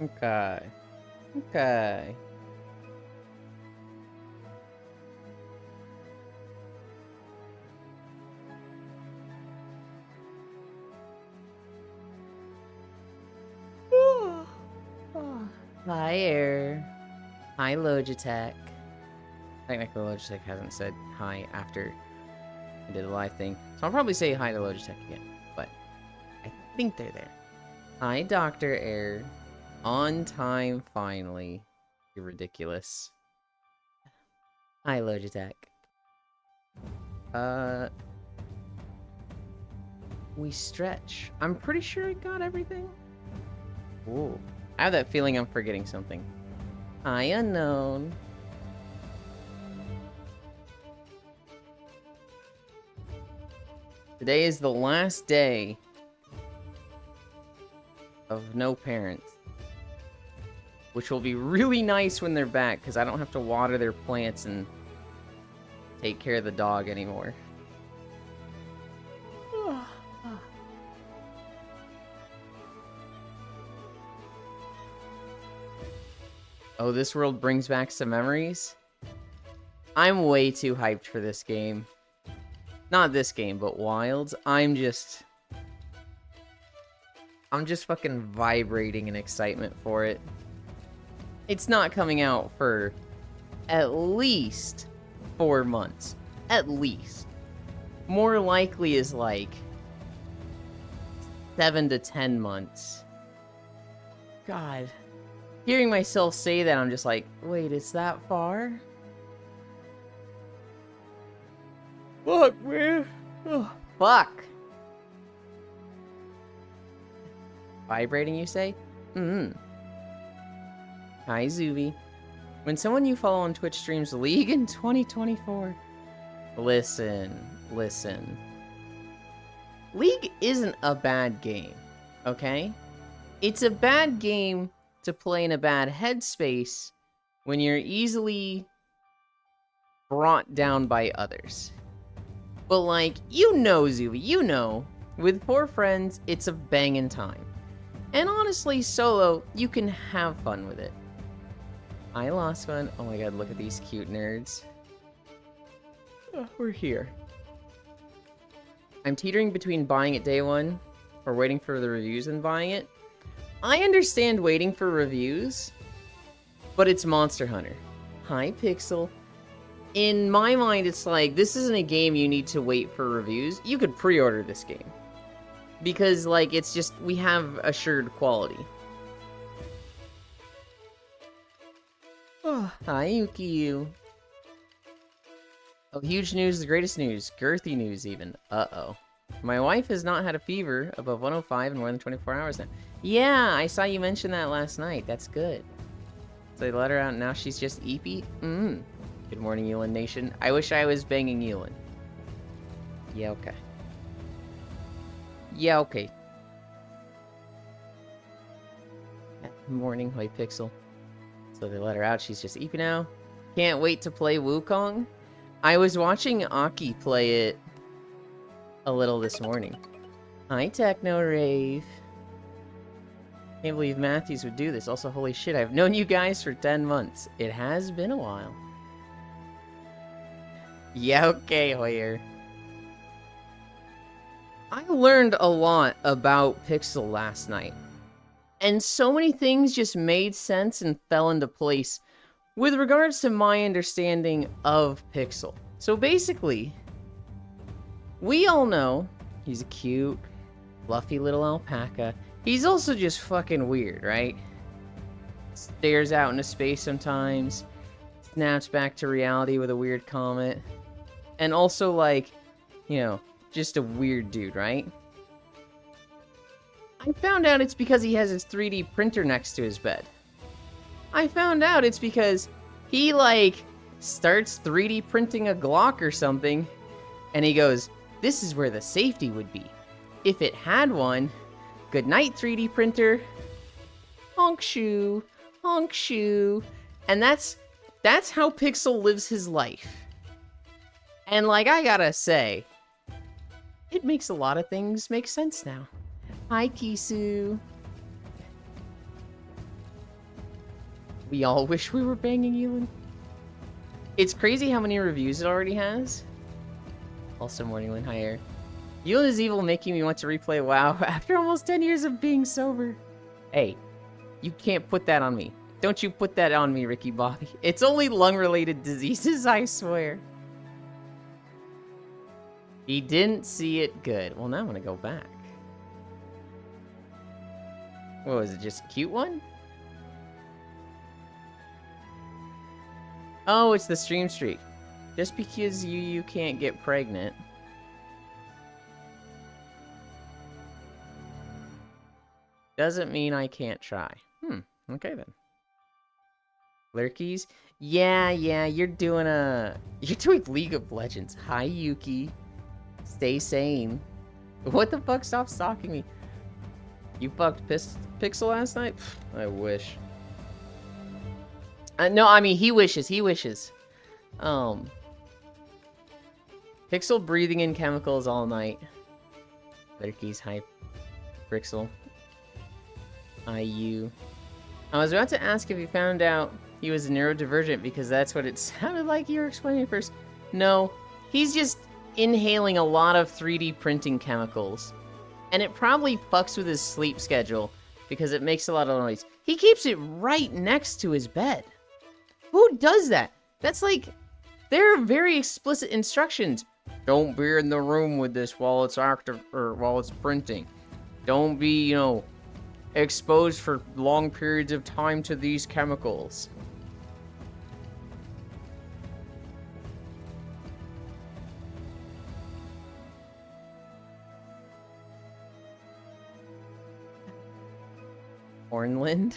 Okay. Okay. Hi, Air. Hi, Logitech. Technically, Logitech hasn't said hi after I did a live thing, so I'll probably say hi to Logitech again, but I think they're there. Hi, Dr. Air. On time, finally. You're ridiculous. Hi, Logitech. Uh, we stretch. I'm pretty sure I got everything. Ooh. I have that feeling I'm forgetting something. Hi, Unknown. Today is the last day of no parents. Which will be really nice when they're back, because I don't have to water their plants and take care of the dog anymore. Oh, this world brings back some memories? I'm way too hyped for this game. Not this game, but Wilds. I'm just fucking vibrating in excitement for it. It's not coming out for at least 4 months. At least. More likely is like 7 to 10 months. God. Hearing myself say that, I'm just like, wait, it's that far? Fuck, man. Oh, fuck. Vibrating, you say? Hi, Zuvi. When someone you follow on Twitch streams League in 2024. Listen. League isn't a bad game, okay? It's a bad game to play in a bad headspace when you're easily brought down by others. But like, you know, Zuvi, you know, with 4 friends, it's a bangin' time. And honestly, solo, you can have fun with it. I lost one. Oh my god, look at these cute nerds. Oh, we're here. I'm teetering between buying it day one or waiting for the reviews and buying it. I understand waiting for reviews, but it's Monster Hunter. Hi, Pixel. In my mind, it's like, this isn't a game you need to wait for reviews. You could pre-order this game. Because, like, it's just, we have assured quality. Oh, hi, Ukiyu. Oh, huge news, the greatest news. Girthy news, even. Uh-oh. My wife has not had a fever above 105 in more than 24 hours now. Yeah, I saw you mention that last night. That's good. So they let her out, and now she's just eepy? Good morning, Yulin Nation. I wish I was banging Yulin. Yeah, okay. Yeah, okay. Morning, Hoi Pixel. So they let her out, she's just eepy now. Can't wait to play Wukong. I was watching Aki play it a little this morning. Hi, Techno Rave. Can't believe Matthews would do this. Also, holy shit, I've known you guys for 10 months. It has been a while. Yeah, okay, Hoyer. I learned a lot about Pixel last night. And so many things just made sense and fell into place with regards to my understanding of Pixel. So basically, we all know he's a cute, fluffy little alpaca. He's also just fucking weird, right? Stares out into space sometimes, snaps back to reality with a weird comment, and also, like, you know, just a weird dude, right? I found out it's because he has his 3D printer next to his bed. I found out it's because he, like, starts 3D printing a Glock or something, and he goes, this is where the safety would be. If it had one, good night 3D printer. Honk shoe, honk shoe. And that's how Pixel lives his life. And like, I gotta say, it makes a lot of things make sense now. Hi, Kisu. We all wish we were banging Elin. It's crazy how many reviews it already has. Also, Morningland, hi Air. Elin is evil, making me want to replay WoW after almost 10 years of being sober. Hey, you can't put that on me. Don't you put that on me, Ricky Bobby. It's only lung-related diseases, I swear. He didn't see it good. Well, now I'm gonna go back. What was it, just a cute one? Oh, it's the stream streak. Just because you can't get pregnant. Doesn't mean I can't try. Okay then. Lurkies? Yeah, you're doing League of Legends. Hi, Yuki. Stay sane. What the fuck? Stop stalking me. You fucked Pixel last night? I wish. No, I mean, he wishes. Pixel breathing in chemicals all night. Lurkies, hi. Pixel. IU. I was about to ask if you found out he was neurodivergent because that's what it sounded like you were explaining first. No, he's just inhaling a lot of 3D printing chemicals. And it probably fucks with his sleep schedule because it makes a lot of noise. He keeps it right next to his bed. Who does that? That's like, there are very explicit instructions. Don't be in the room with this while it's active or while it's printing. Don't be, exposed for long periods of time to these chemicals. Ornland?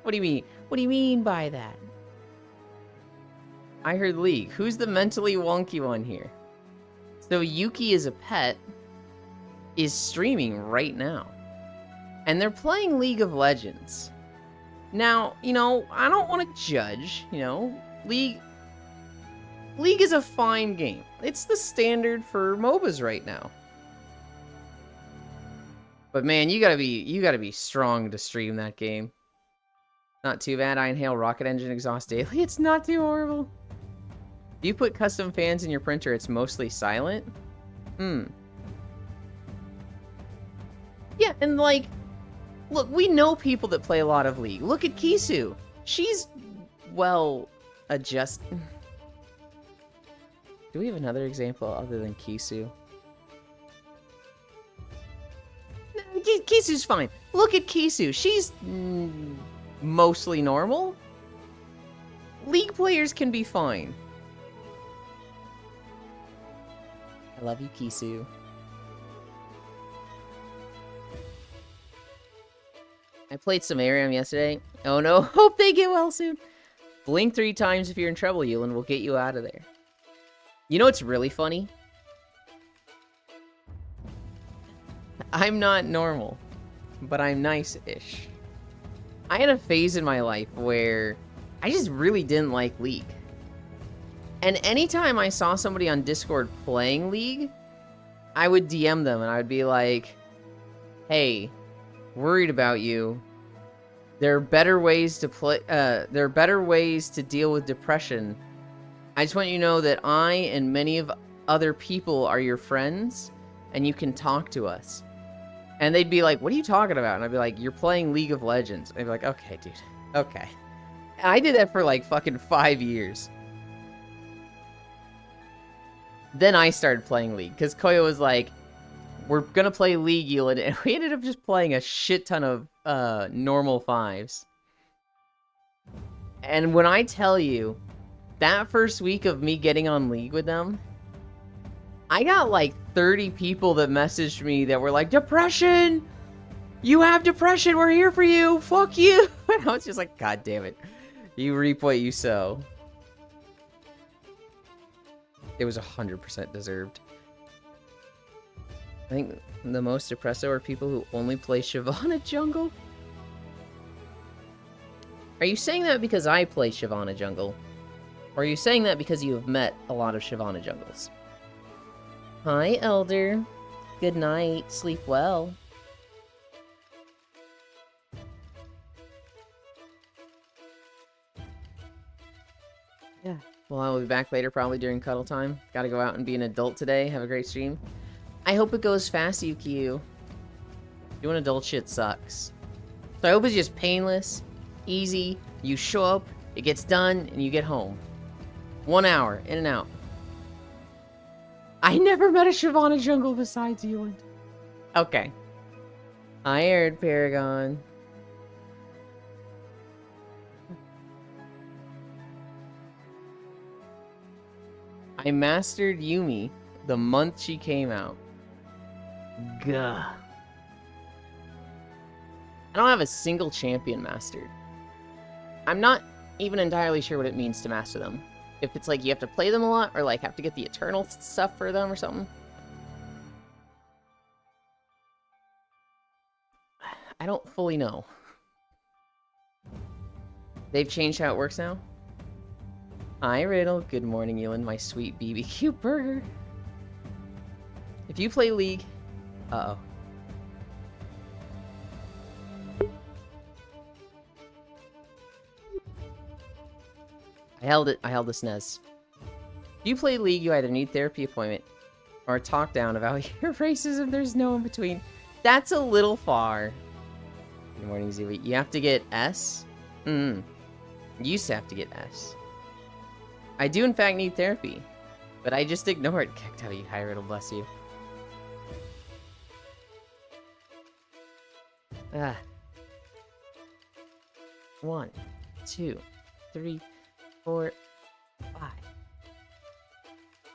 What do you mean? What do you mean by that? I heard League. Who's the mentally wonky one here? So Yuki is a pet, is streaming right now. And they're playing League of Legends. Now, I don't want to judge, League is a fine game. It's the standard for MOBAs right now. But man, you gotta be strong to stream that game. Not too bad. I inhale rocket engine exhaust daily. It's not too horrible. If you put custom fans in your printer, it's mostly silent. Yeah, and look, we know people that play a lot of League. Look at Kisu. She's well adjusted. Do we have another example other than Kisu? Kisu's fine. Look at Kisu. She's mostly normal. League players can be fine. I love you, Kisu. I played some Arium yesterday. Oh no, hope they get well soon. Blink 3 times if you're in trouble, Yulin. We'll get you out of there. You know what's really funny? I'm not normal, but I'm nice-ish. I had a phase in my life where I just really didn't like League. And anytime I saw somebody on Discord playing League, I would DM them and I would be like, hey, worried about you. There are better ways to play. There are better ways to deal with depression. I just want you to know that I and many of other people are your friends, and you can talk to us. And they'd be like, "What are you talking about?" And I'd be like, "You're playing League of Legends." And they'd be like, "Okay, dude. Okay." And I did that for like fucking 5 years. Then I started playing League because Koyo was like, we're gonna play League, Yulin, and we ended up just playing a shit ton of normal 5s. And when I tell you, that first week of me getting on League with them, I got like 30 people that messaged me that were like, depression! You have depression, we're here for you, fuck you! And I was just like, god damn it. You reap what you sow. It was 100% deserved. I think the most depresso are people who only play Shyvana jungle. Are you saying that because I play Shyvana jungle? Or are you saying that because you have met a lot of Shyvana jungles? Hi, Elder. Good night. Sleep well. Well, I will be back later, probably during cuddle time. Gotta go out and be an adult today. Have a great stream. I hope it goes fast, Yukio. Doing adult shit sucks. So I hope it's just painless, easy. You show up, it gets done, and you get home. 1 hour, in and out. I never met a Shyvana jungle besides Euland. Okay. I aired Paragon. I mastered Yuumi the month she came out. Gah. I don't have a single champion mastered. I'm not even entirely sure what it means to master them. If it's like you have to play them a lot, or like have to get the eternal stuff for them or something. I don't fully know. They've changed how it works now? Hi, Riddle. Good morning, Ewan, my sweet BBQ burger. If you play League... Uh-oh. I held the SNES. If you play League, you either need therapy appointment or talk down about your racism. There's no in between. That's a little far. Good morning, Zooey. You have to get S? You used to have to get S. I do, in fact, need therapy. But I just ignore it. Kicked out you, Hi Riddle, bless you. Ah. 1, 2, 3, 4, 5. Am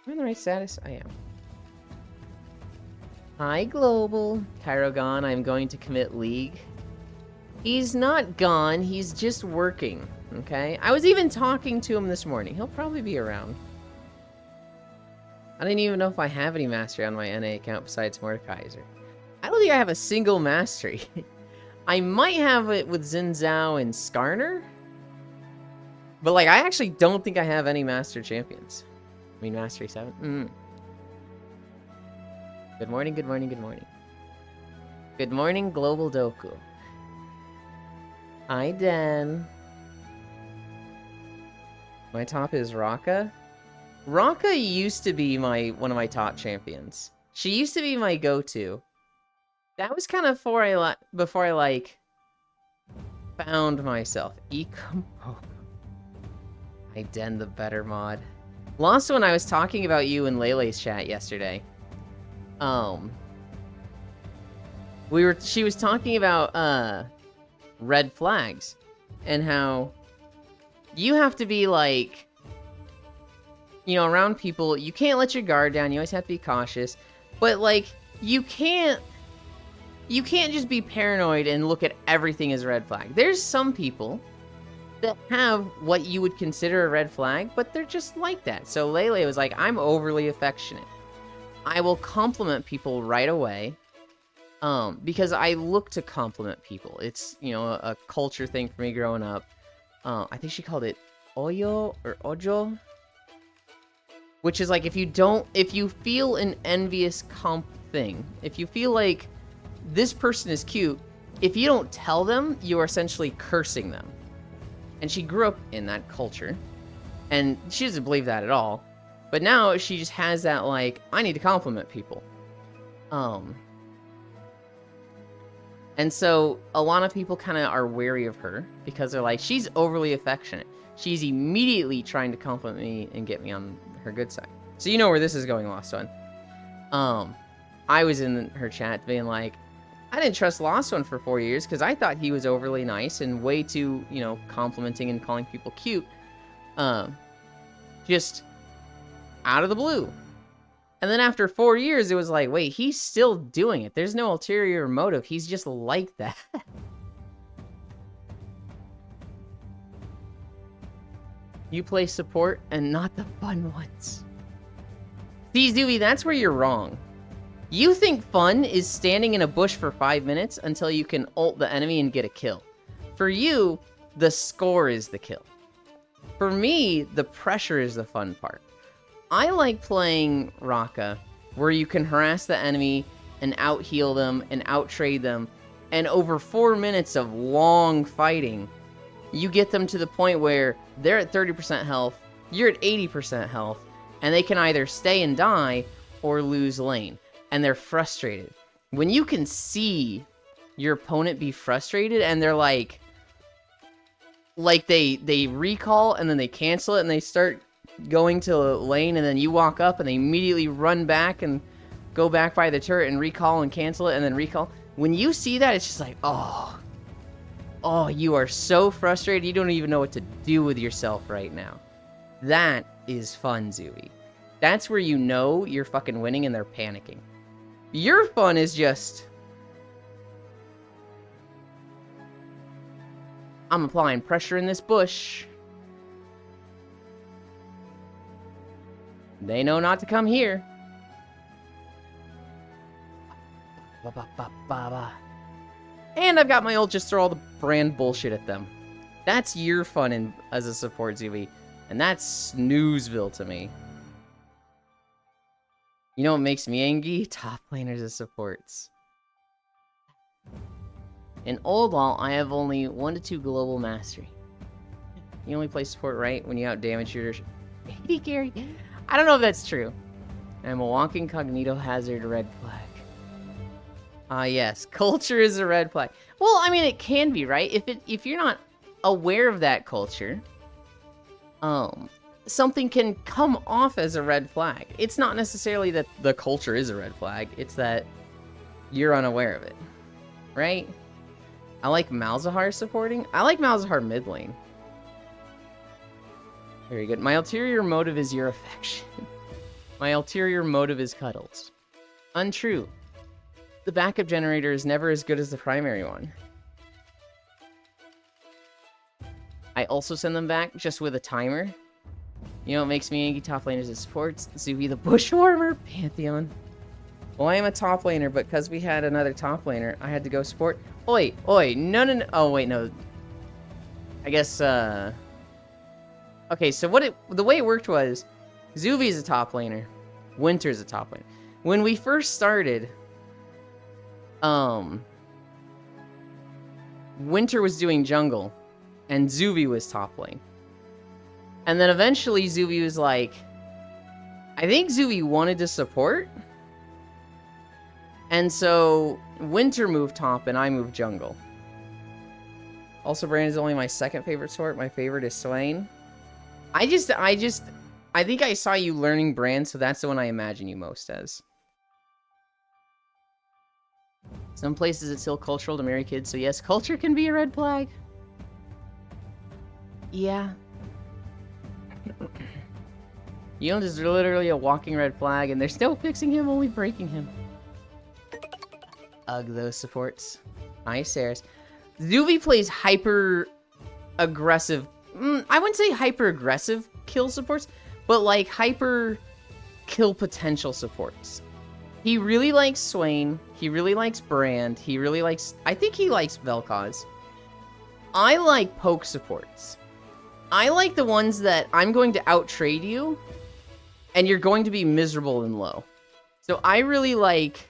I in the right status? I am. Hi, Global. Cairo gone. I'm going to commit League. He's not gone. He's just working. Okay? I was even talking to him this morning. He'll probably be around. I didn't even know if I have any mastery on my NA account besides Mordekaiser. I don't think I have a single mastery. I might have it with Xin Zhao and Skarner. But, like, I actually don't think I have any Master Champions. I mean, Mastery 7. Good morning, good morning, good morning. Good morning, Global Doku. Hi, Den. My top is Raka. Raka used to be one of my top champions. She used to be my go-to. That was kind of before I, like, found myself. Ecompoke. I Den the better mod. Lost when I was talking about you in Lele's chat yesterday. She was talking about red flags and how you have to be like, you know, around people, you can't let your guard down, you always have to be cautious, but like you can't just be paranoid and look at everything as a red flag. There's some people that have what you would consider a red flag, but they're just like that. So Lele was like, I'm overly affectionate. I will compliment people right away, because I look to compliment people. It's, you know, a culture thing for me growing up. I think she called it Oyo or Ojo, which is like if you feel an envious comp thing, if you feel like this person is cute, if you don't tell them, you are essentially cursing them. And she grew up in that culture, and she doesn't believe that at all. But now she just has that, like, I need to compliment people. And so a lot of people kind of are wary of her because they're like, she's overly affectionate. She's immediately trying to compliment me and get me on her good side. So you know where this is going, Lost One. I was in her chat being like, I didn't trust Lost One for 4 years because I thought he was overly nice and way too, you know, complimenting and calling people cute. Just out of the blue. And then after 4 years, it was like, wait, he's still doing it. There's no ulterior motive. He's just like that. You play support and not the fun ones. See, Zooey, that's where you're wrong. You think fun is standing in a bush for 5 minutes until you can ult the enemy and get a kill. For you, the score is the kill. For me, the pressure is the fun part. I like playing Raka, where you can harass the enemy and out-heal them and out-trade them, and over 4 minutes of long fighting, you get them to the point where they're at 30% health, you're at 80% health, and they can either stay and die or lose lane, and they're frustrated. When you can see your opponent be frustrated, and they're like they recall, and then they cancel it, and they start going to lane, and then you walk up, and they immediately run back and go back by the turret and recall and cancel it, and then recall. When you see that, it's just like, oh, you are so frustrated, you don't even know what to do with yourself right now. That is fun, Zooey. That's where you know you're fucking winning and they're panicking. Your fun is just... I'm applying pressure in this bush. They know not to come here. And I've got my ult, just throw all the brand bullshit at them. That's your fun as a support, Zooey. And that's snoozeville to me. You know what makes me angry? Top laners as supports. In Old LoL, I have only 1 to 2 global mastery. You only play support right when you out-damage shooters. 80 carry. I don't know if that's true. I'm a walking cognito hazard red flag. Yes, culture is a red flag. Well, I mean, it can be, right? If you're not aware of that culture, something can come off as a red flag. It's not necessarily that the culture is a red flag. It's that you're unaware of it, right? I like Malzahar supporting. I like Malzahar mid lane. Very good. My ulterior motive is your affection. My ulterior motive is cuddles. Untrue. The backup generator is never as good as the primary one. I also send them back just with a timer. You know what makes me angry? Top laners as supports. Zooey the Bushwarmer. Pantheon. Well, I am a top laner, but because we had another top laner, I had to go support. Oi, no. Oh, wait, no. I guess, okay, so the way it worked was, Zooey's a top laner. Winter's a top laner. When we first started, Winter was doing jungle, and Zooey was top lane. And then eventually Zooey was like, I think Zooey wanted to support. And so Winter moved top and I moved jungle. Also, Brand is only my second favorite sort. My favorite is Swain. I think I saw you learning Brand, so that's the one I imagine you most as. Some places it's still cultural to marry kids, so yes, culture can be a red flag. Yeah. Yeon is literally a walking red flag, and there's no fixing him, only breaking him. Ugh, those supports. Nice, Saris. Zooey plays hyper-aggressive... I wouldn't say hyper-aggressive kill supports, but like hyper-kill potential supports. He really likes Swain. He really likes Brand. He really likes... I think he likes Vel'Koz. I like poke supports. I like the ones that I'm going to out-trade you, and you're going to be miserable and low. So I really like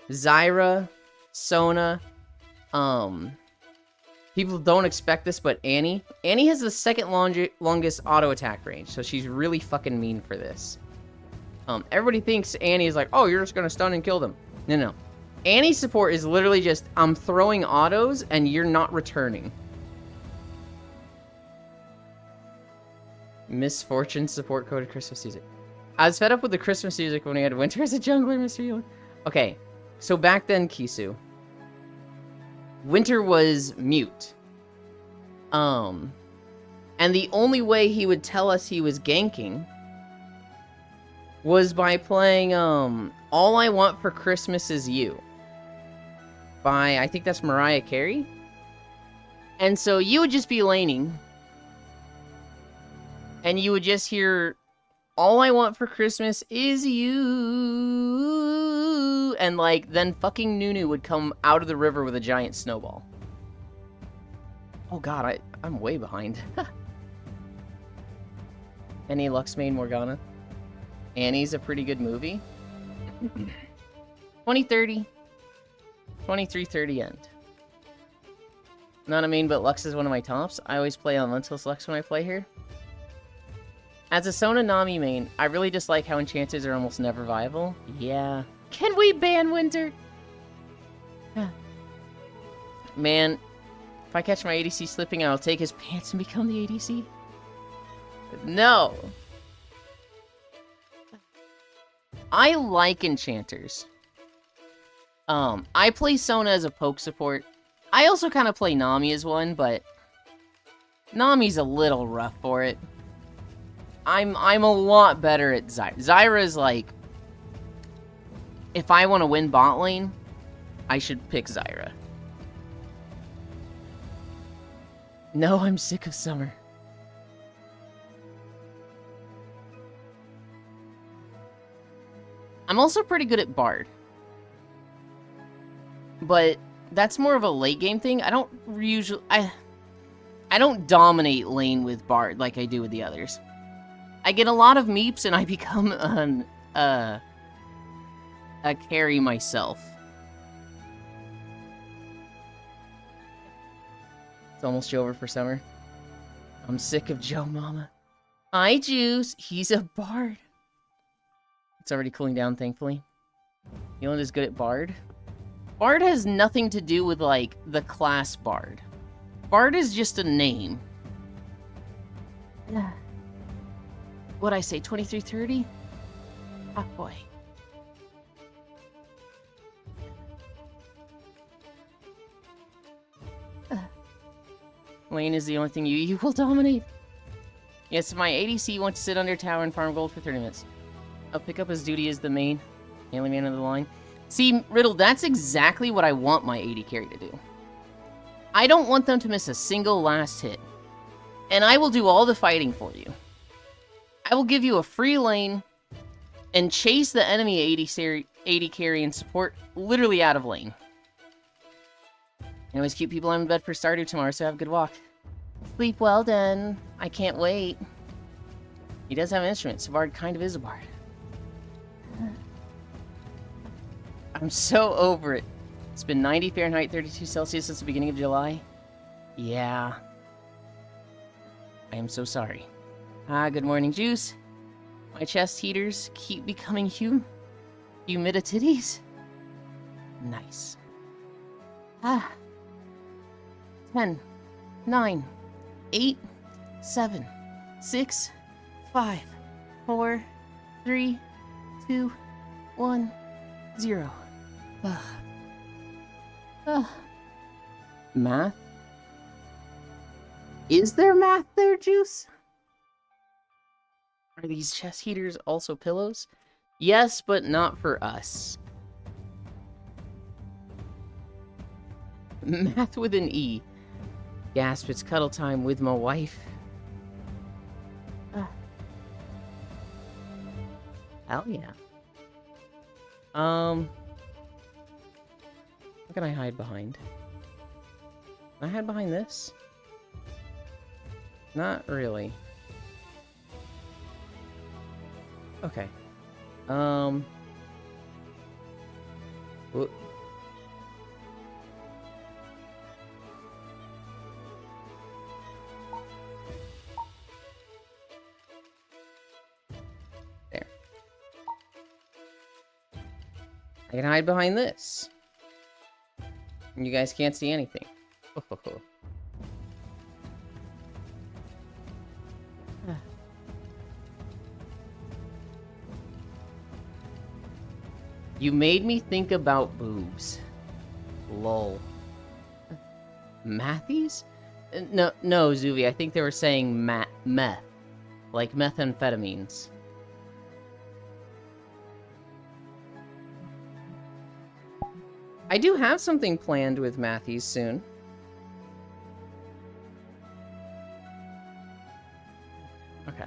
Zyra, Sona, people don't expect this, but Annie. Annie has the second longest auto attack range, so she's really fucking mean for this. Everybody thinks Annie is like, oh, you're just gonna stun and kill them. No. Annie's support is literally just, I'm throwing autos and you're not returning. Misfortune support coded Christmas music. I was fed up with the Christmas music when we had Winter as a jungler, Mr. Healer. Okay, so back then, Kisu, Winter was mute. And the only way he would tell us he was ganking was by playing, All I Want for Christmas Is You. By, I think that's Mariah Carey. And so you would just be laning, and you would just hear, all I want for Christmas is you. And like, then fucking Nunu would come out of the river with a giant snowball. Oh god, I'm way behind. Any Lux main Morgana? Annie's a pretty good movie. 2030. 2330 end. Not a main, but Lux is one of my tops. I always play on Lentil's Lux when I play here. As a Sona Nami main, I really just like how enchanters are almost never viable. Yeah. Can we ban Winter? Man, if I catch my ADC slipping, I'll take his pants and become the ADC. No. I like enchanters. I play Sona as a poke support. I also kind of play Nami as one, but Nami's a little rough for it. I'm a lot better at Zyra. Zyra's like, if I want to win bot lane, I should pick Zyra. No, I'm sick of summer. I'm also pretty good at Bard. But that's more of a late game thing. I don't usually... I don't dominate lane with Bard like I do with the others. I get a lot of meeps and I become a carry myself. It's almost over for summer. I'm sick of Joe Mama. Hi, Juice. He's a Bard. It's already cooling down, thankfully. Nealand is good at Bard. Bard has nothing to do with, like, the class Bard. Bard is just a name. What'd I say, 2330? Oh, boy. Lane is the only thing you will dominate. Yes, my ADC wants to sit under tower and farm gold for 30 minutes. I'll pick up his duty as the main melee man of the line. See, Riddle, that's exactly what I want my AD carry to do. I don't want them to miss a single last hit. And I will do all the fighting for you. I will give you a free lane and chase the enemy AD carry and support literally out of lane. Anyways, keep people in bed for Stardew tomorrow, so have a good walk. Sleep well, then. I can't wait. He does have an instrument, so Bard kind of is a Bard. I'm so over it. It's been 90 Fahrenheit, 32 Celsius since the beginning of July. Yeah. I am so sorry. Good morning, Juice. My chest heaters keep becoming humidities. Nice. 10, 9, 8, 7, 6, 5, 4, 3, 2, 1, 0. Math? Is there math there, Juice? Are these chest heaters also pillows? Yes, but not for us. Math with an E. Gasp, it's cuddle time with my wife. Hell yeah. What can I hide behind? Can I hide behind this? Not really. Okay. Whoop. There. I can hide behind this. And you guys can't see anything. You made me think about boobs. Lol. Mathies? No, Zuvi, I think they were saying meth. Like methamphetamines. I do have something planned with Matthews soon. Okay.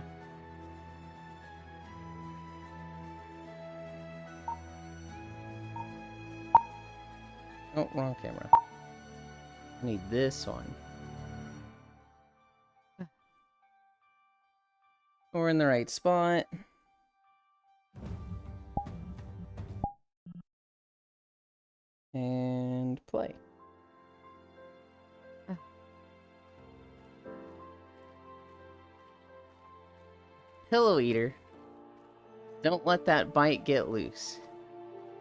Oh, wrong camera. I need this one. We're in the right spot. And play. Pillow Eater. Don't let that bite get loose.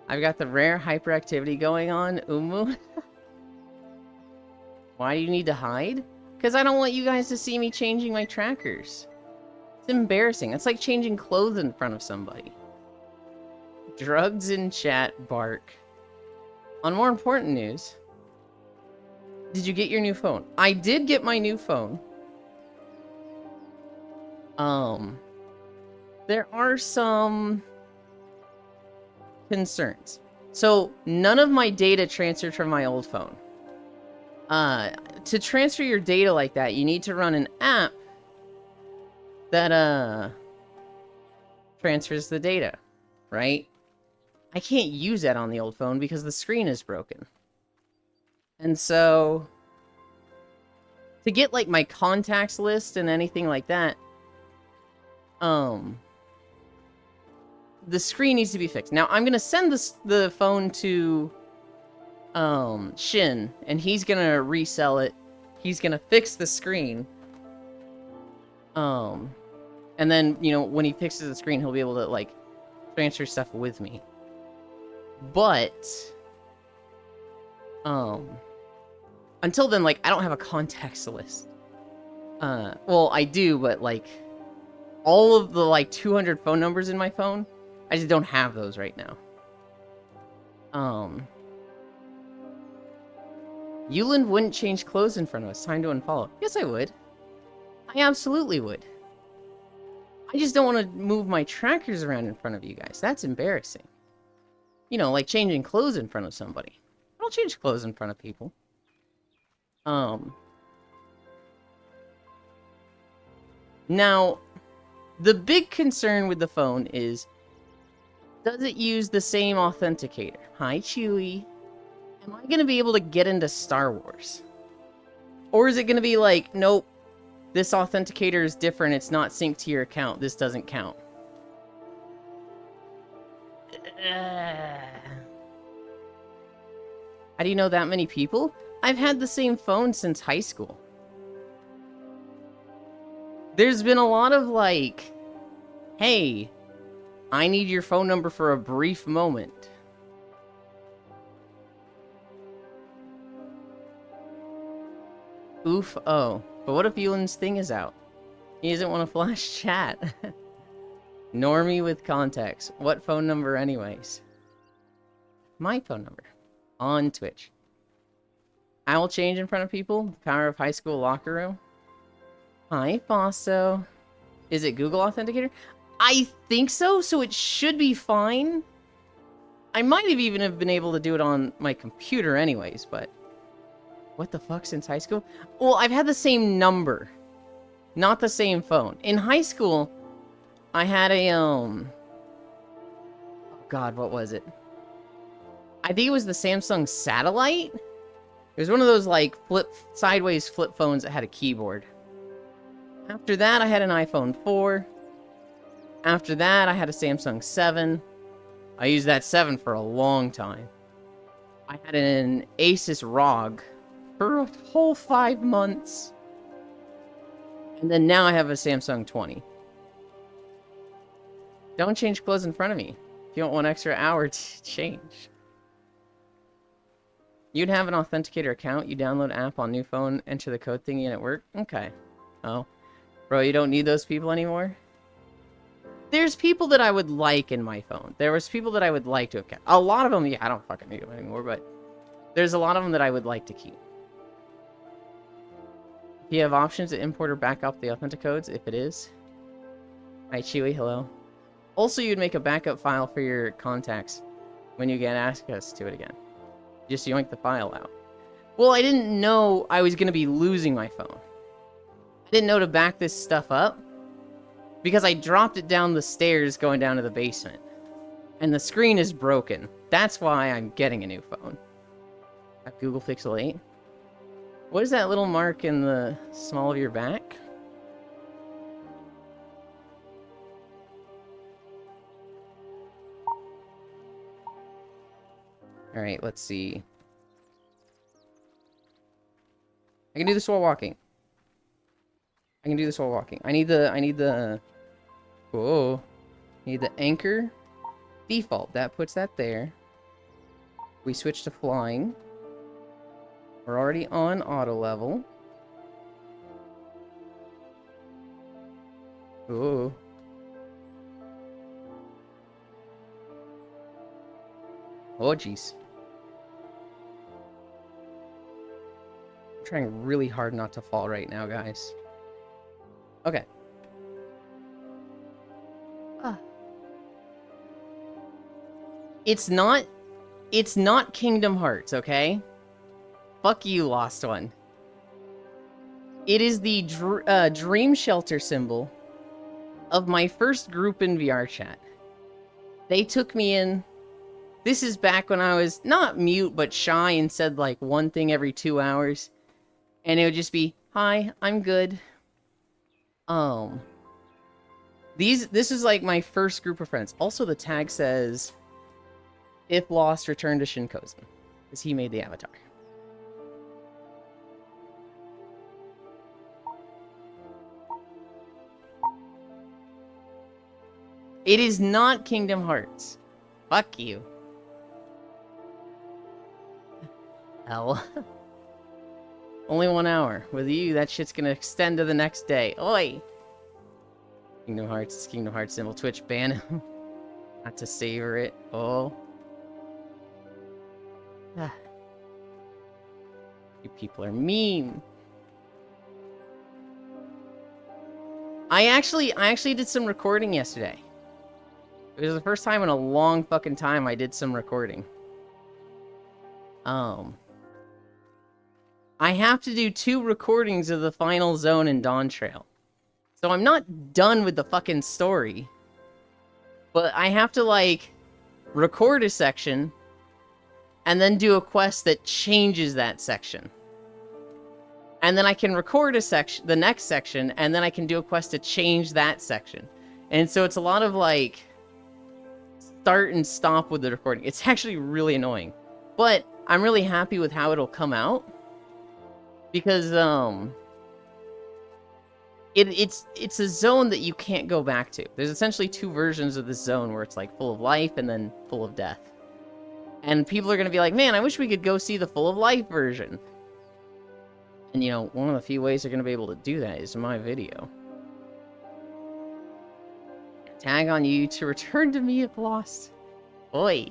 I've got the rare hyperactivity going on, Umu. Why do you need to hide? Because I don't want you guys to see me changing my trackers. It's embarrassing. It's like changing clothes in front of somebody. Drugs in chat, bark. On more important news, did you get your new phone? I did get my new phone. There are some concerns. So, none of my data transferred from my old phone. To transfer your data like that, you need to run an app that, transfers the data, right? I can't use that on the old phone because the screen is broken. And so, to get, like, my contacts list and anything like that, the screen needs to be fixed. Now, I'm gonna send the phone to, Shin, and he's gonna resell it. He's gonna fix the screen. And then, you know, when he fixes the screen, he'll be able to, like, transfer stuff with me. But, until then, like, I don't have a contacts list. Well, I do, but, like, all of the, like, 200 phone numbers in my phone, I just don't have those right now. Yuland wouldn't change clothes in front of us. Time to unfollow. Yes, I would. I absolutely would. I just don't want to move my trackers around in front of you guys. That's embarrassing. You know, like changing clothes in front of somebody. I don't change clothes in front of people. Now, the big concern with the phone is, does it use the same authenticator? Hi, Chewie. Am I going to be able to get into Star Wars? Or is it going to be like, nope, this authenticator is different, it's not synced to your account, this doesn't count? How do you know that many people? I've had the same phone since high school. There's been a lot of like, hey, I need your phone number for a brief moment. Oof, oh. But what if Yulin's thing is out? He doesn't want to flash chat. Normie with contacts. What phone number anyways? My phone number. On Twitch. I will change in front of people. Power of high school locker room. Hi, Fosso. Is it Google Authenticator? I think so, so it should be fine. I might have even have been able to do it on my computer anyways, but... What the fuck, since high school? Well, I've had the same number. Not the same phone. In high school, I had a, Oh God, what was it? I think it was the Samsung Satellite? It was one of those, like, sideways flip phones that had a keyboard. After that, I had an iPhone 4. After that, I had a Samsung 7. I used that 7 for a long time. I had an Asus ROG for a whole 5 months. And then now I have a Samsung 20. Don't change clothes in front of me. If you want 1 extra hour to change. You'd have an authenticator account, you download app on new phone, enter the code thingy and it worked? Okay. Oh. Bro, you don't need those people anymore? There's people that I would like in my phone. There was people that I would like to have kept. A lot of them, yeah, I don't fucking need them anymore, but there's a lot of them that I would like to keep. If you have options to import or back up the authentic codes, if it is. Hi, Chewie, hello. Also, you'd make a backup file for your contacts when you get access to it again. Just yoink the file out. Well, I didn't know I was going to be losing my phone. I didn't know to back this stuff up because I dropped it down the stairs going down to the basement. And the screen is broken. That's why I'm getting a new phone. Got Google Pixel 8. What is that little mark in the small of your back? Alright, let's see. I can do this while walking. I can do this while walking. I need the Whoa. Need the anchor. Default. That puts that there. We switch to flying. We're already on auto level. Ooh. Oh, jeez. I'm trying really hard not to fall right now, guys. Okay. It's not Kingdom Hearts, okay? Fuck you, Lost One. It is the Dream Shelter symbol of my first group in VR chat. They took me in. This is back when I was not mute, but shy and said like one thing every 2 hours. And it would just be, hi, I'm good. This is like my first group of friends. Also, the tag says, if lost, return to Shinkozen. Because he made the avatar. It is not Kingdom Hearts. Fuck you. Hell. Only 1 hour. With you, that shit's gonna extend to the next day. Oi! Kingdom Hearts, Kingdom Hearts symbol. Twitch ban him. Not to savor it. Oh. You people are mean. I actually did some recording yesterday. It was the first time in a long fucking time I did some recording. I have to do 2 recordings of the final zone in Dawntrail. So I'm not done with the fucking story. But I have to, like, record a section and then do a quest that changes that section. And then I can record a section, the next section, and then I can do a quest to change that section. And so it's a lot of, like, start and stop with the recording. It's actually really annoying. But I'm really happy with how it'll come out. Because, it's a zone that you can't go back to. There's essentially 2 versions of this zone where it's, like, full of life and then full of death. And people are gonna be like, man, I wish we could go see the full of life version. And, you know, one of the few ways you're gonna be able to do that is my video. Tag on you to return to me if lost. Oi.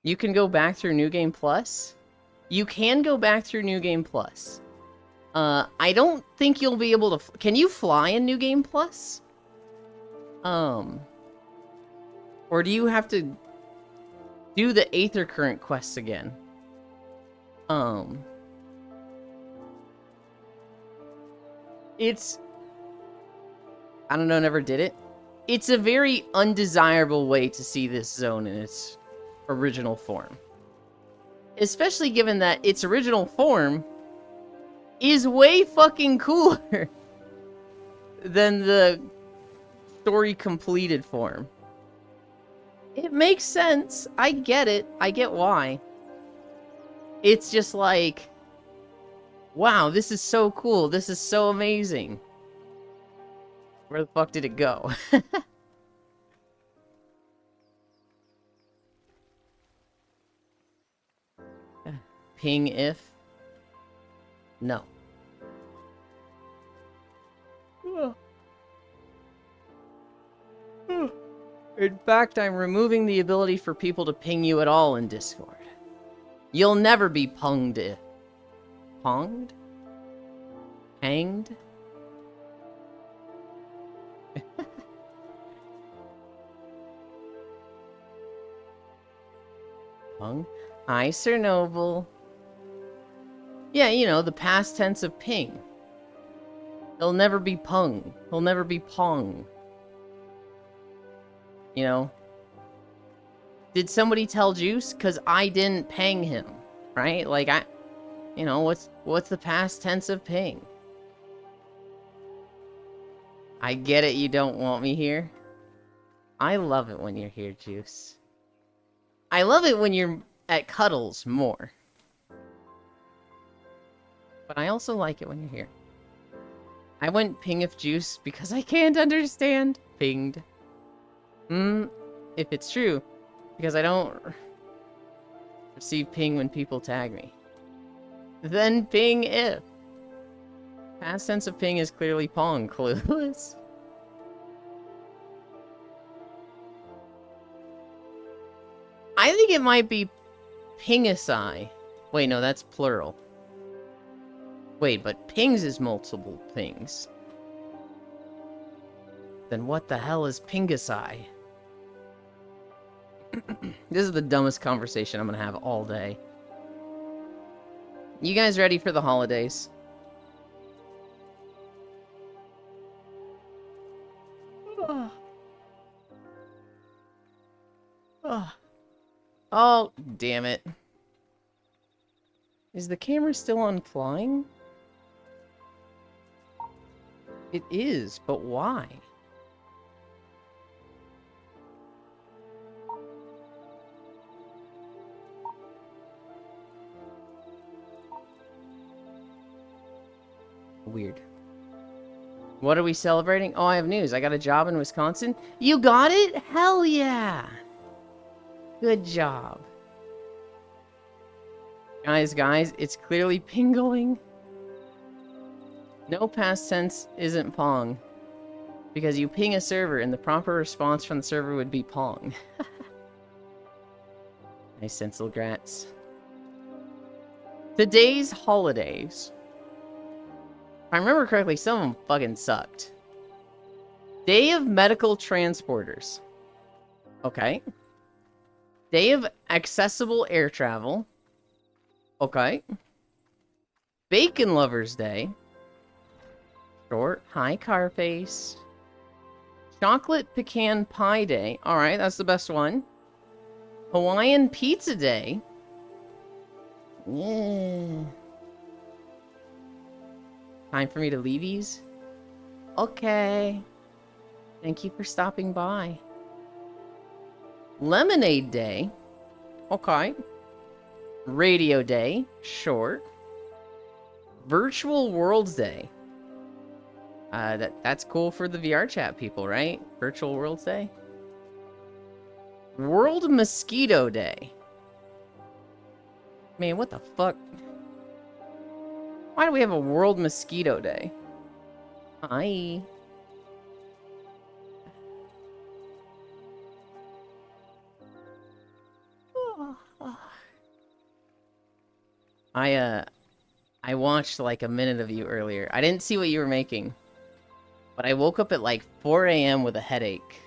You can go back through New Game Plus? You can go back through New Game Plus. I don't think you'll be able to... Can you fly in New Game Plus? Or do you have to do the Aether Current quests again? It's... I don't know, never did it. It's a very undesirable way to see this zone in its original form. Especially given that its original form is way fucking cooler than the story completed form. It makes sense. I get it. I get why. It's just like, wow, this is so cool. This is so amazing. Where the fuck did it go? Ping if? No. In fact, I'm removing the ability for people to ping you at all in Discord. You'll never be punged if... Ponged? Hanged? Pung? Hi, Sir Noble. Yeah, you know, the past tense of ping. He'll never be pung. He'll never be pong. You know? Did somebody tell Juice? Because I didn't pang him. Right? Like, you know, what's the past tense of ping? I get it, you don't want me here. I love it when you're here, Juice. I love it when you're at cuddles more. But I also like it when you're here. I went ping if juice because I can't understand pinged. If it's true, because I don't receive ping when people tag me. Then ping if. Past tense of ping is clearly pong, clueless. I think it might be pingasai. Wait, no, that's plural. Wait, but pings is multiple pings. Then what the hell is pingasai? This is the dumbest conversation I'm gonna have all day. You guys ready for the holidays? Oh, damn it. Is the camera still on flying? It is, but why? Weird. What are we celebrating? Oh, I have news. I got a job in Wisconsin. You got it? Hell yeah! Good job. Guys, it's clearly pingling. No past tense isn't pong. Because you ping a server and the proper response from the server would be pong. Nice stencil grats. Today's holidays. If I remember correctly, some of them fucking sucked. Day of Medical Transporters. Okay. Day of Accessible Air Travel. Okay. Bacon Lovers Day. Short. Hi, Carface. Chocolate Pecan Pie Day. Alright, that's the best one. Hawaiian Pizza Day. Yeah. Time for me to leave these? Okay. Thank you for stopping by. Lemonade Day. Okay. Radio Day. Short. Virtual Worlds Day. That's cool for the VR chat people, right? Virtual Worlds Day. World Mosquito Day. Man, what the fuck? Why do we have a World Mosquito Day? Hi. I watched like a minute of you earlier. I didn't see what you were making. But I woke up at like 4 a.m. with a headache.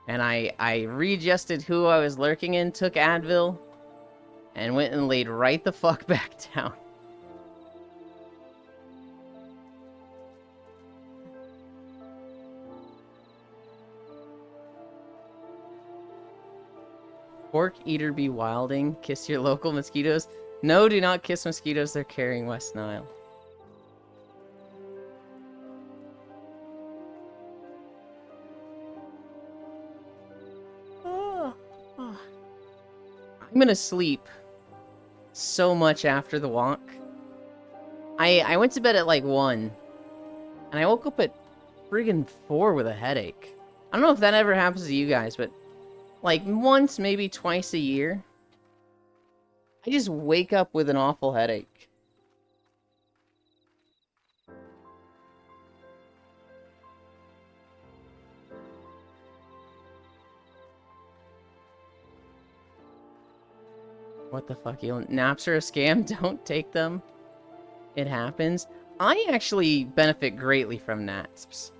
And I readjusted who I was lurking in, took Advil, and went and laid right the fuck back down. Pork Eater be wilding. Kiss your local mosquitoes. No, do not kiss mosquitoes. They're carrying West Nile. I'm gonna sleep so much after the walk. I went to bed at like 1. And I woke up at friggin' 4 with a headache. I don't know if that ever happens to you guys, but like once, maybe twice a year, I just wake up with an awful headache. What the fuck? Naps are a scam? Don't take them. It happens. I actually benefit greatly from naps.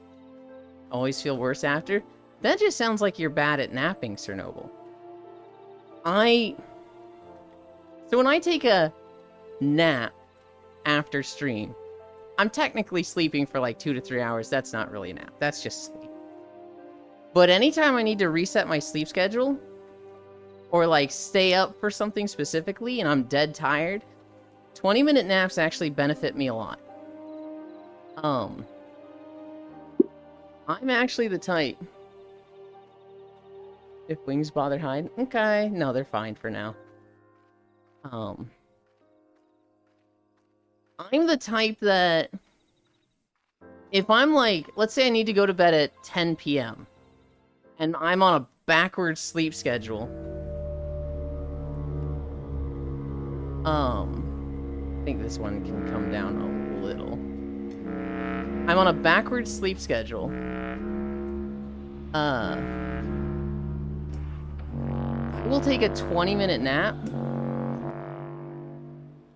Always feel worse after. That just sounds like you're bad at napping, Sir Noble. So when I take a nap after stream, I'm technically sleeping for like 2 to 3 hours. That's not really a nap. That's just sleep. But anytime I need to reset my sleep schedule, or like stay up for something specifically and I'm dead tired, 20-minute naps actually benefit me a lot. I'm actually the type. If wings bother hiding, okay, no, they're fine for now. I'm the type that if I'm like, let's say I need to go to bed at 10 p.m. and I'm on a backwards sleep schedule. I think this one can come down a little. I'm on a backwards sleep schedule. We'll take a 20-minute nap.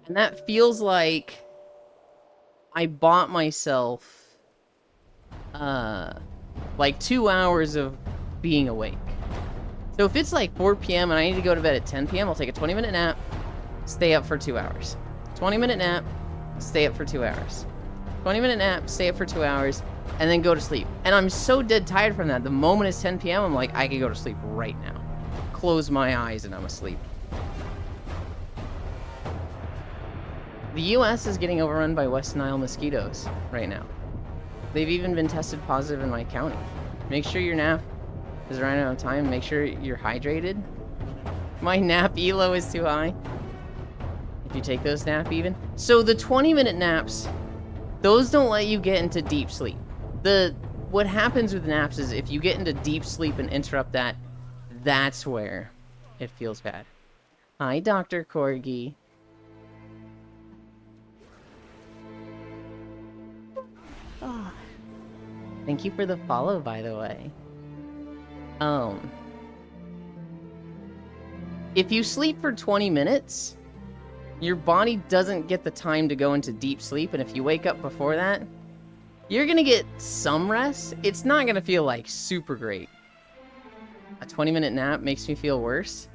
And that feels like I bought myself like 2 hours of being awake. So if it's like 4 p.m. and I need to go to bed at 10 p.m., I'll take a 20-minute nap, stay up for 2 hours. 20-minute nap, stay up for 2 hours. 20-minute nap, stay up for 2 hours, and then go to sleep. And I'm so dead tired from that. The moment it's 10 p.m., I'm like, I can go to sleep right now. Close my eyes and I'm asleep. The U.S. is getting overrun by West Nile mosquitoes right now. They've even been tested positive in my county. Make sure your nap is running out of time. Make sure you're hydrated. My nap elo is too high. If you take those nap even. So the 20-minute naps, those don't let you get into deep sleep. What happens with naps is if you get into deep sleep and interrupt that, that's where it feels bad. Hi, Dr. Corgi. Oh. Thank you for the follow, by the way. If you sleep for 20 minutes, your body doesn't get the time to go into deep sleep, and if you wake up before that, you're gonna get some rest. It's not gonna feel like super great. A 20-minute nap makes me feel worse.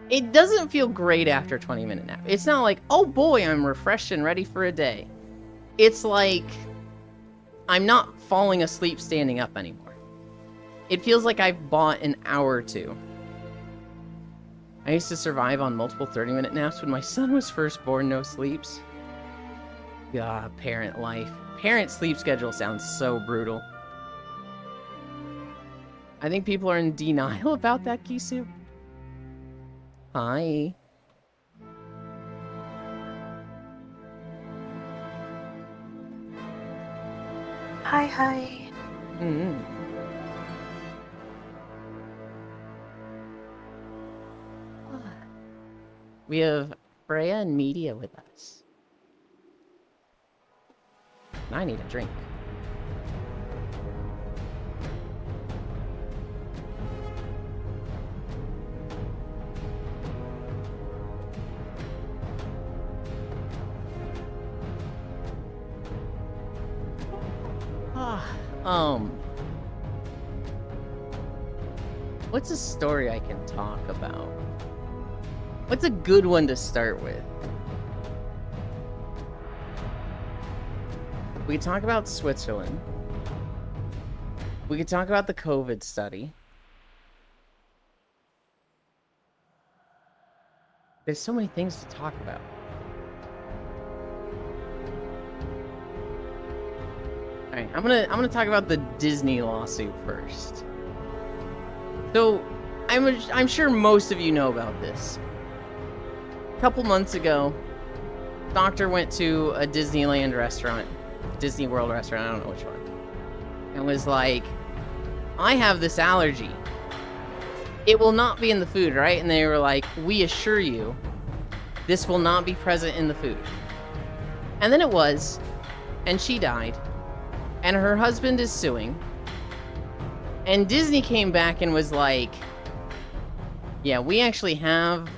It doesn't feel great after a 20-minute nap. It's not like, oh boy, I'm refreshed and ready for a day. It's like I'm not falling asleep standing up anymore. It feels like I've bought an hour or two. I used to survive on multiple 30-minute naps when my son was first born, no sleeps. God, parent life. Parent sleep schedule sounds so brutal. I think people are in denial about that, Kisu. Hi. Hi. We have Freya and Media with us. I need a drink. What's a story I can talk about? What's a good one to start with? We could talk about Switzerland. We could talk about the COVID study. There's so many things to talk about. Alright, I'm gonna talk about the Disney lawsuit first. So, I'm sure most of you know about this. A couple months ago, Doctor went to a Disneyland restaurant, Disney World restaurant, I don't know which one, and was like, I have this allergy. It will not be in the food, right? And they were like, we assure you, this will not be present in the food. And then it was, and she died, and her husband is suing. And Disney came back and was like, yeah, we actually have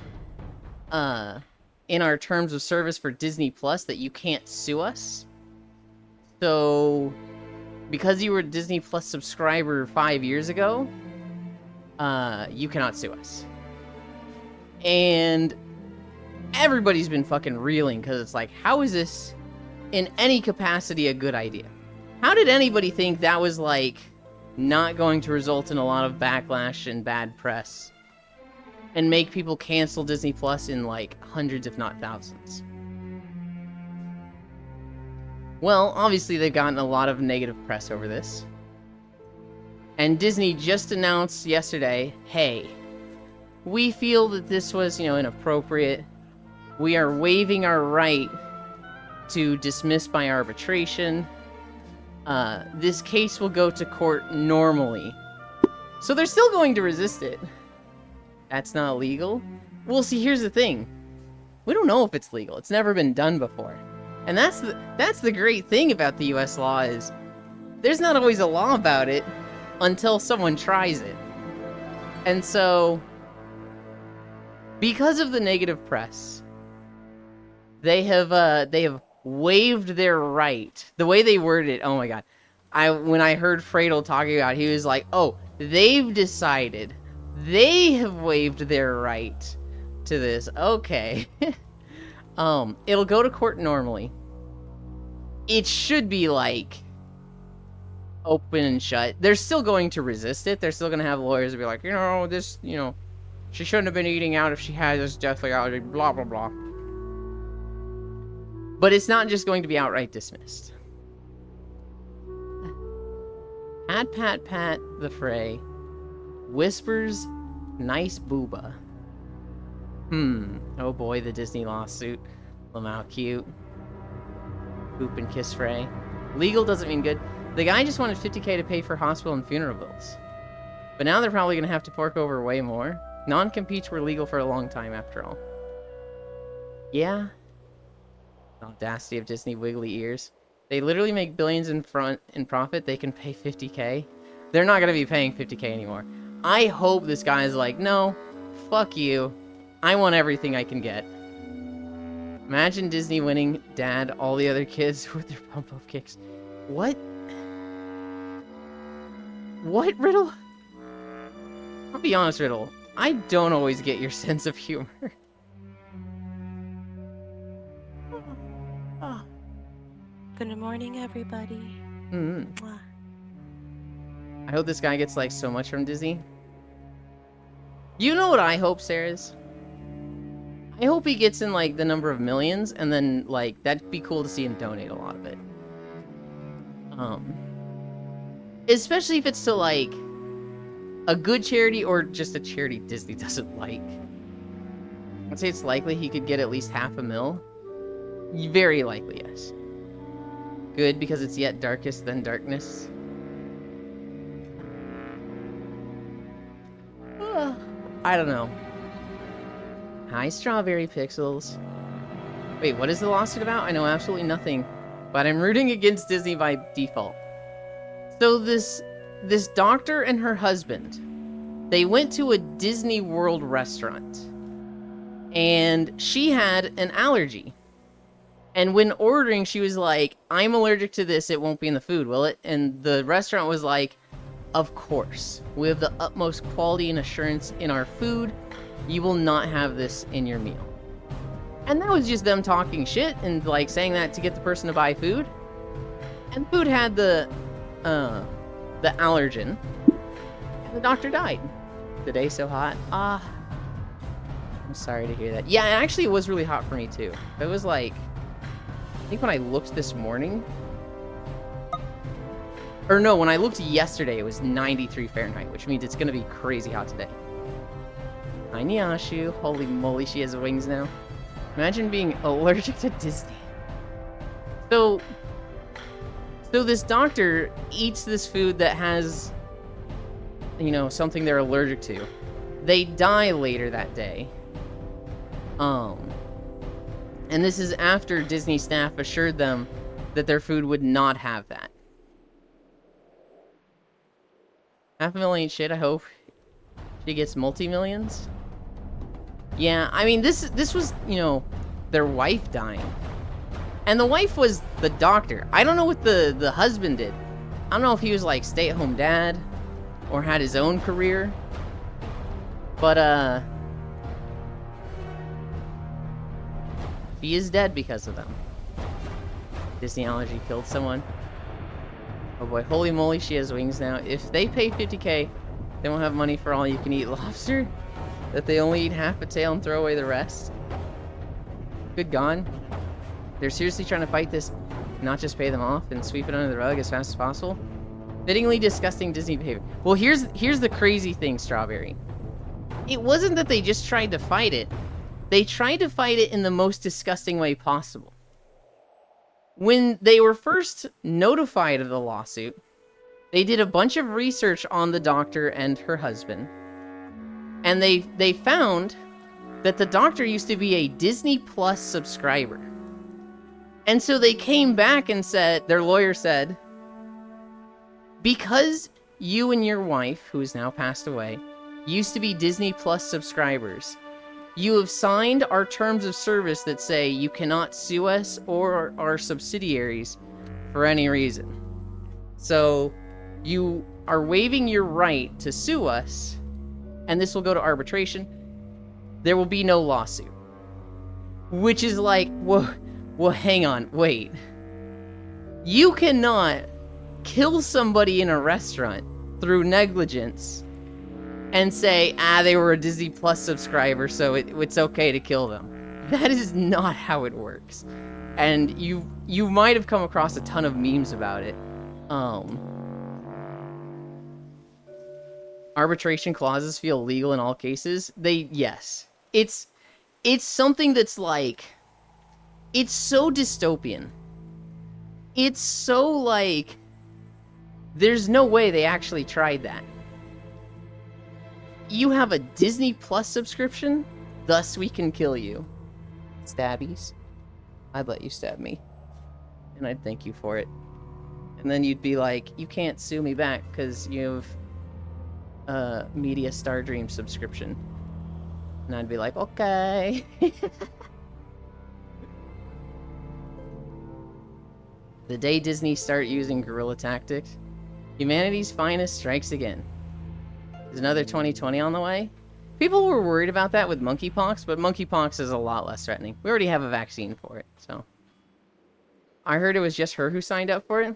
in our terms of service for Disney Plus that you can't sue us. So, because you were a Disney Plus subscriber 5 years ago, you cannot sue us. And everybody's been fucking reeling because it's like, how is this in any capacity a good idea? How did anybody think that was like not going to result in a lot of backlash and bad press and make people cancel Disney Plus in like hundreds if not thousands? Well, obviously they've gotten a lot of negative press over this. And Disney just announced yesterday, hey, we feel that this was, inappropriate. We are waiving our right to dismiss by arbitration. This case will go to court normally. So they're still going to resist it. That's not legal? Well, see, here's the thing. We don't know if it's legal. It's never been done before. And that's the great thing about the US law is there's not always a law about it until someone tries it. And so, because of the negative press, they have waived their right. The way they worded it, oh my god. When I heard Fradel talking about it, he was like, oh, they've decided. They have waived their right to this. Okay. It'll go to court normally. It should be like open and shut. They're still going to resist it. They're still going to have lawyers be like, she shouldn't have been eating out if she has this deathly allergy, blah, blah, blah. But it's not just going to be outright dismissed. Pat, pat, pat the fray. Whispers, nice booba. Oh boy, the Disney lawsuit. Lamau cute. Boop and kiss fray. Legal doesn't mean good. The guy just wanted $50K to pay for hospital and funeral bills. But now they're probably going to have to fork over way more. Non-competes were legal for a long time after all. Yeah. The audacity of Disney wiggly ears. They literally make billions in profit. They can pay $50K. They're not going to be paying $50K anymore. I hope this guy is like, no, fuck you. I want everything I can get. Imagine Disney winning Dad, all the other kids with their pump-up kicks. What? What, Riddle? I'll be honest, Riddle. I don't always get your sense of humor. Good morning, everybody. Mwah. I hope this guy gets, like, so much from Disney. You know what I hope, Sarah's? I hope he gets in, like, the number of millions, and then, like, that'd be cool to see him donate a lot of it. Especially if it's to, like, a good charity or just a charity Disney doesn't like. I'd say it's likely he could get at least $500,000. Very likely, yes. Good, because it's yet darkest than darkness. I don't know. Hi, Strawberry Pixels. Wait, what is the lawsuit about? I know absolutely nothing, but I'm rooting against Disney by default. So this doctor and her husband, they went to a Disney World restaurant, and she had an allergy. And when ordering, she was like, I'm allergic to this, it won't be in the food, will it? And the restaurant was like, of course. We have the utmost quality and assurance in our food. You will not have this in your meal. And that was just them talking shit and like saying that to get the person to buy food. And food had the allergen. And the doctor died. The day so hot. I'm sorry to hear that. Yeah, actually it was really hot for me too. It was like, I think when I looked this morning, or no, when I looked yesterday, it was 93 Fahrenheit, which means it's going to be crazy hot today. Hi, Nyashu. Holy moly, she has wings now. Imagine being allergic to Disney. So this doctor eats this food that has, something they're allergic to. They die later that day. And this is after Disney staff assured them that their food would not have that. $500,000 ain't shit, I hope she gets multi-millions. Yeah, I mean, this was, their wife dying. And the wife was the doctor. I don't know what the husband did. I don't know if he was, like, stay-at-home dad or had his own career. But, he is dead because of them. Disney allergy killed someone. Oh boy, holy moly, she has wings now. If they pay $50K, they won't have money for all-you-can-eat lobster. That they only eat half a tail and throw away the rest. Good gone. They're seriously trying to fight this, not just pay them off and sweep it under the rug as fast as possible. Fittingly disgusting Disney behavior. Well, here's the crazy thing, Strawberry. It wasn't that they just tried to fight it. they tried to fight it in the most disgusting way possible. When they were first notified of the lawsuit, they did a bunch of research on the doctor and her husband, and they found that the doctor used to be a Disney Plus subscriber. And so they came back and said, their lawyer said, because you and your wife, who has now passed away, used to be Disney Plus subscribers, you have signed our terms of service that say you cannot sue us or our subsidiaries for any reason. So you are waiving your right to sue us, and this will go to arbitration. There will be no lawsuit. Which is like, well, hang on, wait. You cannot kill somebody in a restaurant through negligence and say, they were a Disney Plus subscriber, so it's okay to kill them. That is not how it works. And you might have come across a ton of memes about it. Arbitration clauses feel legal in all cases. Yes. It's something that's like, it's so dystopian. It's so like, there's no way they actually tried that. You have a Disney Plus subscription, thus we can kill you. Stabbies. I'd let you stab me. And I'd thank you for it. And then you'd be like, you can't sue me back because you have a Media Star Dream subscription. And I'd be like, okay. The day Disney start using guerrilla tactics, humanity's finest strikes again. Is another 2020 on the way? People were worried about that with monkeypox, but monkeypox is a lot less threatening. We already have a vaccine for it, so. I heard it was just her who signed up for it.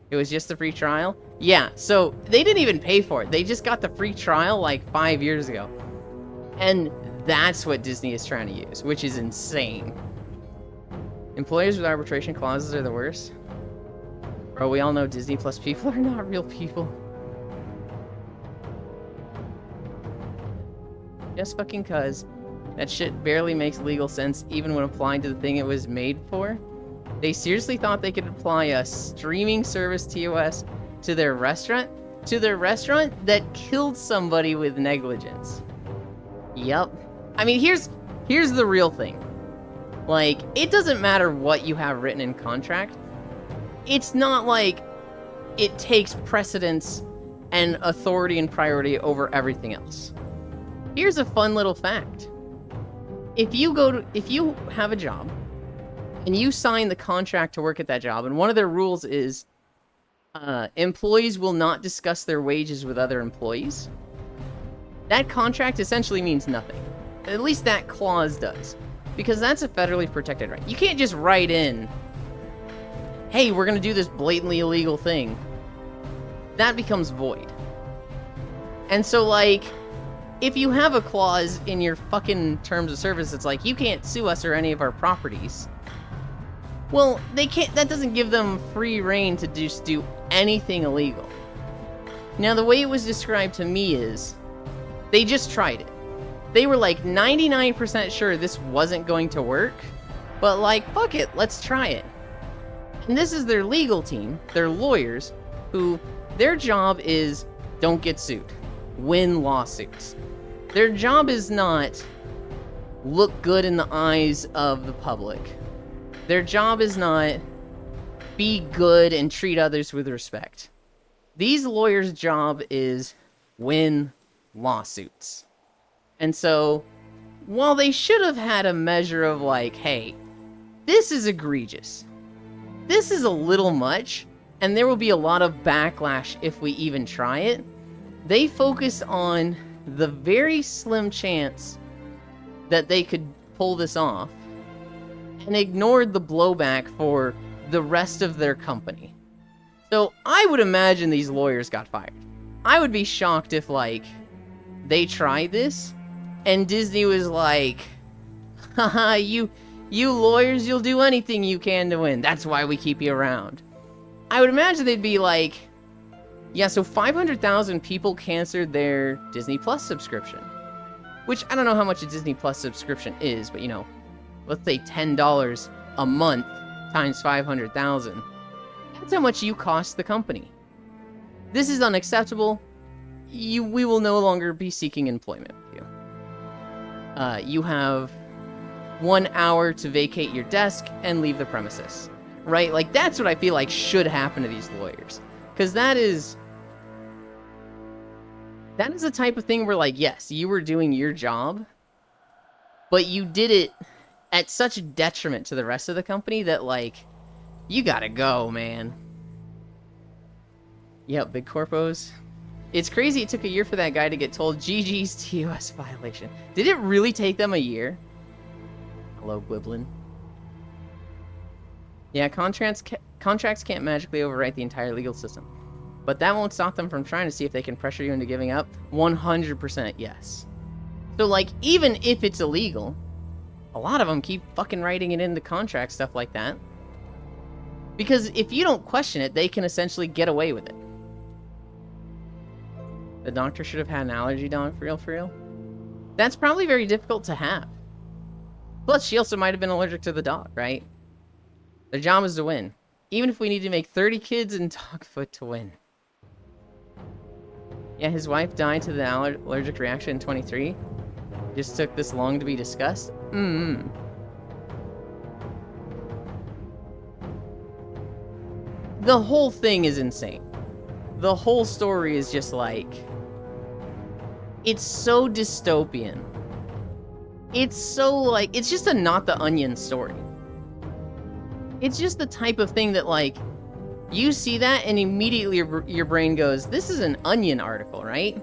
It was just the free trial. Yeah, so they didn't even pay for it. They just got the free trial like 5 years ago. And that's what Disney is trying to use, which is insane. Employers with arbitration clauses are the worst. Bro, we all know Disney Plus people are not real people. Just fucking cuz. That shit barely makes legal sense even when applying to the thing it was made for. They seriously thought they could apply a streaming service TOS to their restaurant? To their restaurant that killed somebody with negligence. Yup. I mean, here's the real thing. Like, it doesn't matter what you have written in contract. It's not like it takes precedence and authority and priority over everything else. Here's a fun little fact. If you have a job and you sign the contract to work at that job, and one of their rules is employees will not discuss their wages with other employees, that contract essentially means nothing. At least that clause does. Because that's a federally protected right. You can't just write in, hey, we're going to do this blatantly illegal thing. That becomes void. And so, like, if you have a clause in your fucking terms of service that's like, you can't sue us or any of our properties, well, they can't. That doesn't give them free reign to just do anything illegal. Now, the way it was described to me is, they just tried it. They were like 99% sure this wasn't going to work, but like, fuck it, let's try it. And this is their legal team, their lawyers, who their job is don't get sued, win lawsuits. Their job is not look good in the eyes of the public. Their job is not be good and treat others with respect. These lawyers' job is win lawsuits. And so, while they should have had a measure of like, hey, this is egregious, this is a little much, and there will be a lot of backlash if we even try it, they focus on the very slim chance that they could pull this off, and ignored the blowback for the rest of their company. So I would imagine these lawyers got fired. I would be shocked if, like, they tried this, and Disney was like, haha, you lawyers, you'll do anything you can to win. That's why we keep you around. I would imagine they'd be like, yeah, so 500,000 people canceled their Disney Plus subscription. which I don't know how much a Disney Plus subscription is, but you know, let's say $10 a month times 500,000. That's how much you cost the company. This is unacceptable. We will no longer be seeking employment with you. You have 1 hour to vacate your desk and leave the premises. Right? Like, that's what I feel like should happen to these lawyers. Because that is the type of thing where, like, yes, you were doing your job, but you did it at such detriment to the rest of the company that, like, you gotta go, man. Yep, big corpos. It's crazy it took a year for that guy to get told GG's TOS violation. Did it really take them a year? Hello, Gwiblin. Yeah, contracts can't magically overwrite the entire legal system. But that won't stop them from trying to see if they can pressure you into giving up. 100% yes. So, like, even if it's illegal, a lot of them keep fucking writing it into contracts, stuff like that. Because if you don't question it, they can essentially get away with it. The doctor should have had an allergy dog, for real. That's probably very difficult to have. Plus, she also might have been allergic to the dog, right? Their job is to win. Even if we need to make 30 kids in Dogfoot to win. Yeah, his wife died to the allergic reaction in 23. Just took this long to be discussed. The whole thing is insane. The whole story is just like... It's so dystopian. It's so like... It's just a Not the Onion story. It's just the type of thing that, like, you see that and immediately your brain goes, this is an Onion article, right?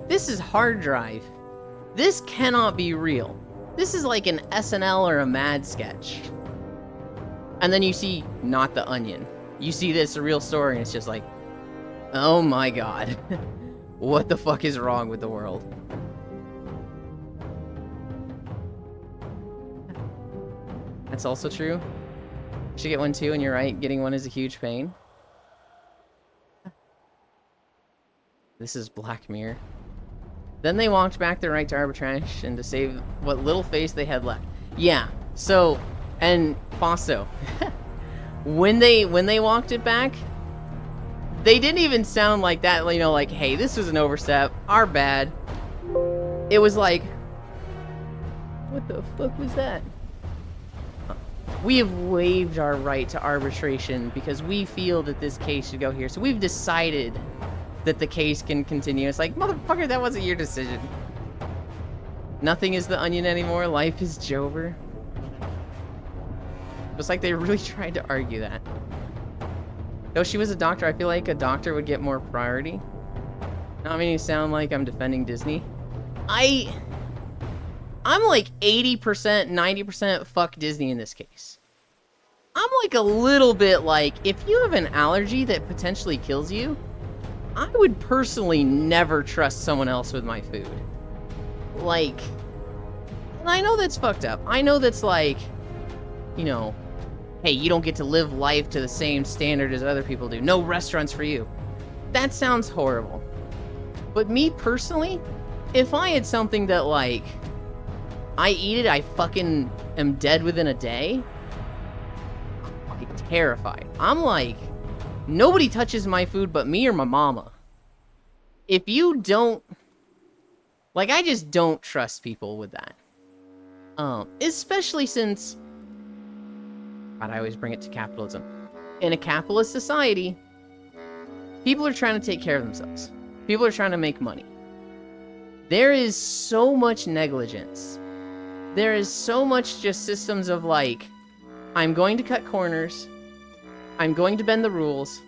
This is hard drive. This cannot be real. This is like an SNL or a Mad sketch. And then you see Not the Onion. You see this, a real story, and it's just like, oh my god. What the fuck is wrong with the world? That's also true. You should get one too, and you're right, getting one is a huge pain. This is Black Mirror. Then they walked back their right to arbitration to save what little face they had left. Yeah, so, and Fausto, when they walked it back, they didn't even sound like that, you know, like, hey, this was an overstep, our bad. It was like, what the fuck was that? We have waived our right to arbitration because we feel that this case should go here. So we've decided that the case can continue. It's like, motherfucker, that wasn't your decision. Nothing is the Onion anymore. Life is Jover. It's like they really tried to argue that. Though she was a doctor, I feel like a doctor would get more priority. Not meaning to sound like I'm defending Disney. I'm like 80%, 90% fuck Disney in this case. I'm like a little bit like, if you have an allergy that potentially kills you, I would personally never trust someone else with my food. Like, and I know that's fucked up. I know that's like, you know, hey, you don't get to live life to the same standard as other people do. No restaurants for you. That sounds horrible. But me personally, if I had something that like, I eat it, I fucking am dead within a day, I'm like terrified. I'm like, nobody touches my food but me or my mama. If you don't, like, I just don't trust people with that. Especially since, God, I always bring it to capitalism. In a capitalist society, people are trying to take care of themselves. People are trying to make money. There is so much negligence. There is so much just systems of like, I'm going to cut corners. I'm going to bend the rules.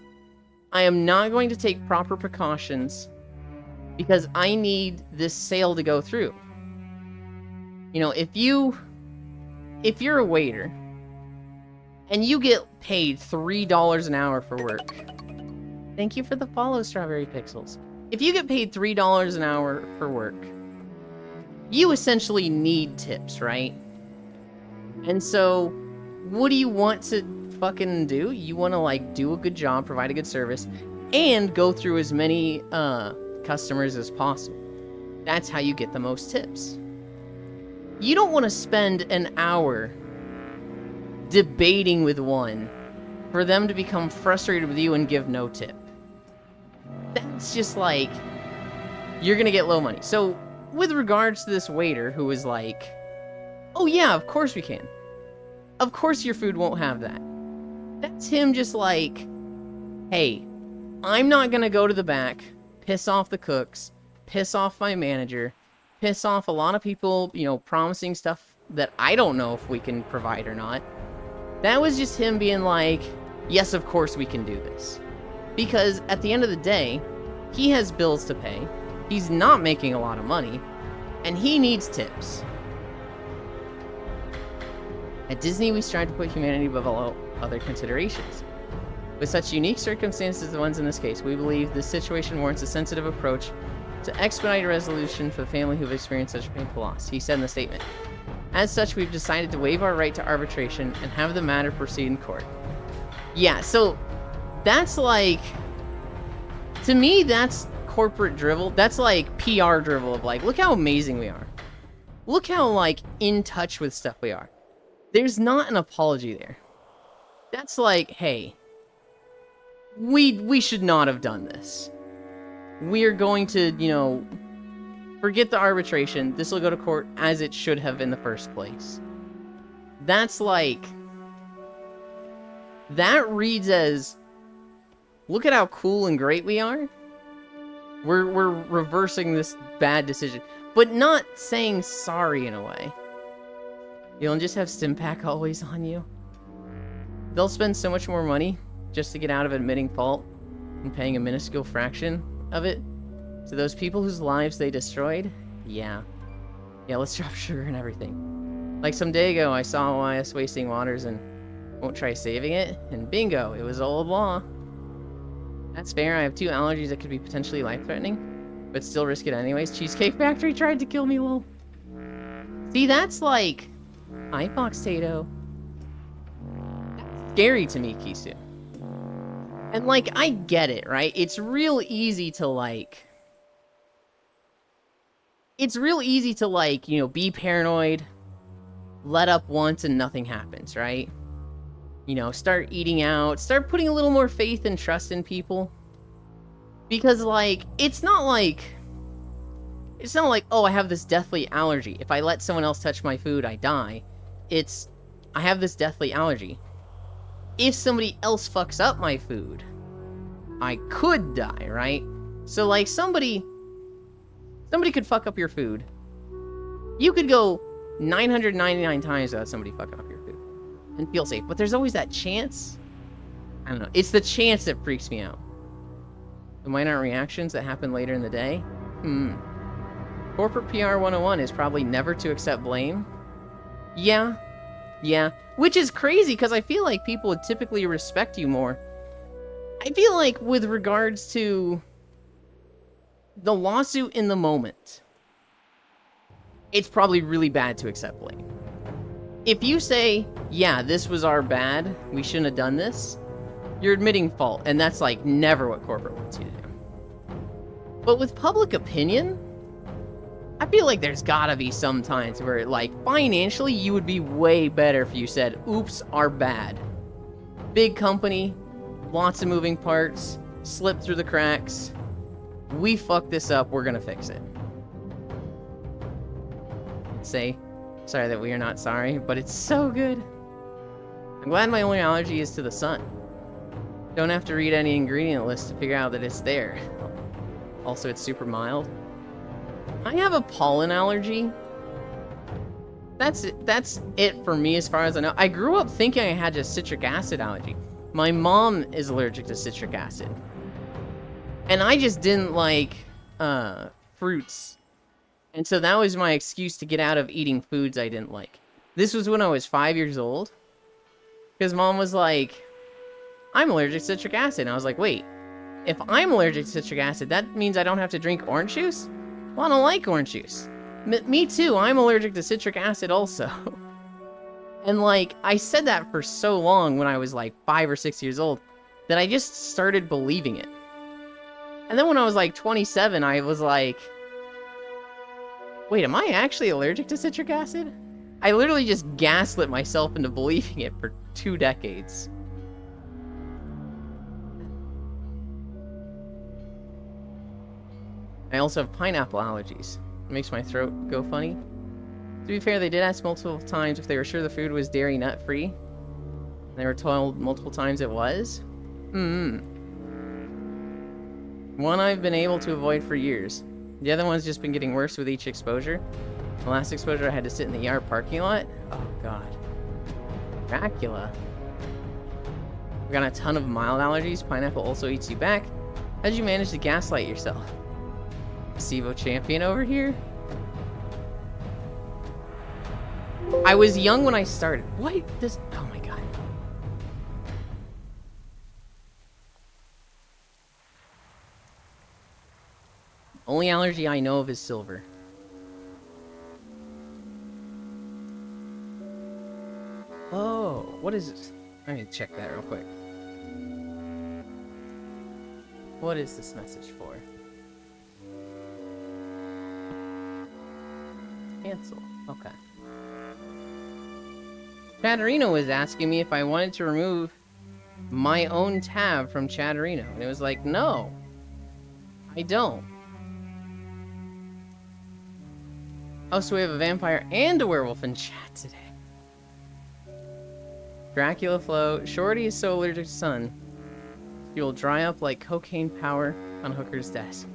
I am not going to take proper precautions because I need this sale to go through. You know, if you're a waiter and you get paid $3 an hour for work. Thank you for the follow, Strawberry Pixels. If you get paid $3 an hour for work, you essentially need tips, right? And so, what do you want to fucking do? You want to, like, do a good job, provide a good service, and go through as many customers as possible. That's how you get the most tips. You don't want to spend an hour debating with one for them to become frustrated with you and give no tip. That's just like, you're gonna get low money. So, with regards to this waiter who was like, oh yeah, of course we can. Of course your food won't have that. That's him just like, hey, I'm not gonna go to the back, piss off the cooks, piss off my manager, piss off a lot of people, you know, promising stuff that I don't know if we can provide or not. That was just him being like, yes, of course we can do this. Because at the end of the day, he has bills to pay, he's not making a lot of money, and he needs tips. At Disney, we strive to put humanity above all other considerations. With such unique circumstances as the ones in this case, we believe this situation warrants a sensitive approach to expedite a resolution for the family who have experienced such a painful loss, he said in the statement. As such, we've decided to waive our right to arbitration and have the matter proceed in court. Yeah, so that's like, to me, that's corporate drivel. That's like PR drivel of like, look how amazing we are. Look how like in touch with stuff we are. There's not an apology there. That's like, hey, we should not have done this. We're going to, you know, forget the arbitration. This will go to court as it should have in the first place. That's like, that reads as, look at how cool and great we are. We're reversing this bad decision, but not saying sorry in a way. You'll just have Stimpak always on you. They'll spend so much more money just to get out of admitting fault and paying a minuscule fraction of it to those people whose lives they destroyed. Yeah, let's drop sugar and everything. Like some day ago, I saw OIS wasting waters and won't try saving it, and bingo, it was old law. That's fair. I have 2 allergies that could be potentially life-threatening, but still risk it anyways. Cheesecake Factory tried to kill me, lol. See, that's like, hi, Fox Tato. That's scary to me, Kisu. And like, I get it, right? It's real easy to like, you know, be paranoid, let up once and nothing happens, right? You know, start eating out, start putting a little more faith and trust in people. Because like, it's not like, oh, I have this deathly allergy. If I let someone else touch my food, I die. It's, I have this deathly allergy. If somebody else fucks up my food, I could die, right? So like, somebody could fuck up your food. You could go 999 times without somebody fucking up your food and feel safe, but there's always that chance. I don't know, it's the chance that freaks me out. The minor reactions that happen later in the day. Corporate PR 101 is probably never to accept blame. Yeah, which is crazy because I feel like people would typically respect you more. I feel like with regards to the lawsuit in the moment, it's probably really bad to accept blame. If you say, yeah, this was our bad, we shouldn't have done this, you're admitting fault, and that's like never what corporate wants you to do. But with public opinion, I feel like there's gotta be some times where like financially you would be way better if you said, oops, our bad. Big company, lots of moving parts, slip through the cracks. We fucked this up, we're gonna fix it. Say, sorry that we are not sorry, but it's so good. I'm glad my only allergy is to the sun. Don't have to read any ingredient list to figure out that it's there. Also, it's super mild. I have a pollen allergy. That's it for me as far as I know. I grew up thinking I had a citric acid allergy. My mom is allergic to citric acid. And I just didn't like fruits. And so that was my excuse to get out of eating foods I didn't like. This was when I was 5 years old. Because mom was like, I'm allergic to citric acid. And I was like, wait, if I'm allergic to citric acid, that means I don't have to drink orange juice? Well, I don't like orange juice. Me too, I'm allergic to citric acid also. And like, I said that for so long when I was like 5 or 6 years old, that I just started believing it. And then when I was like 27, I was like, Wait, am I actually allergic to citric acid? I literally just gaslit myself into believing it for 2 decades. I also have pineapple allergies. It makes my throat go funny. To be fair, they did ask multiple times if they were sure the food was dairy nut free. They were told multiple times it was. One I've been able to avoid for years. The other one's just been getting worse with each exposure. The last exposure I had to sit in the ER parking lot. Oh god. Dracula. We got a ton of mild allergies. Pineapple also eats you back. How'd you manage to gaslight yourself? SIBO champion over here? I was young when I started. What? This... Oh my god. Only allergy I know of is silver. Oh, what is this? I need to check that real quick. What is this message for? Cancel. Okay. Chatterino was asking me if I wanted to remove my own tab from Chatterino. And it was like, no. I don't. Oh, so we have a vampire and a werewolf in chat today. Dracula Flow. Shorty is so allergic to sun. She will dry up like cocaine powder on Hooker's desk.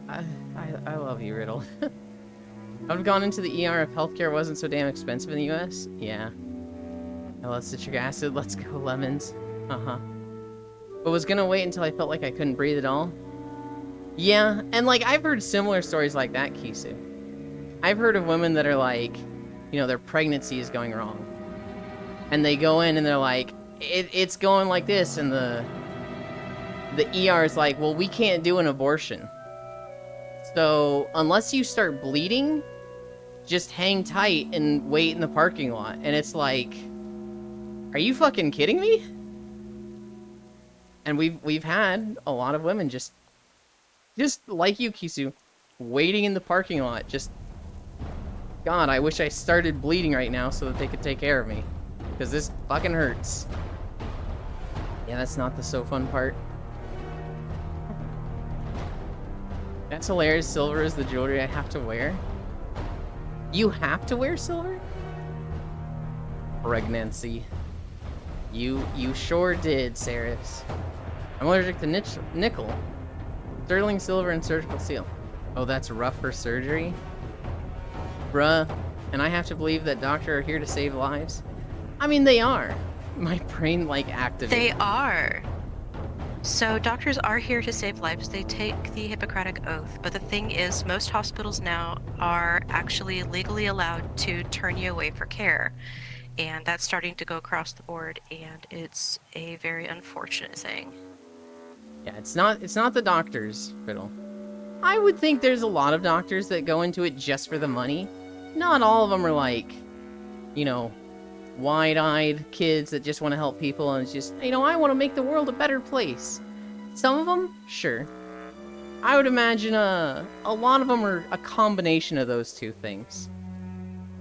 I love you, Riddle. I would have gone into the ER if healthcare wasn't so damn expensive in the US. Yeah. I love citric acid. Let's go, lemons. But was gonna wait until I felt like I couldn't breathe at all. Yeah, and like I've heard similar stories like that, Kisu. I've heard of women that are like, you know, their pregnancy is going wrong. And they go in and they're like, it's going like this, and the ER is like, well, we can't do an abortion. So unless you start bleeding, just hang tight and wait in the parking lot. And it's like, are you fucking kidding me? And we've had a lot of women just like you, Kisu, waiting in the parking lot. Just, God, I wish I started bleeding right now so that they could take care of me, because this fucking hurts. Yeah, that's not the so fun part. That's hilarious. Silver is the jewelry I have to wear. You have to wear silver? Pregnancy. You sure did, Saris. I'm allergic to nickel. Sterling silver and surgical steel. Oh, that's rough for surgery? Bruh. And I have to believe that doctors are here to save lives? I mean, they are. My brain, like, activated. They are. So doctors are here to save lives. They take the Hippocratic Oath. But the thing is, most hospitals now are actually legally allowed to turn you away for care. And that's starting to go across the board, and it's a very unfortunate thing. Yeah, it's not the doctors, Fiddle. I would think there's a lot of doctors that go into it just for the money. Not all of them are like, you know, wide-eyed kids that just want to help people, and it's just, you know, I want to make the world a better place. Some of them, sure. I would imagine a lot of them are a combination of those two things.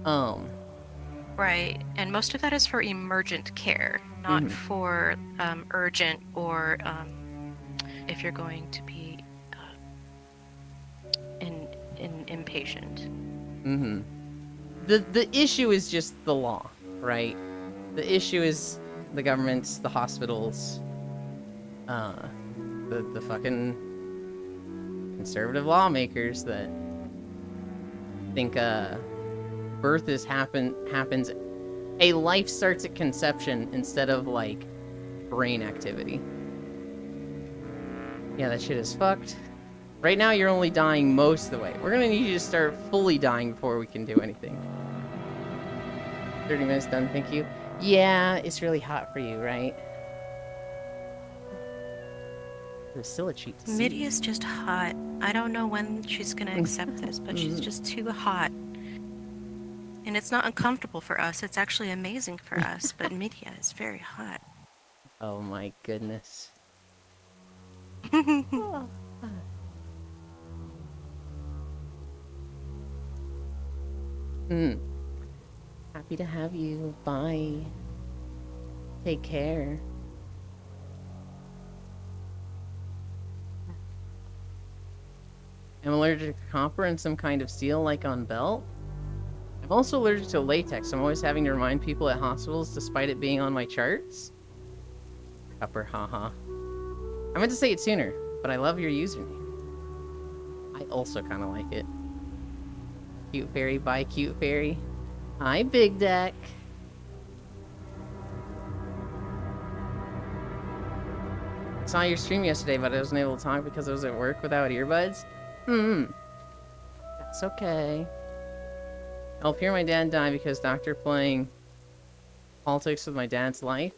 Right, and most of that is for emergent care, not for urgent or if you're going to be inpatient. The issue is just the law, right? The issue is the governments, the hospitals, the fucking conservative lawmakers that think birth happens, a life starts at conception instead of like brain activity. Yeah, that shit is fucked. Right now you're only dying most of the way. We're gonna need you to start fully dying before we can do anything. 30 minutes done, thank you. Yeah, it's really hot for you, right? There's still a cheat to see. Mitty is just hot. I don't know when she's gonna accept this, but she's just too hot. And it's not uncomfortable for us, it's actually amazing for us, but Midia is very hot. Oh my goodness. Happy to have you. Bye. Take care. I'm allergic to copper and some kind of steel, like on belt. I'm also allergic to latex. I'm always having to remind people at hospitals, despite it being on my charts. Copper, haha. I meant to say it sooner, but I love your username. I also kind of like it. Cute fairy, bye, cute fairy. Hi, Big Deck. I saw your stream yesterday, but I wasn't able to talk because I was at work without earbuds. That's okay. I'll hear my dad die because doctor playing politics with my dad's life.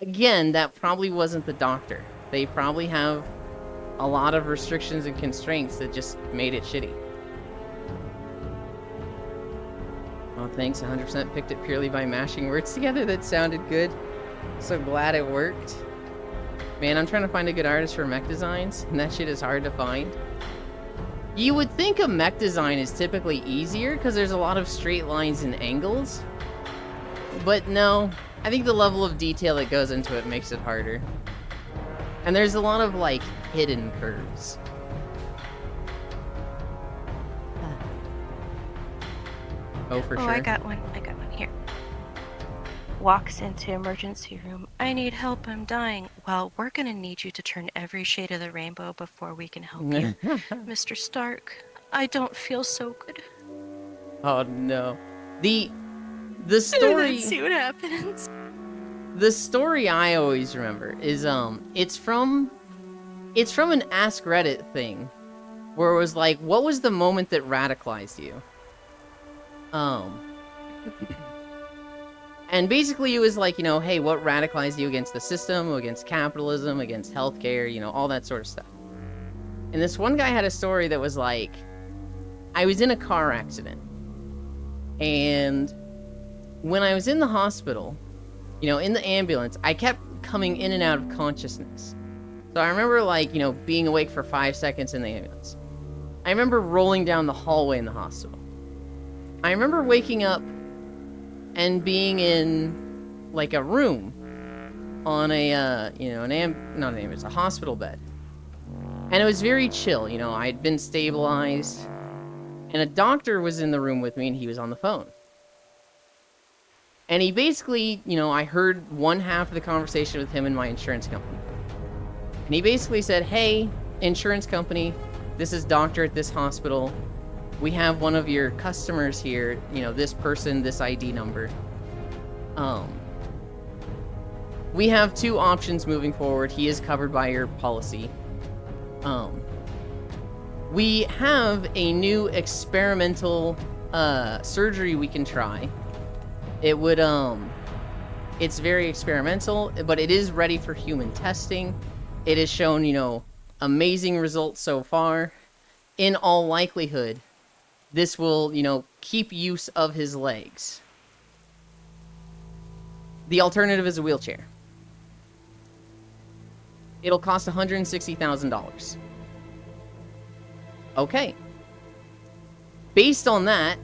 Again, that probably wasn't the doctor. They probably have a lot of restrictions and constraints that just made it shitty. Oh, thanks. 100% picked it purely by mashing words together. That sounded good. So glad it worked. Man, I'm trying to find a good artist for mech designs, and that shit is hard to find. You would think a mech design is typically easier because there's a lot of straight lines and angles. But no, I think the level of detail that goes into it makes it harder. And there's a lot of, like, hidden curves. Oh, for sure. I got one. Here. Walks into emergency room. I need help. I'm dying. Well, we're gonna need you to turn every shade of the rainbow before we can help you. Mr. Stark, I don't feel so good. Oh, no. The story... Let's see what happens. The story I always remember is, it's from an Ask Reddit thing, where it was like, what was the moment that radicalized you? And basically it was like, you know, hey, what radicalized you against the system, against capitalism, against healthcare, you know, all that sort of stuff. And this one guy had a story that was like, I was in a car accident, and when I was in the hospital, you know, in the ambulance, I kept coming in and out of consciousness. So I remember, like, you know, being awake for 5 seconds in the ambulance. I remember rolling down the hallway in the hospital. I remember waking up and being in, like, a room on a, you know, it's a hospital bed. And it was very chill, you know, I'd been stabilized. And a doctor was in the room with me, and he was on the phone. And he basically, you know, I heard one half of the conversation with him and my insurance company. And he basically said, hey, insurance company, this is doctor at this hospital. We have one of your customers here, you know, this person, this ID number. We have two options moving forward. He is covered by your policy. We have a new experimental surgery we can try. It would, it's very experimental, but it is ready for human testing. It has shown, you know, amazing results so far. In all likelihood, this will, you know, keep use of his legs. The alternative is a wheelchair. It'll cost $160,000. Okay. Based on that,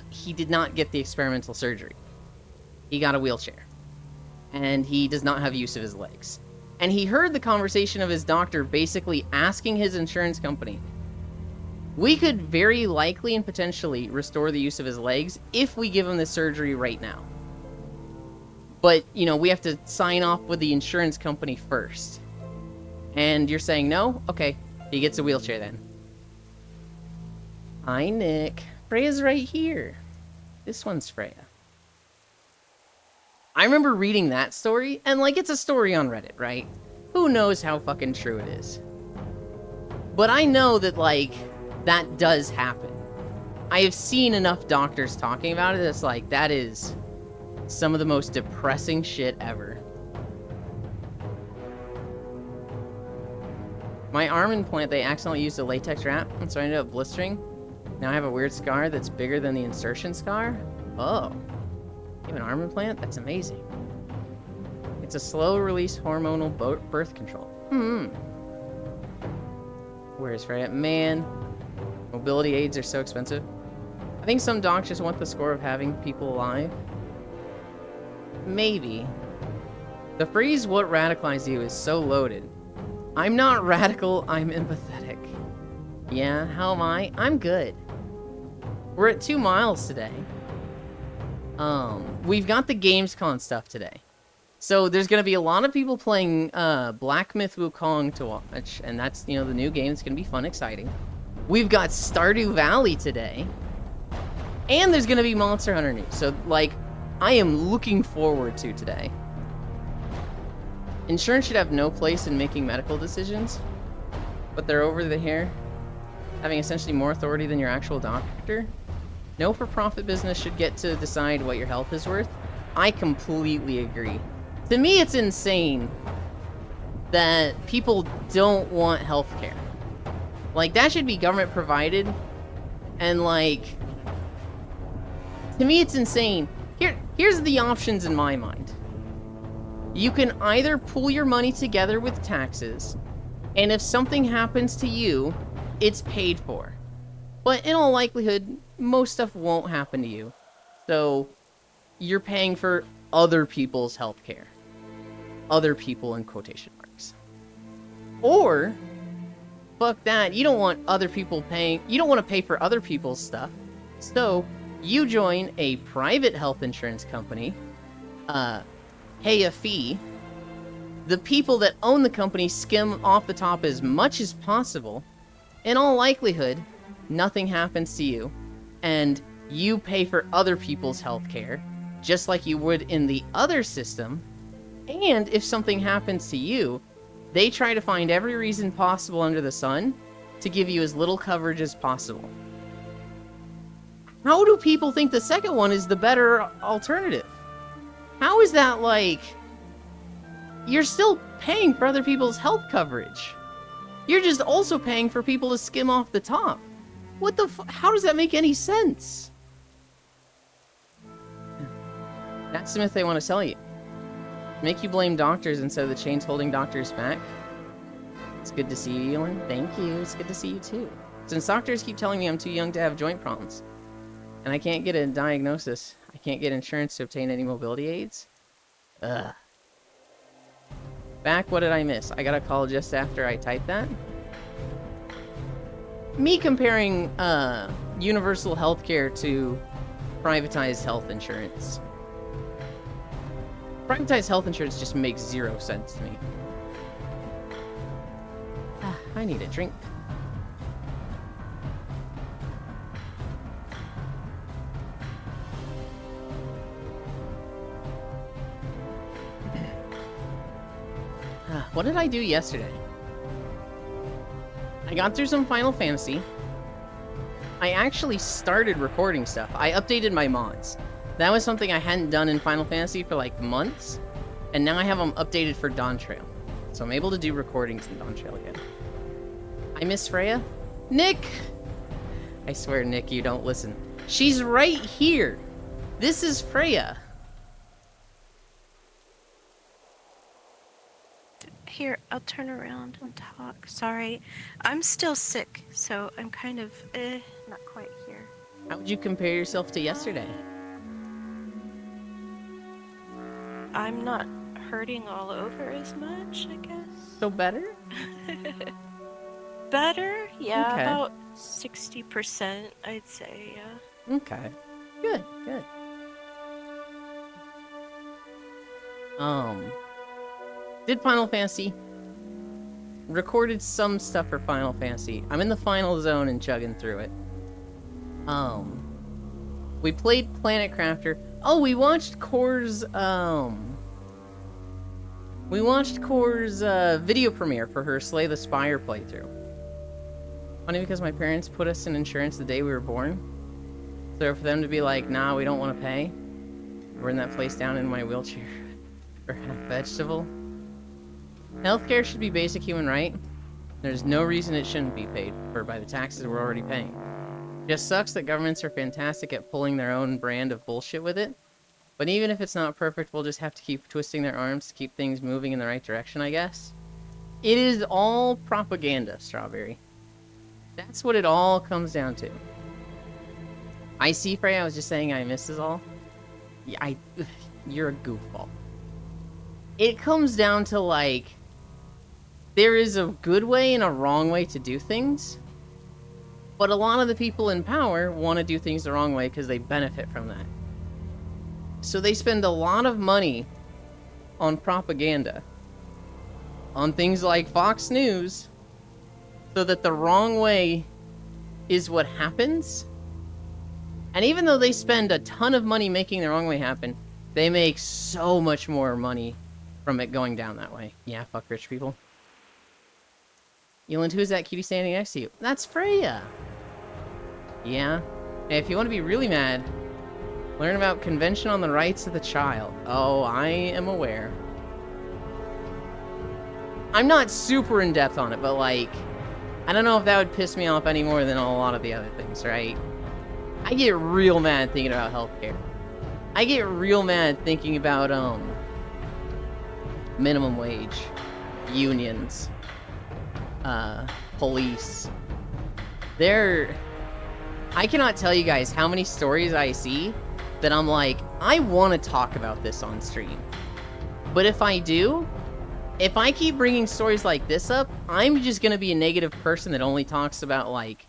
he did not get the experimental surgery. He got a wheelchair. And he does not have use of his legs. And he heard the conversation of his doctor basically asking his insurance company, we could very likely and potentially restore the use of his legs if we give him the surgery right now. But, you know, we have to sign off with the insurance company first. And you're saying no? Okay, he gets a wheelchair then. Hi, Nick. Freya's right here. This one's Freya. I remember reading that story, and, like, it's a story on Reddit, right? Who knows how fucking true it is? But I know that, like, that does happen. I have seen enough doctors talking about it that's like, that is some of the most depressing shit ever. My arm implant, they accidentally used a latex wrap, and so I ended up blistering. Now I have a weird scar that's bigger than the insertion scar. Oh. You have an arm implant? That's amazing. It's a slow-release hormonal birth control. Where's Freya? Man, mobility aids are so expensive. I think some docs just want the score of having people alive. Maybe. The phrase, what radicalized you, is so loaded. I'm not radical, I'm empathetic. Yeah, how am I? I'm good. We're at 2 miles today. We've got the Gamescom stuff today. So there's gonna be a lot of people playing Black Myth Wukong to watch, and that's, you know, the new game. It's gonna be fun, exciting. We've got Stardew Valley today. And there's gonna be Monster Hunter news. So, like, I am looking forward to today. Insurance should have no place in making medical decisions, but they're over here, having essentially more authority than your actual doctor. No for-profit business should get to decide what your health is worth. I completely agree. To me, it's insane that people don't want healthcare. Like, that should be government provided, and like, to me, it's insane. Here's the options in my mind. You can either pool your money together with taxes, and if something happens to you, it's paid for. But in all likelihood, most stuff won't happen to you. So, you're paying for other people's healthcare. Other people in quotation marks. Or, fuck that, you don't want other people paying, you don't want to pay for other people's stuff. So, you join a private health insurance company, pay a fee, the people that own the company skim off the top as much as possible. In all likelihood, nothing happens to you, and you pay for other people's health care, just like you would in the other system, and if something happens to you, they try to find every reason possible under the sun to give you as little coverage as possible. How do people think the second one is the better alternative? How is that like... You're still paying for other people's health coverage. You're just also paying for people to skim off the top. What the how does that make any sense? That's the myth they want to sell you. Make you blame doctors instead of the chains holding doctors back. It's good to see you, Elon. Thank you. It's good to see you too. Since doctors keep telling me I'm too young to have joint problems, and I can't get a diagnosis, I can't get insurance to obtain any mobility aids. Ugh. Back, what did I miss? I got a call just after I typed that. Me comparing universal healthcare to privatized health insurance. Privatized health insurance just makes zero sense to me. I need a drink. What did I do yesterday? I got through some Final Fantasy. I actually started recording stuff. I updated my mods. That was something I hadn't done in Final Fantasy for like months, and now I have them updated for Dawntrail. So I'm able to do recordings in Dawntrail again. I miss Freya? Nick! I swear, Nick, you don't listen. She's right here! This is Freya. Here, I'll turn around and talk. Sorry. I'm still sick, so I'm kind of, not quite here. How would you compare yourself to yesterday? I'm not hurting all over as much, I guess. So better? Better? Yeah, Okay. about 60%, I'd say, yeah. Okay. Good, good. Did Final Fantasy. Recorded some stuff for Final Fantasy. I'm in the final zone and chugging through it. We played Planet Crafter. Oh, we watched Core's, video premiere for her Slay the Spire playthrough. Funny because my parents put us in insurance the day we were born. So for them to be like, nah, we don't want to pay. We're in that place down in my wheelchair. For half vegetable. Healthcare should be basic human right. There's no reason it shouldn't be paid for by the taxes we're already paying. Just sucks that governments are fantastic at pulling their own brand of bullshit with it. But even if it's not perfect, we'll just have to keep twisting their arms to keep things moving in the right direction, I guess. It is all propaganda, Strawberry. That's what it all comes down to. I see, Frey. I was just saying I miss us all. Yeah, you're a goofball. It comes down to, like, there is a good way and a wrong way to do things, but a lot of the people in power want to do things the wrong way because they benefit from that. So they spend a lot of money on propaganda, on things like Fox News, so that the wrong way is what happens. And even though they spend a ton of money making the wrong way happen, they make so much more money from it going down that way. Yeah, fuck rich people. Yulin, who is that cutie standing next to you? That's Freya! Yeah? Hey, if you want to be really mad, learn about Convention on the Rights of the Child. Oh, I am aware. I'm not super in-depth on it, but, like, I don't know if that would piss me off any more than a lot of the other things, right? I get real mad thinking about healthcare. I get real mad thinking about, minimum wage, unions, police. I cannot tell you guys how many stories I see that I'm like, I want to talk about this on stream. But if I do, if I keep bringing stories like this up, I'm just going to be a negative person that only talks about, like,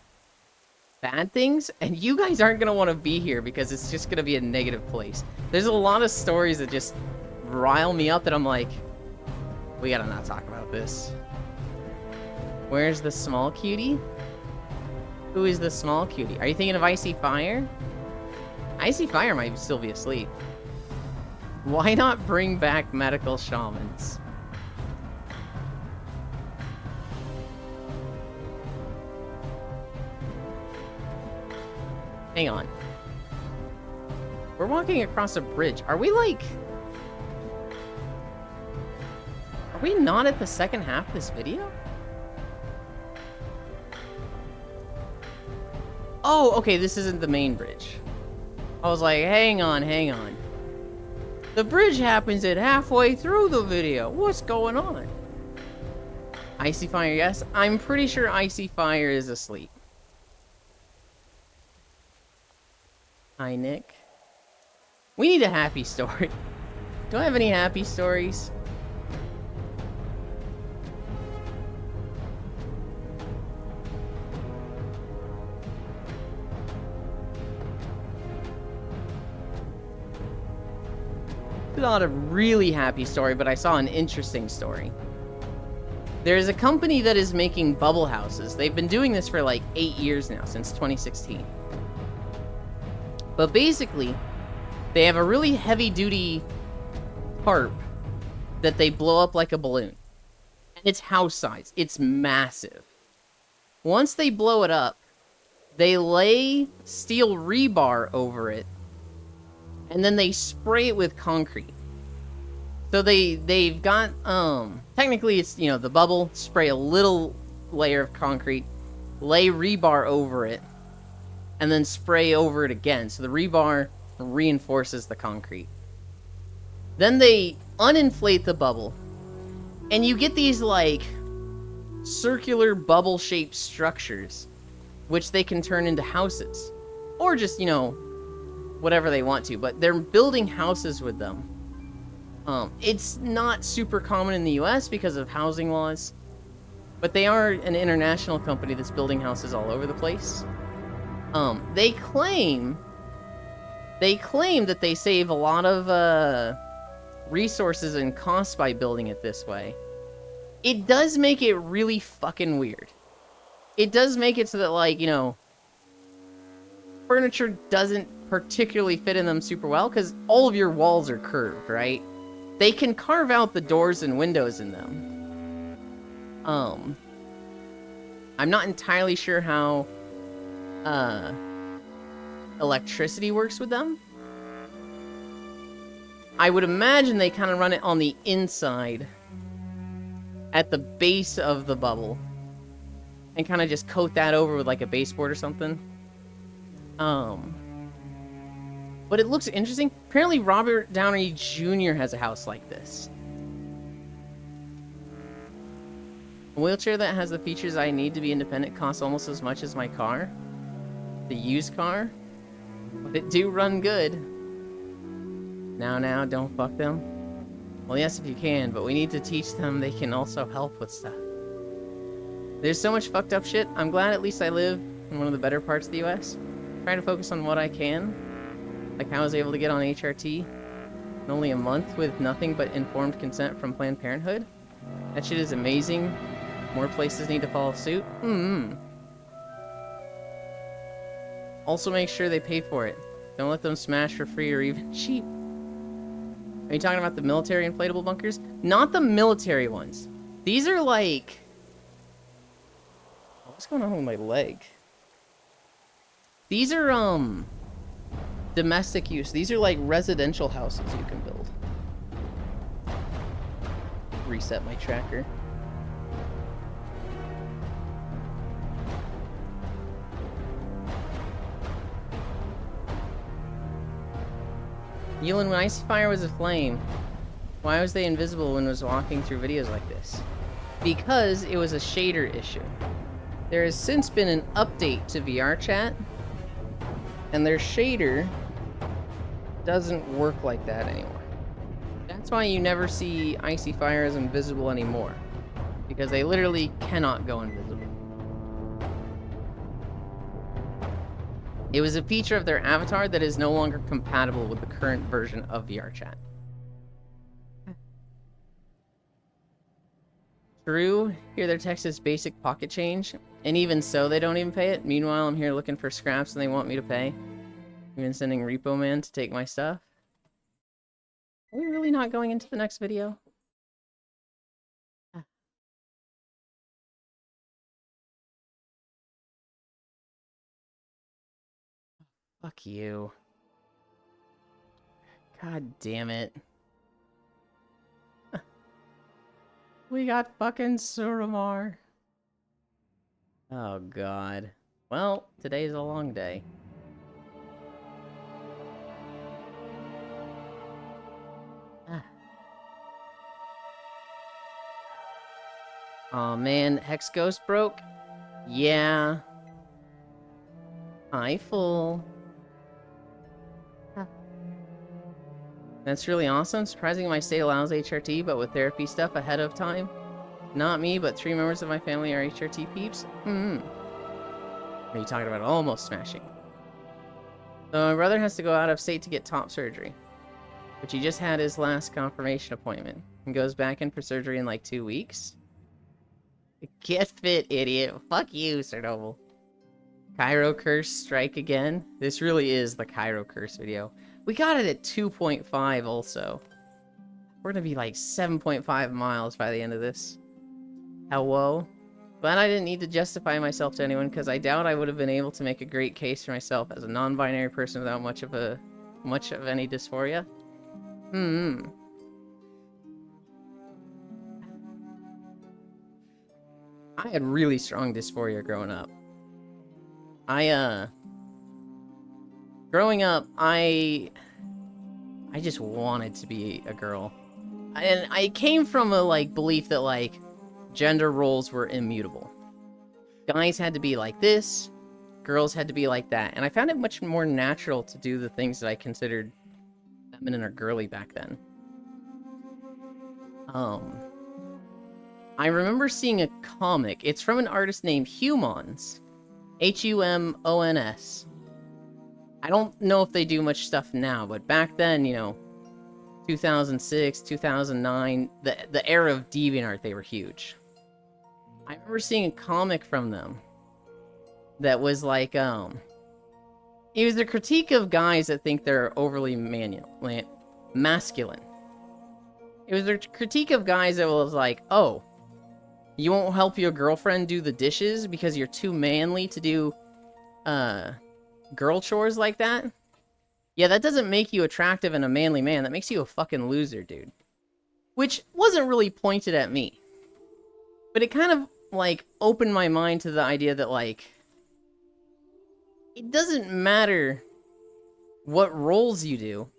bad things, and you guys aren't going to want to be here because it's just going to be a negative place. There's a lot of stories that just rile me up that I'm like, we gotta not talk about this. Where's the small cutie? Who is the small cutie? Are you thinking of Icy Fire? Icy Fire might still be asleep. Why not bring back medical shamans? Hang on. We're walking across a bridge. Are we, like... Are we not at the second half of this video? Oh, okay, this isn't the main bridge. I was like, hang on. The bridge happens at halfway through the video. What's going on? Icy Fire, yes. I'm pretty sure Icy Fire is asleep. Hi, Nick. We need a happy story. Do I have any happy stories? Not a really happy story, but I saw an interesting story. There's a company that is making bubble houses. They've been doing this for like 8 years now, since 2016. But basically, they have a really heavy-duty tarp that they blow up like a balloon. And it's house size. It's massive. Once they blow it up, they lay steel rebar over it, and then they spray it with concrete. So they've got, technically it's, you know, the bubble, spray a little layer of concrete, lay rebar over it, and then spray over it again. So the rebar reinforces the concrete. Then they uninflate the bubble, and you get these, like, circular bubble-shaped structures, which they can turn into houses. Or just, you know, whatever they want to, but they're building houses with them. It's not super common in the US because of housing laws, but they are an international company that's building houses all over the place. They claim that they save a lot of resources and costs by building it this way. It does make it really fucking weird. It does make it so that, like, you know, furniture doesn't particularly fit in them super well, because all of your walls are curved, right? They can carve out the doors and windows in them. I'm not entirely sure how electricity works with them. I would imagine they kind of run it on the inside at the base of the bubble and kind of just coat that over with like a baseboard or something. But it looks interesting. Apparently Robert Downey Jr. has a house like this. A wheelchair that has the features I need to be independent costs almost as much as my car. The used car. But it do run good. Now, don't fuck them. Well, yes, if you can, but we need to teach them they can also help with stuff. There's so much fucked up shit. I'm glad at least I live in one of the better parts of the US. Trying to focus on what I can. Like how I was able to get on HRT in only a month with nothing but informed consent from Planned Parenthood. That shit is amazing. More places need to follow suit. Also make sure they pay for it. Don't let them smash for free or even cheap. Are you talking about the military inflatable bunkers? Not the military ones. These are like... What's going on with my leg? These are, domestic use. These are like residential houses you can build. Reset my tracker. Yulin, when Icy Fire was a flame, why was they invisible when it was walking through videos like this? Because it was a shader issue. There has since been an update to VRChat, and their shader doesn't work like that anymore. That's why you never see Icy Fire as invisible anymore, because they literally cannot go invisible. It was a feature of their avatar that is no longer compatible with the current version of VRChat. True, here their text is basic pocket change, and even so they don't even pay it. Meanwhile, I'm here looking for scraps and they want me to pay. Even sending Repo Man to take my stuff. Are we really not going into the next video? Fuck you. God damn it. We got fucking Suramar. Oh god. Well, today's a long day. Aw man, Hex Ghost broke? Yeah. Hi, full. That's really awesome. Surprising my state allows HRT, but with therapy stuff ahead of time. Not me, but 3 members of my family are HRT peeps. Are you talking about almost smashing? So my brother has to go out of state to get top surgery. But he just had his last confirmation appointment. And goes back in for surgery in like 2 weeks. Get fit, idiot. Fuck you, Sir Noble. Cairo Curse strike again. This really is the Cairo Curse video. We got it at 2.5 also. We're gonna be like 7.5 miles by the end of this. Hello? Glad I didn't need to justify myself to anyone, because I doubt I would have been able to make a great case for myself as a non-binary person without much of any dysphoria. I had really strong dysphoria growing up. Growing up, I just wanted to be a girl. And I came from a, like, belief that, like, gender roles were immutable. Guys had to be like this, girls had to be like that. And I found it much more natural to do the things that I considered feminine or girly back then. I remember seeing a comic. It's from an artist named Humons. Humons. I don't know if they do much stuff now, but back then, you know, 2006, 2009, the era of DeviantArt, they were huge. I remember seeing a comic from them that was like, it was a critique of guys that think they're overly masculine. It was a critique of guys that was like, oh, you won't help your girlfriend do the dishes because you're too manly to do, girl chores like that? Yeah, that doesn't make you attractive and a manly man. That makes you a fucking loser, dude. Which wasn't really pointed at me. But it kind of, like, opened my mind to the idea that, like, it doesn't matter what roles you do.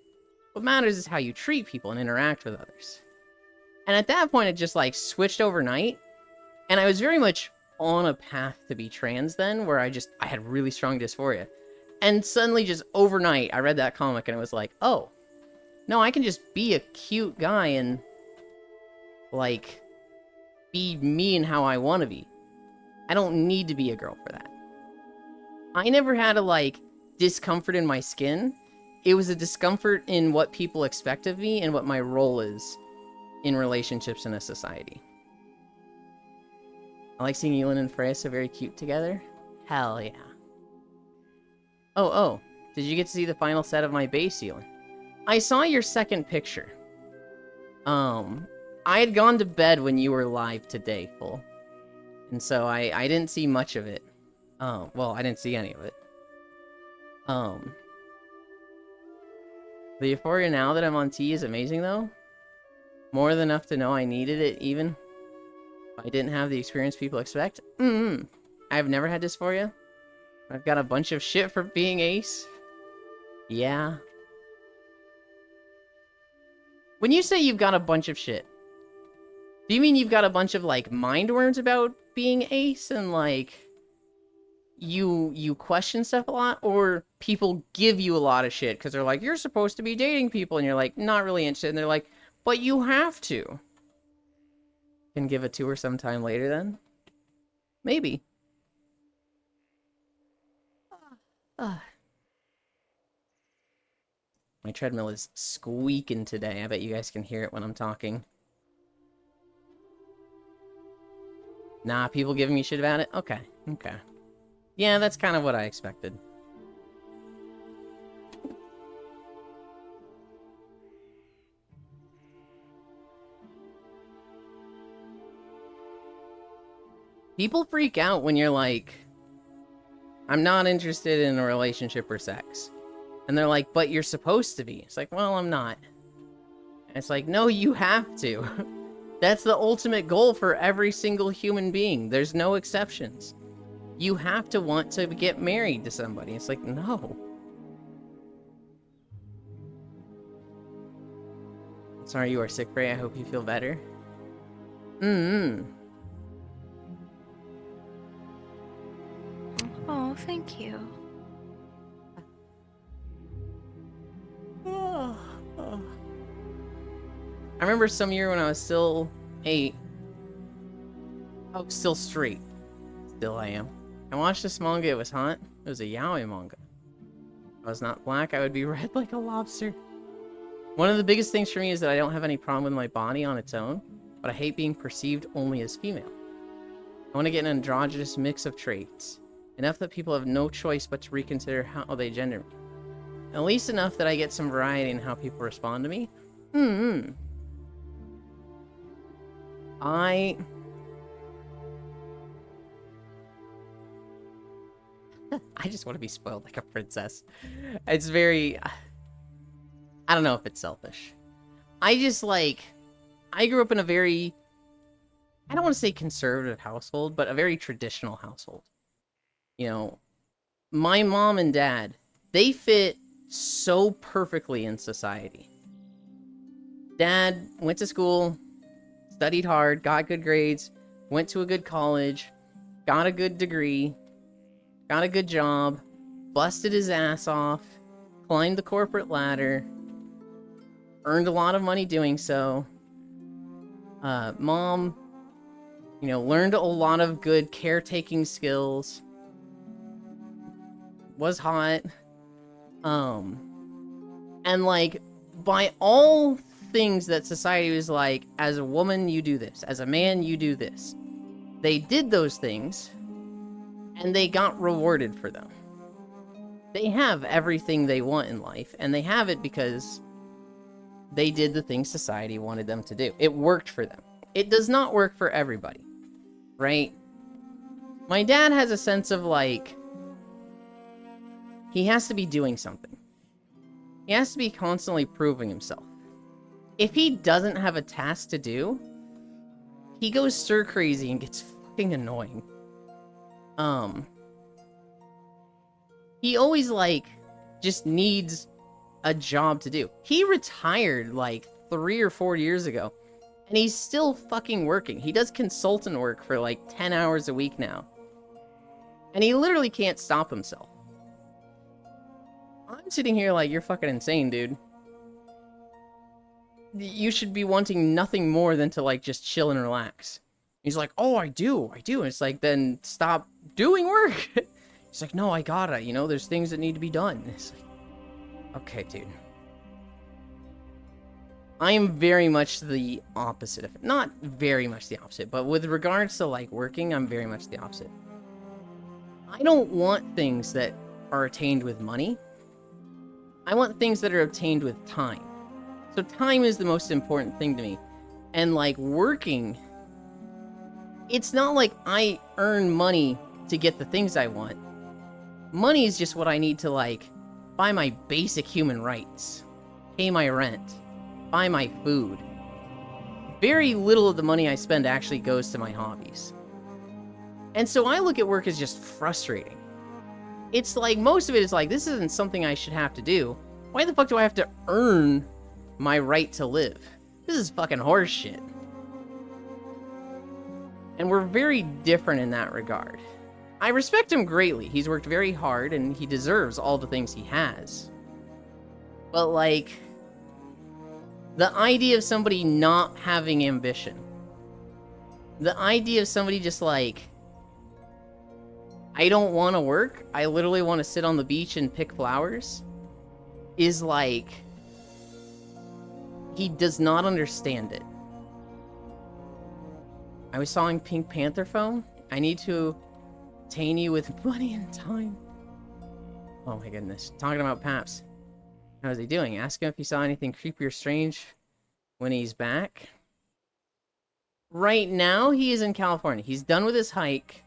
What matters is how you treat people and interact with others. And at that point, it just, like, switched overnight. And I was very much on a path to be trans then, where I had really strong dysphoria. And suddenly, just overnight, I read that comic and it was like, oh, no, I can just be a cute guy and, like, be me and how I want to be. I don't need to be a girl for that. I never had a, like, discomfort in my skin. It was a discomfort in what people expect of me and what my role is in relationships in a society. I like seeing Elin and Freya so very cute together. Hell yeah. Oh, did you get to see the final set of my base, Elin? I saw your second picture. I had gone to bed when you were live today, Full. And so I didn't see much of it. Well, I didn't see any of it. The euphoria now that I'm on T is amazing, though. More than enough to know I needed it, even if I didn't have the experience people expect. I've never had dysphoria. I've got a bunch of shit for being ace. Yeah. When you say you've got a bunch of shit, do you mean you've got a bunch of, like, mind worms about being ace and, like, you question stuff a lot? Or people give you a lot of shit because they're like, you're supposed to be dating people, and you're like, not really interested, and they're like, but you have to. Can give a tour sometime later then? Maybe. My treadmill is squeaking today. I bet you guys can hear it when I'm talking. Nah, people giving me shit about it? Okay. Yeah, that's kind of what I expected. People freak out when you're like, I'm not interested in a relationship or sex. And they're like, but you're supposed to be. It's like, well, I'm not. And it's like, no, you have to. That's the ultimate goal for every single human being. There's no exceptions. You have to want to get married to somebody. It's like, no. Sorry you are sick, Ray. I hope you feel better. Oh, thank you. I remember some year when I was still 8. Oh, still straight. Still I am. I watched this manga, it was hot. It was a yaoi manga. If I was not black, I would be red like a lobster. One of the biggest things for me is that I don't have any problem with my body on its own, but I hate being perceived only as female. I want to get an androgynous mix of traits. Enough that people have no choice but to reconsider how they gender me. At least enough that I get some variety in how people respond to me. I just want to be spoiled like a princess. It's very... I don't know if it's selfish. I just, like... I grew up in a very... I don't want to say conservative household, but a very traditional household. You know, my mom and dad, they fit so perfectly in society. Dad went to school, studied hard, got good grades, went to a good college, got a good degree, got a good job, busted his ass off, climbed the corporate ladder, earned a lot of money doing so. Mom, you know, learned a lot of good caretaking skills, was hot, and, like, by all things that society was like, as a woman, you do this. As a man, you do this. They did those things, and they got rewarded for them. They have everything they want in life, and they have it because they did the things society wanted them to do. It worked for them. It does not work for everybody, right? My dad has a sense of, like, he has to be doing something. He has to be constantly proving himself. If he doesn't have a task to do, he goes stir crazy and gets fucking annoying. He always, like, just needs a job to do. He retired, like, 3 or 4 years ago, and he's still fucking working. He does consultant work for, like, 10 hours a week now. And he literally can't stop himself. I'm sitting here like, you're fucking insane, dude. You should be wanting nothing more than to, like, just chill and relax. He's like, oh, I do. And it's like, then stop doing work. He's like, no, I gotta, you know, there's things that need to be done. It's like, okay, dude. I am very much the opposite of it. Not very much the opposite, but with regards to, like, working, I'm very much the opposite. I don't want things that are attained with money. I want things that are obtained with time. So time is the most important thing to me. And, like, working, it's not like I earn money to get the things I want. Money is just what I need to, like, buy my basic human rights, pay my rent, buy my food. Very little of the money I spend actually goes to my hobbies. And so I look at work as just frustrating. It's like, most of it is like, this isn't something I should have to do. Why the fuck do I have to earn my right to live? This is fucking horse shit. And we're very different in that regard. I respect him greatly. He's worked very hard and he deserves all the things he has. But, like, the idea of somebody not having ambition, the idea of somebody just like, I don't want to work, I literally want to sit on the beach and pick flowers, is like, he does not understand it. I was sawing Pink Panther foam. I need to obtain you with money and time. Oh my goodness. Talking about Paps. How's he doing? Ask him if he saw anything creepy or strange when he's back. Right now, he is in California. He's done with his hike.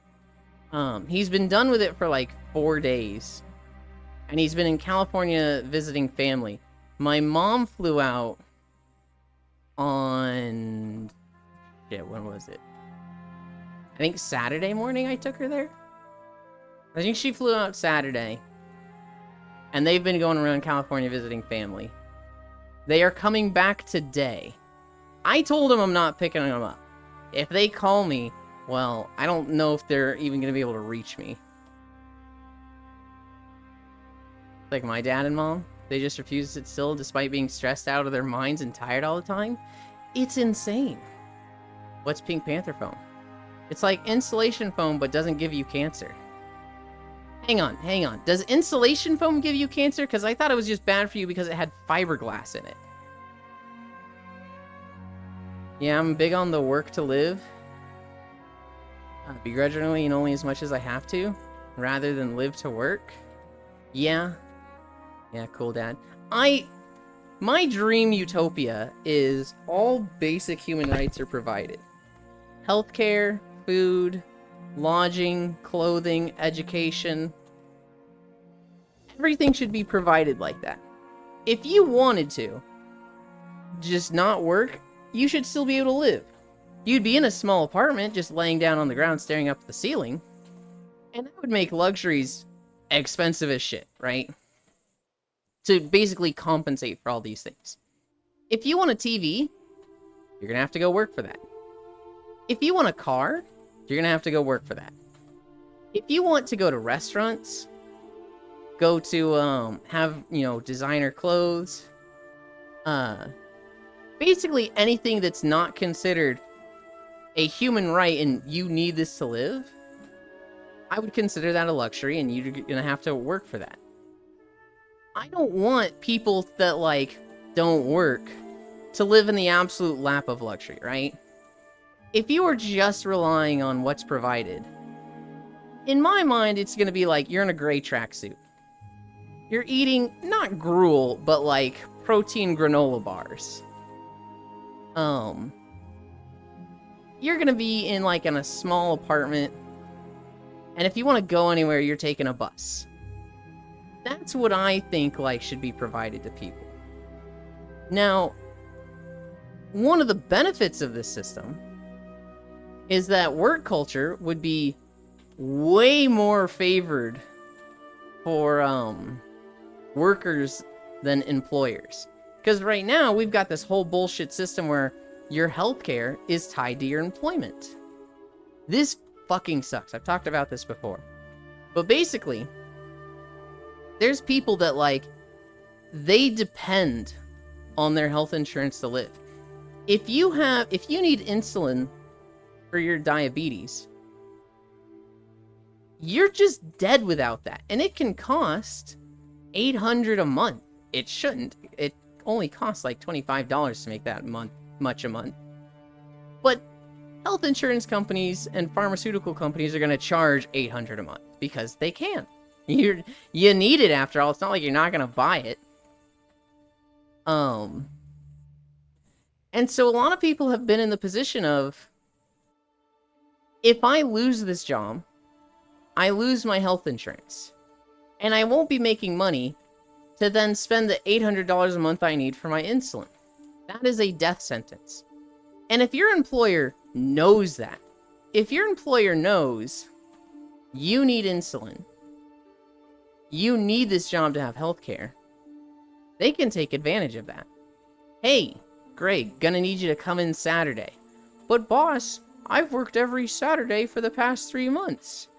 He's been done with it for like 4 days. And he's been in California visiting family. My mom flew out on... Shit, when was it? I think Saturday morning I took her there. I think she flew out Saturday. And they've been going around California visiting family. They are coming back today. I told them I'm not picking them up. If they call me, well, I don't know if they're even going to be able to reach me. Like my dad and mom, they just refuse to sit still despite being stressed out of their minds and tired all the time. It's insane. What's Pink Panther foam? It's like insulation foam, but doesn't give you cancer. Hang on. Does insulation foam give you cancer? Because I thought it was just bad for you because it had fiberglass in it. Yeah, I'm big on the work to live. Begrudgingly and only as much as I have to, rather than live to work. Yeah. Yeah, cool, Dad. My dream utopia is all basic human rights are provided. Healthcare, food, lodging, clothing, education. Everything should be provided like that. If you wanted to just not work, you should still be able to live. You'd be in a small apartment just laying down on the ground staring up at the ceiling. And that would make luxuries expensive as shit, right? To basically compensate for all these things. If you want a TV, you're gonna have to go work for that. If you want a car, you're gonna have to go work for that. If you want to go to restaurants, go to have, you know, designer clothes, basically anything that's not considered a human right and you need this to live, I would consider that a luxury and you're gonna have to work for that. I don't want people that, like, don't work to live in the absolute lap of luxury, right? If you are just relying on what's provided, in my mind, it's gonna be like you're in a gray tracksuit. You're eating, not gruel, but like protein granola bars. You're gonna be in like in a small apartment, and if you want to go anywhere, you're taking a bus. That's what I think like should be provided to people. Now, one of the benefits of this system is that work culture would be way more favored for workers than employers. Because right now, we've got this whole bullshit system where your healthcare is tied to your employment. This fucking sucks. I've talked about this before. But basically, There's people that, like, they depend on their health insurance to live. If you need insulin for your diabetes, you're just dead without that. And it can cost $800 a month. It shouldn't. It only costs like $25 to make that much a month. But health insurance companies and pharmaceutical companies are going to charge $800 a month because they can. You need it after all. It's not like you're not going to buy it. And so a lot of people have been in the position of, if I lose this job, I lose my health insurance, and I won't be making money to then spend the $800 a month I need for my insulin. That is a death sentence. And if your employer knows that, if your employer knows you need insulin, you need this job to have health care, they can take advantage of that. Hey, Greg, gonna need you to come in Saturday. But boss, I've worked every Saturday for the past 3 months.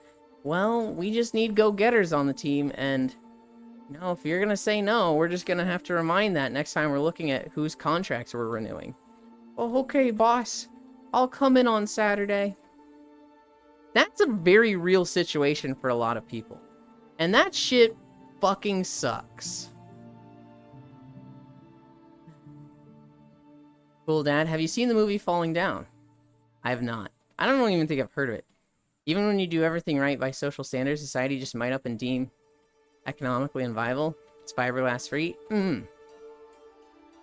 Well, we just need go-getters on the team, and if you're gonna say no, we're just gonna have to remind that next time we're looking at whose contracts we're renewing. Oh, okay, boss. I'll come in on Saturday. That's a very real situation for a lot of people. And that shit fucking sucks. Cool, Dad. Have you seen the movie Falling Down? I have not. I don't even think I've heard of it. Even when you do everything right by social standards, society just might up and deem economically unviable. It's fiberglass free.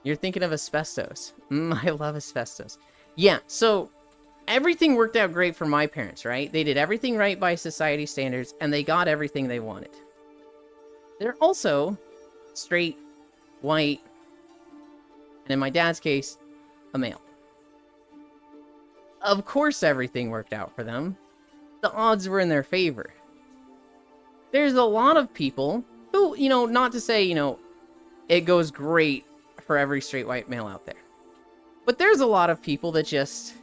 You're thinking of asbestos. I love asbestos. Yeah, so everything worked out great for my parents, right? They did everything right by society standards, and they got everything they wanted. They're also straight, white, and in my dad's case, a male. Of course everything worked out for them. The odds were in their favor. There's a lot of people who, not to say, it goes great for every straight white male out there. But there's a lot of people that just,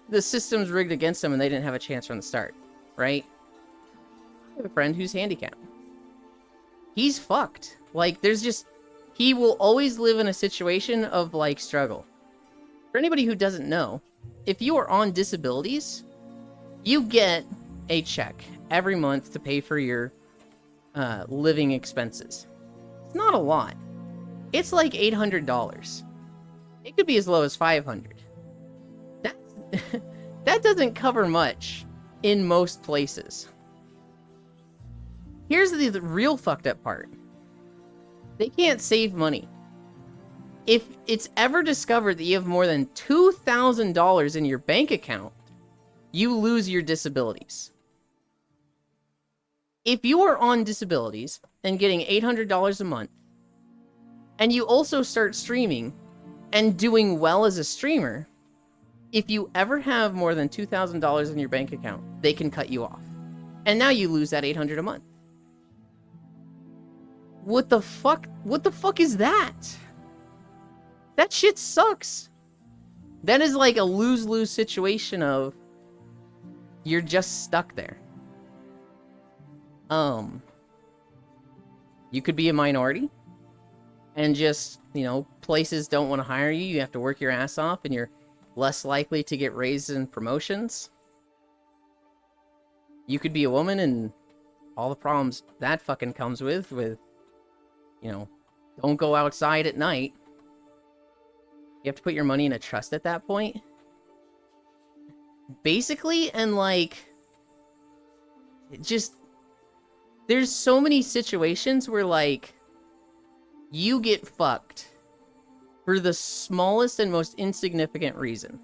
the system's rigged against them and they didn't have a chance from the start, right? I have a friend who's handicapped. He's fucked. Like, he will always live in a situation of, like, struggle. For anybody who doesn't know, if you are on disabilities, you get a check every month to pay for your living expenses. It's not a lot. It's like $800. It could be as low as $500. That doesn't cover much in most places. Here's the real fucked up part. They can't save money. If it's ever discovered that you have more than $2,000 in your bank account, you lose your disabilities. If you are on disabilities and getting $800 a month, and you also start streaming and doing well as a streamer, if you ever have more than $2,000 in your bank account, they can cut you off. And now you lose that $800 a month. What the fuck? What the fuck is that? That shit sucks. That is like a lose-lose situation of you're just stuck there. You could be a minority and just, places don't want to hire you. You have to work your ass off and you're less likely to get raises and promotions. You could be a woman and all the problems that fucking comes with, don't go outside at night. You have to put your money in a trust at that point. Basically, and there's so many situations where, you get fucked for the smallest and most insignificant reason.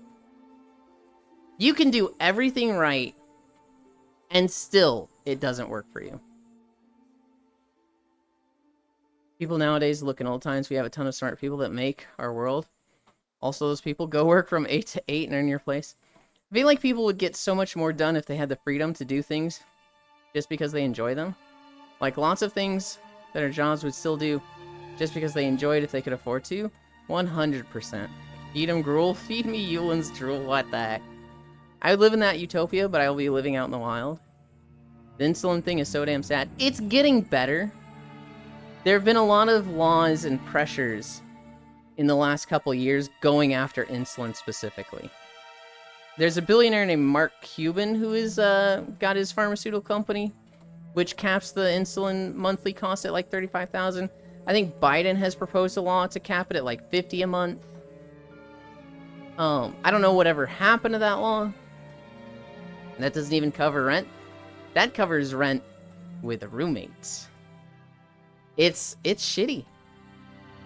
You can do everything right, and still, it doesn't work for you. People nowadays look in old times. We have a ton of smart people that make our world. Also, those people go work from 8 to 8 and earn your place. I feel like people would get so much more done if they had the freedom to do things just because they enjoy them. Like, lots of things that our jobs would still do just because they enjoyed if they could afford to. 100%. Feed them gruel? Feed me Yulin's drool, what the heck? I would live in that utopia, but I will be living out in the wild. The insulin thing is so damn sad. It's getting better. there have been a lot of laws and pressures in the last couple years going after insulin specifically. There's a billionaire named Mark Cuban who is got his pharmaceutical company, which caps the insulin monthly cost at like $35,000. I think Biden has proposed a law to cap it at like $50 a month. I don't know whatever happened to that law. That doesn't even cover rent. That covers rent with roommates. It's shitty.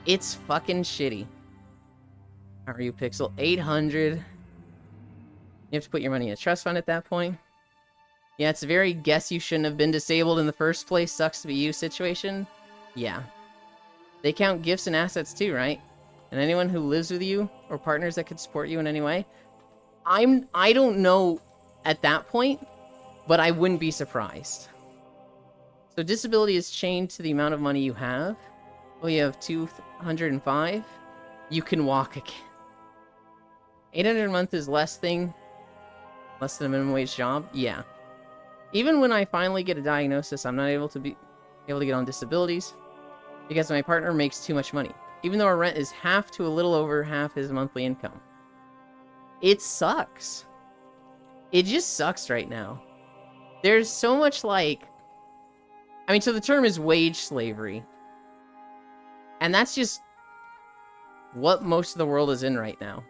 It's fucking shitty. How are you, Pixel? 800. You have to put your money in a trust fund at that point. Yeah, it's a very guess you shouldn't have been disabled in the first place, sucks to be you situation. Yeah. They count gifts and assets too, right? And anyone who lives with you or partners that could support you in any way. I don't know at that point, but I wouldn't be surprised. So disability is chained to the amount of money you have. Oh, you have 205. You can walk again. 800 a month is less than a minimum wage job. Yeah. Even when I finally get a diagnosis, I'm not able to get on disabilities because my partner makes too much money, even though our rent is half to a little over half his monthly income. It sucks. It just sucks right now. There's so much like... I mean, so the term is wage slavery. And that's just what most of the world is in right now.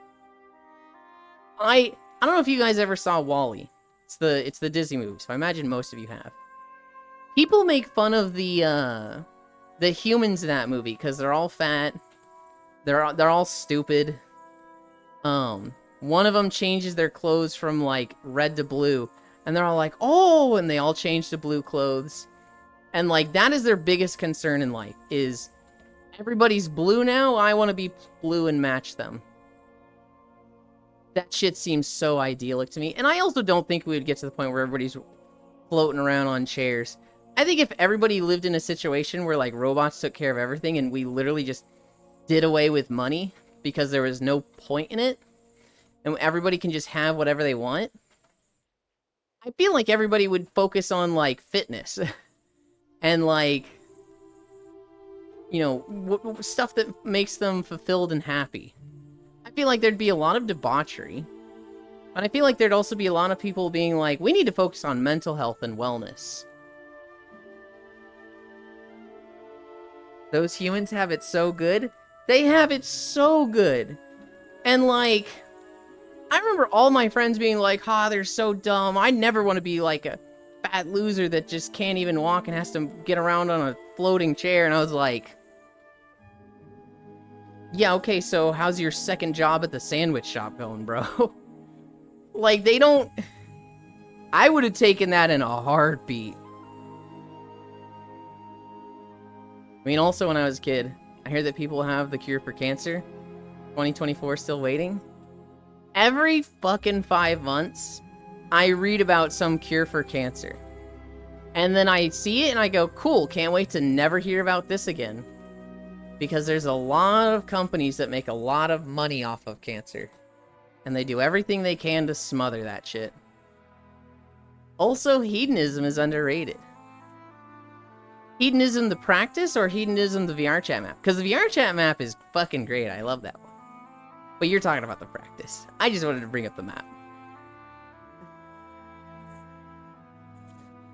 I don't know if you guys ever saw WALL-E. It's the Disney movie, so I imagine most of you have. People make fun of the humans in that movie because they're all fat. They're all stupid. One of them changes their clothes from like red to blue, and they're all like, "Oh!" and they all change to blue clothes. And like that is their biggest concern in life is everybody's blue now. I want to be blue and match them. That shit seems so idyllic to me. And I also don't think we would get to the point where everybody's floating around on chairs. I think if everybody lived in a situation where, like, robots took care of everything and we literally just did away with money because there was no point in it, and everybody can just have whatever they want, I feel like everybody would focus on, like, fitness. And, like, you know, stuff that makes them fulfilled and happy. I feel like there'd be a lot of debauchery. But I feel like there'd also be a lot of people being like, we need to focus on mental health and wellness. Those humans have it so good. They have it so good. And like, I remember all my friends being like, they're so dumb. I never want to be like a fat loser that just can't even walk and has to get around on a floating chair. And I was like, yeah, okay, so how's your second job at the sandwich shop going, bro? Like, they don't... I would have taken that in a heartbeat. I mean, also when I was a kid, I heard that people have the cure for cancer. 2024 still waiting. Every fucking 5 months, I read about some cure for cancer. And then I see it and I go, cool, can't wait to never hear about this again. Because there's a lot of companies that make a lot of money off of cancer. And they do everything they can to smother that shit. Also, hedonism is underrated. Hedonism the practice or hedonism the VRChat map? Because the VRChat map is fucking great. I love that one. But you're talking about the practice. I just wanted to bring up the map.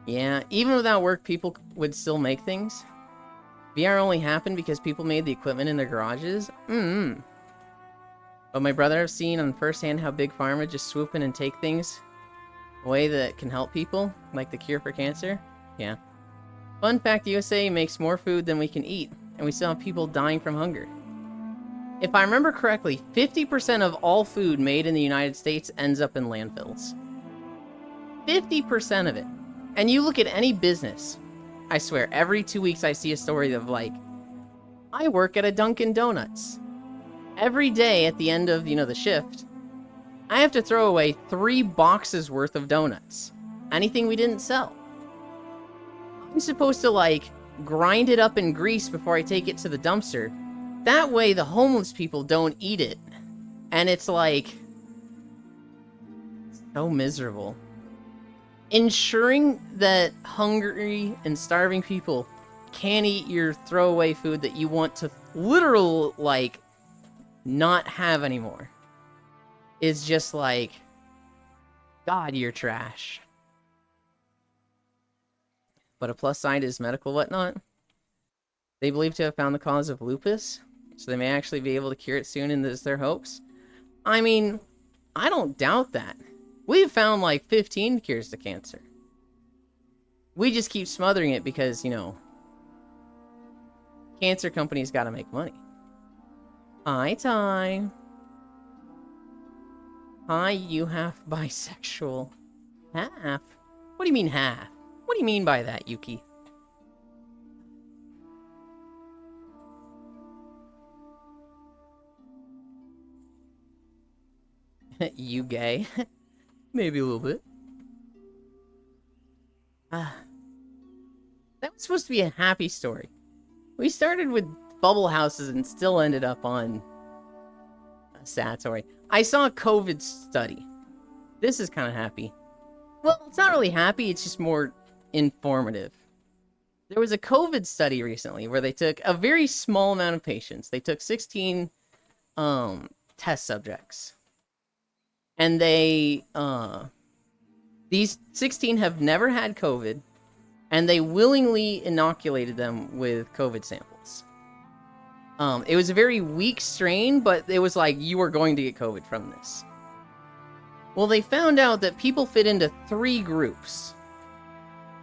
Yeah, even without work, people would still make things. VR only happened because people made the equipment in their garages? But my brother I've seen on firsthand how Big Pharma just swoop in and take things away that can help people, like the cure for cancer. Yeah. Fun fact, the USA makes more food than we can eat, and we still have people dying from hunger. If I remember correctly, 50% of all food made in the United States ends up in landfills. 50% of it. And you look at any business, I swear, every 2 weeks I see a story of like, I work at a Dunkin' Donuts. Every day at the end of, the shift, I have to throw away 3 boxes worth of donuts. Anything we didn't sell. I'm supposed to like, grind it up in grease before I take it to the dumpster. That way the homeless people don't eat it. And it's like, so miserable. Ensuring that hungry and starving people can't eat your throwaway food that you want to literal, like, not have anymore. Is just like, God, you're trash. But a plus side is medical whatnot. They believe to have found the cause of lupus, so they may actually be able to cure it soon, and this is their hopes. I mean, I don't doubt that. We've found like 15 cures to cancer. We just keep smothering it because, you know, cancer companies gotta make money. Hi, Ty. Hi, you half bisexual. Half? What do you mean half? What do you mean by that, Yuki? You gay? Maybe a little bit. That was supposed to be a happy story. We started with bubble houses and still ended up on a sad story. I saw a COVID study. This is kind of happy. Well, it's not really happy, it's just more informative. There was a COVID study recently where they took a very small amount of patients. They took 16 test subjects. And they, these 16 have never had COVID, and they willingly inoculated them with COVID samples. It was a very weak strain, but it was like, you were going to get COVID from this. Well, they found out that people fit into 3 groups.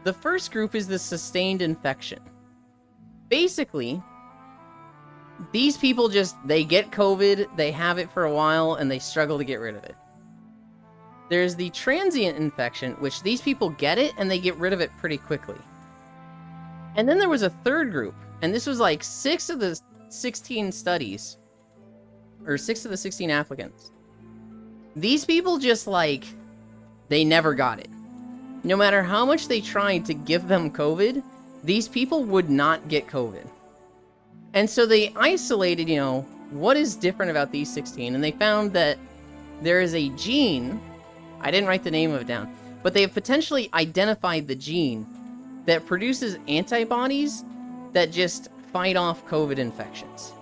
The first group is the sustained infection. Basically, these people just, they get COVID, they have it for a while, and they struggle to get rid of it. There's the transient infection, which these people get it, and they get rid of it pretty quickly. And then there was a third group, and this was like 6 of the 16 studies, or 6 of the 16 applicants. These people just, like, they never got it. No matter how much they tried to give them COVID, these people would not get COVID. And so they isolated, you know, what is different about these 16, and they found that there is a gene, I didn't write the name of it down, but they have potentially identified the gene that produces antibodies that just fight off COVID infections.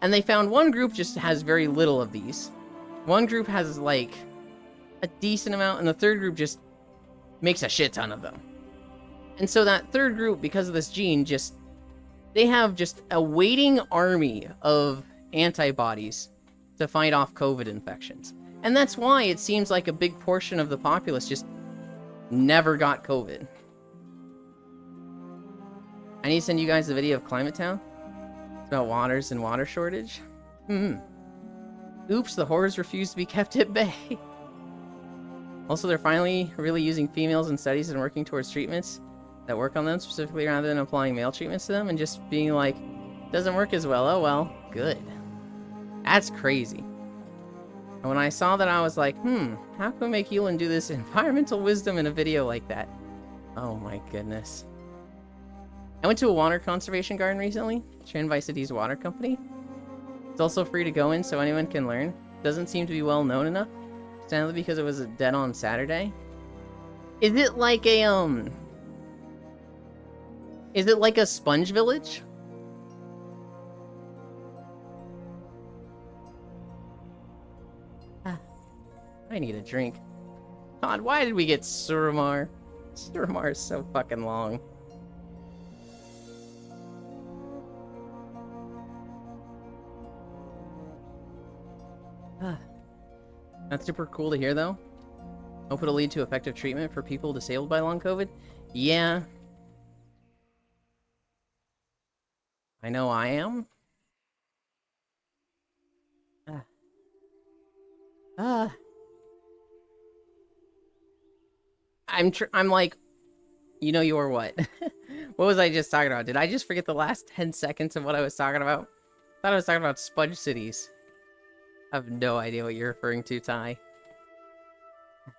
And they found one group just has very little of these. One group has, like, a decent amount, and the third group just makes a shit ton of them. And so that third group, because of this gene, just, they have just a waiting army of antibodies to fight off COVID infections. And that's why it seems like a big portion of the populace just never got COVID. I need to send you guys the video of Climate Town. It's about waters and water shortage. Oops, the horrors refuse to be kept at bay. Also, they're finally really using females in studies and working towards treatments that work on them specifically rather than applying male treatments to them and just being like, doesn't work as well, oh well, good. That's crazy. And when I saw that, I was like, how can we make Yulin do this environmental wisdom in a video like that? Oh my goodness. I went to a water conservation garden recently, trained by City's water company. It's also free to go in so anyone can learn. Doesn't seem to be well known enough, sadly because it was a dead on Saturday. Is it like a, is it like a sponge village? I need a drink. God, why did we get Suramar? Suramar is so fucking long. That's super cool to hear, though. Hope it'll lead to effective treatment for people disabled by long COVID. Yeah. I know I am. I'm like, you know you're what? What was I just talking about? Did I just forget the last 10 seconds of what I was talking about? I thought I was talking about sponge cities. I have no idea what you're referring to, Ty.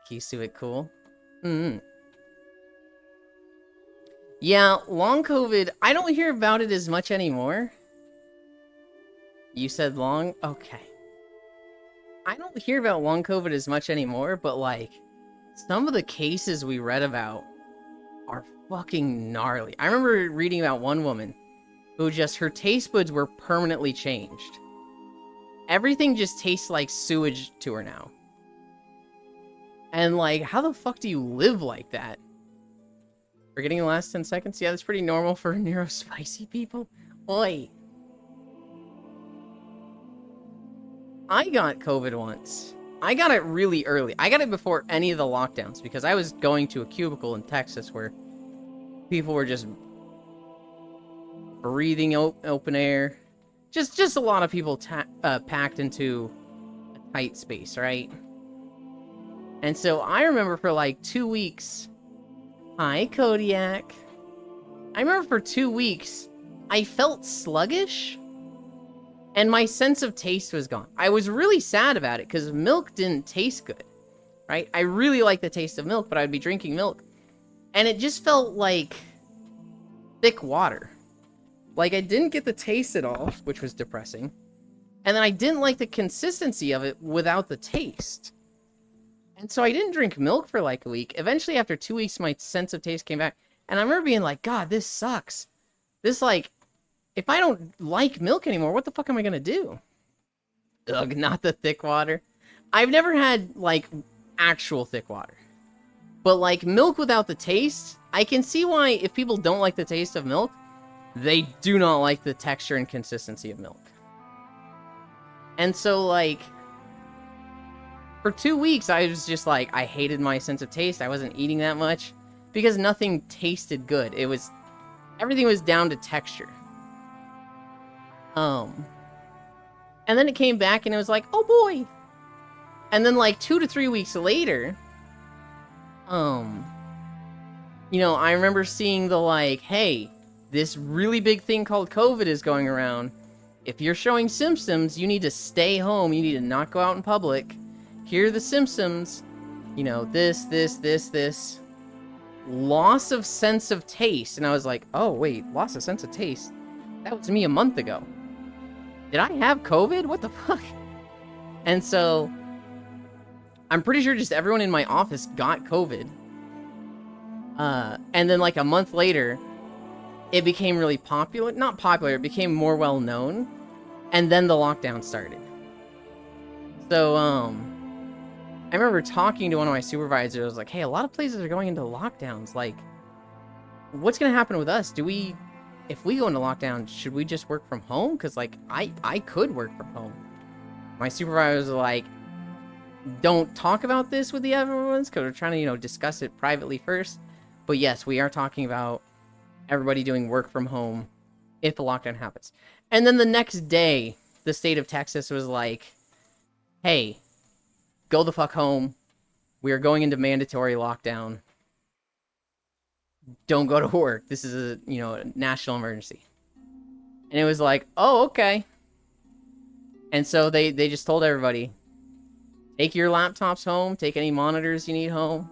Keys to it, cool. Yeah, long COVID, I don't hear about it as much anymore. You said long? Okay. I don't hear about long COVID as much anymore, but like, some of the cases we read about are fucking gnarly. I remember reading about one woman who just, her taste buds were permanently changed. Everything just tastes like sewage to her now. And like, how the fuck do you live like that? Forgetting the last 10 seconds? Yeah, that's pretty normal for neurospicy people. Oi. I got COVID once. I got it really early. I got it before any of the lockdowns because I was going to a cubicle in Texas where people were just breathing open air. Just a lot of people packed into a tight space, right? And so I remember for like 2 weeks... Hi, Kodiak. I remember for 2 weeks, I felt sluggish, and my sense of taste was gone. I was really sad about it, because milk didn't taste good, right? I really like the taste of milk, but I'd be drinking milk, and it just felt like thick water. Like, I didn't get the taste at all, which was depressing, and then I didn't like the consistency of it without the taste. And so I didn't drink milk for like a week. Eventually, after 2 weeks, my sense of taste came back. And I remember being like, God, this sucks. This, like, if I don't like milk anymore, what the fuck am I gonna do? Ugh, not the thick water. I've never had, like, actual thick water. But, like, milk without the taste, I can see why, if people don't like the taste of milk, they do not like the texture and consistency of milk. And so, like... For 2 weeks, I was just like, I hated my sense of taste. I wasn't eating that much because nothing tasted good. Everything was down to texture. And then it came back and it was like, oh boy. And then like 2 to 3 weeks later, you know, I remember seeing the like, hey, this really big thing called COVID is going around. If you're showing symptoms, you need to stay home. You need to not go out in public. Here are the symptoms, you know, this. Loss of sense of taste. And I was like, oh, wait, loss of sense of taste? That was me a month ago. Did I have COVID? What the fuck? And so, I'm pretty sure just everyone in my office got COVID. And then like a month later, it became really popular. Not popular, it became more well known. And then the lockdown started. So, I remember talking to one of my supervisors. I was like, hey, a lot of places are going into lockdowns. Like, what's going to happen with us? If we go into lockdown, should we just work from home? Because, like, I could work from home. My supervisors are like, don't talk about this with the other ones because we're trying to, you know, discuss it privately first. But yes, we are talking about everybody doing work from home if a lockdown happens. And then the next day, the state of Texas was like, hey, go the fuck home. We are going into mandatory lockdown. Don't go to work. This is a, you know, a national emergency. And it was like, oh, okay. And so they just told everybody, take your laptops home, take any monitors you need home.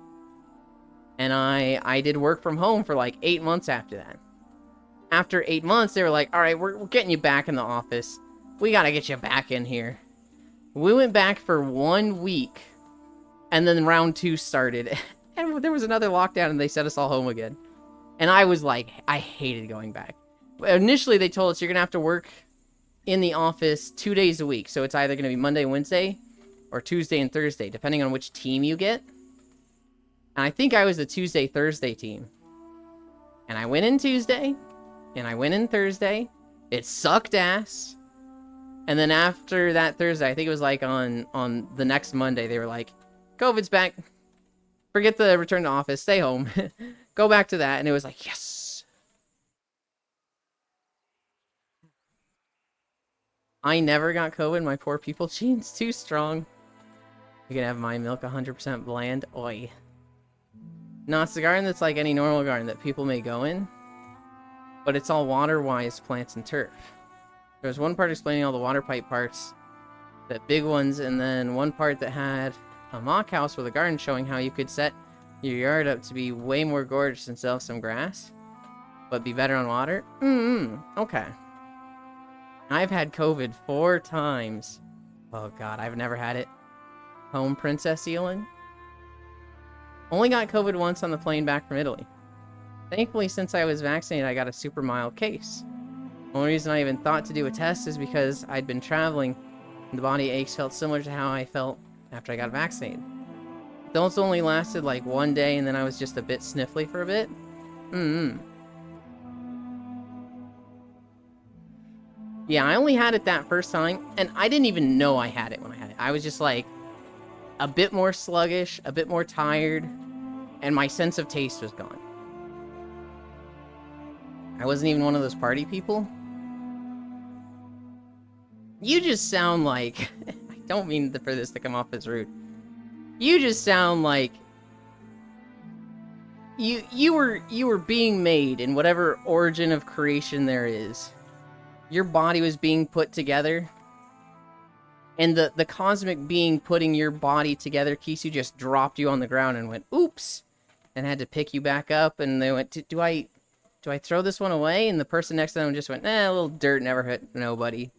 And I did work from home for like 8 months after that. After 8 months, they were like, all right, we're getting you back in the office. We got to get you back in here. We went back for 1 week, and then round 2 started, and there was another lockdown, and they sent us all home again. And I was like, I hated going back. Initially, they told us you're going to have to work in the office 2 days a week, so it's either going to be Monday, Wednesday, or Tuesday and Thursday, depending on which team you get. And I think I was the Tuesday, Thursday team. And I went in Tuesday, and I went in Thursday. It sucked ass. And then after that Thursday, I think it was like on the next Monday, they were like, COVID's back. Forget the return to office. Stay home. Go back to that. And it was like, yes. I never got COVID. My poor people gene's too strong. You can have my milk 100% bland. Oi. No, it's the garden that's like any normal garden that people may go in. But it's all water-wise plants and turf. There was one part explaining all the water pipe parts, the big ones, and then one part that had a mock house with a garden showing how you could set your yard up to be way more gorgeous and sell some grass, but be better on water. Okay. I've had COVID 4 times. Oh god, I've never had it. Home, Princess Elin. Only got COVID once on the plane back from Italy. Thankfully, since I was vaccinated, I got a super mild case. The only reason I even thought to do a test is because I'd been traveling, and the body aches felt similar to how I felt after I got vaccinated. Those only lasted like one day, and then I was just a bit sniffly for a bit. Yeah, I only had it that first time, and I didn't even know I had it when I had it. I was just like a bit more sluggish, a bit more tired, and my sense of taste was gone. I wasn't even one of those party people. You just sound like... I don't mean for this to come off as rude. You just sound like... You were being made in whatever origin of creation there is. Your body was being put together. And the cosmic being putting your body together, Kisu, just dropped you on the ground and went, oops! And had to pick you back up, and they went, do I throw this one away? And the person next to them just went, a little dirt never hit nobody.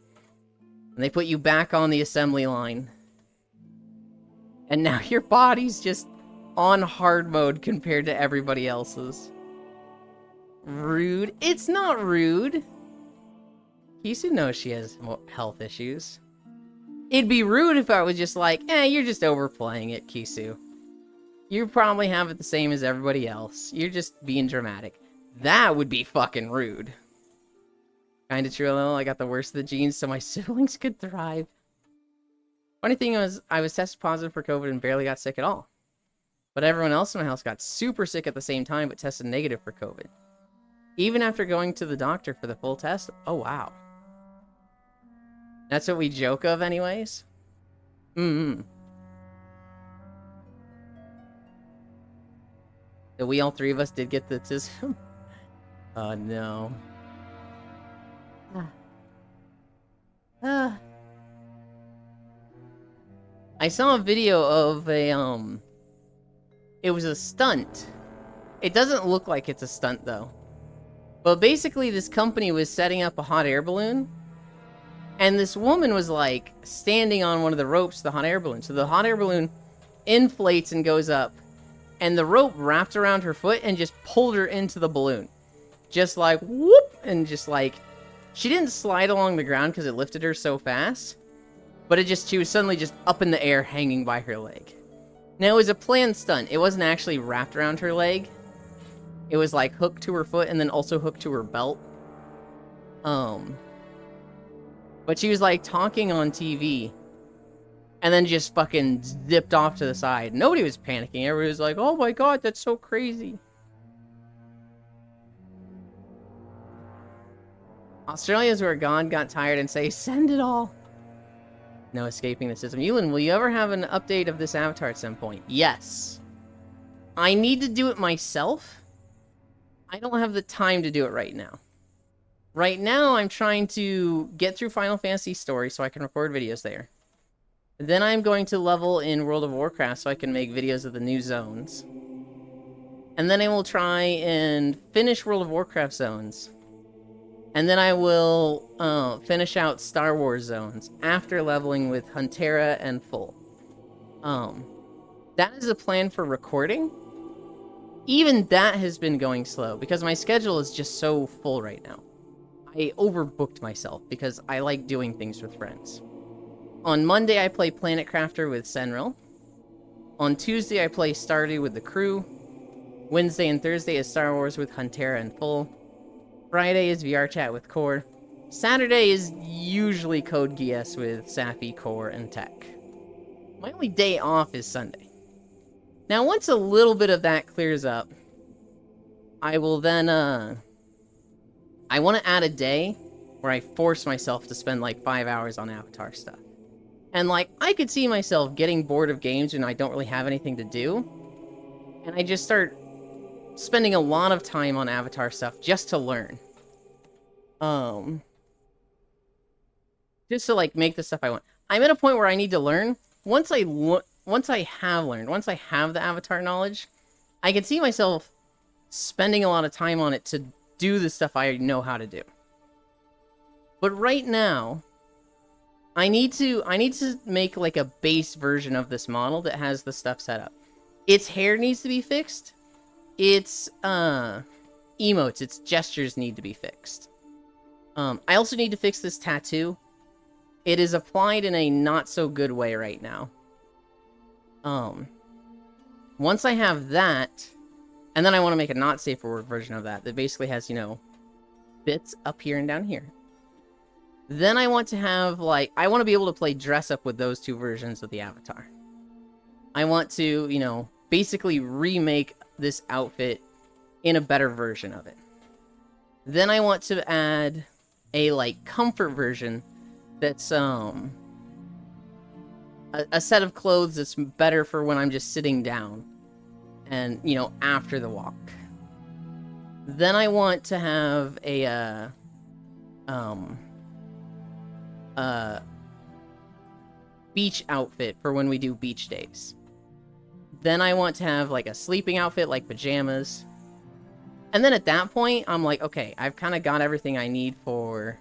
And they put you back on the assembly line. And now your body's just on hard mode compared to everybody else's. Rude? It's not rude. Kisu knows she has health issues. It'd be rude if I was just like, you're just overplaying it, Kisu. You probably have it the same as everybody else. You're just being dramatic. That would be fucking rude. Kinda true, though. I got the worst of the genes so my siblings could thrive. Funny thing was, I was tested positive for COVID and barely got sick at all. But everyone else in my house got super sick at the same time but tested negative for COVID. Even after going to the doctor for the full test. Oh, wow. That's what we joke of anyways? That we all three of us did get the autism? Oh, no. I saw a video of a, it was a stunt. It doesn't look like it's a stunt, though. But basically, this company was setting up a hot air balloon. And this woman was, like, standing on one of the ropes of the hot air balloon. So the hot air balloon inflates and goes up. And the rope wrapped around her foot and just pulled her into the balloon. Just like, whoop! And just like... She didn't slide along the ground because it lifted her so fast. But she was suddenly just up in the air hanging by her leg. Now, it was a planned stunt. It wasn't actually wrapped around her leg. It was, like, hooked to her foot and then also hooked to her belt. But she was, like, talking on TV. And then just fucking zipped off to the side. Nobody was panicking. Everybody was like, oh my god, that's so crazy. Australians who are gone got tired and say, send it all. No escaping the system. Yulin, will you ever have an update of this avatar at some point? Yes. I need to do it myself. I don't have the time to do it right now. Right now, I'm trying to get through Final Fantasy Story so I can record videos there. Then I'm going to level in World of Warcraft so I can make videos of the new zones. And then I will try and finish World of Warcraft zones. And then I will finish out Star Wars zones after leveling with Huntera and Full. That is a plan for recording. Even that has been going slow because my schedule is just so full right now. I overbooked myself because I like doing things with friends. On Monday, I play Planet Crafter with Senril. On Tuesday, I play Stardew with the crew. Wednesday and Thursday is Star Wars with Huntera and Full. Friday is VR Chat with Core. Saturday is usually Code Geass with Safi, Core, and Tech. My only day off is Sunday. Now, once a little bit of that clears up, I will then, I want to add a day where I force myself to spend like 5 hours on Avatar stuff. And like, I could see myself getting bored of games when I don't really have anything to do. And I just start spending a lot of time on Avatar stuff just to learn. Just to like make the stuff I want. I'm at a point where I need to learn. Once I have learned, once I have the Avatar knowledge, I can see myself spending a lot of time on it to do the stuff I know how to do. But right now, I need to make like a base version of this model that has the stuff set up. Its hair needs to be fixed. Its emotes, its gestures need to be fixed. I also need to fix this tattoo. It is applied in a not so good way right now. Once I have that, and then I want to make a not safe for work version of that basically has, you know, bits up here and down here. Then I want to have, like, I want to be able to play dress up with those two versions of the avatar. I want to, you know, basically remake this outfit in a better version of it. Then I want to add a, like, comfort version that's, a set of clothes that's better for when I'm just sitting down and, you know, after the walk. Then I want to have a, beach outfit for when we do beach days. Then I want to have, like, a sleeping outfit, like pajamas. And then at that point, I'm like, okay, I've kind of got everything I need for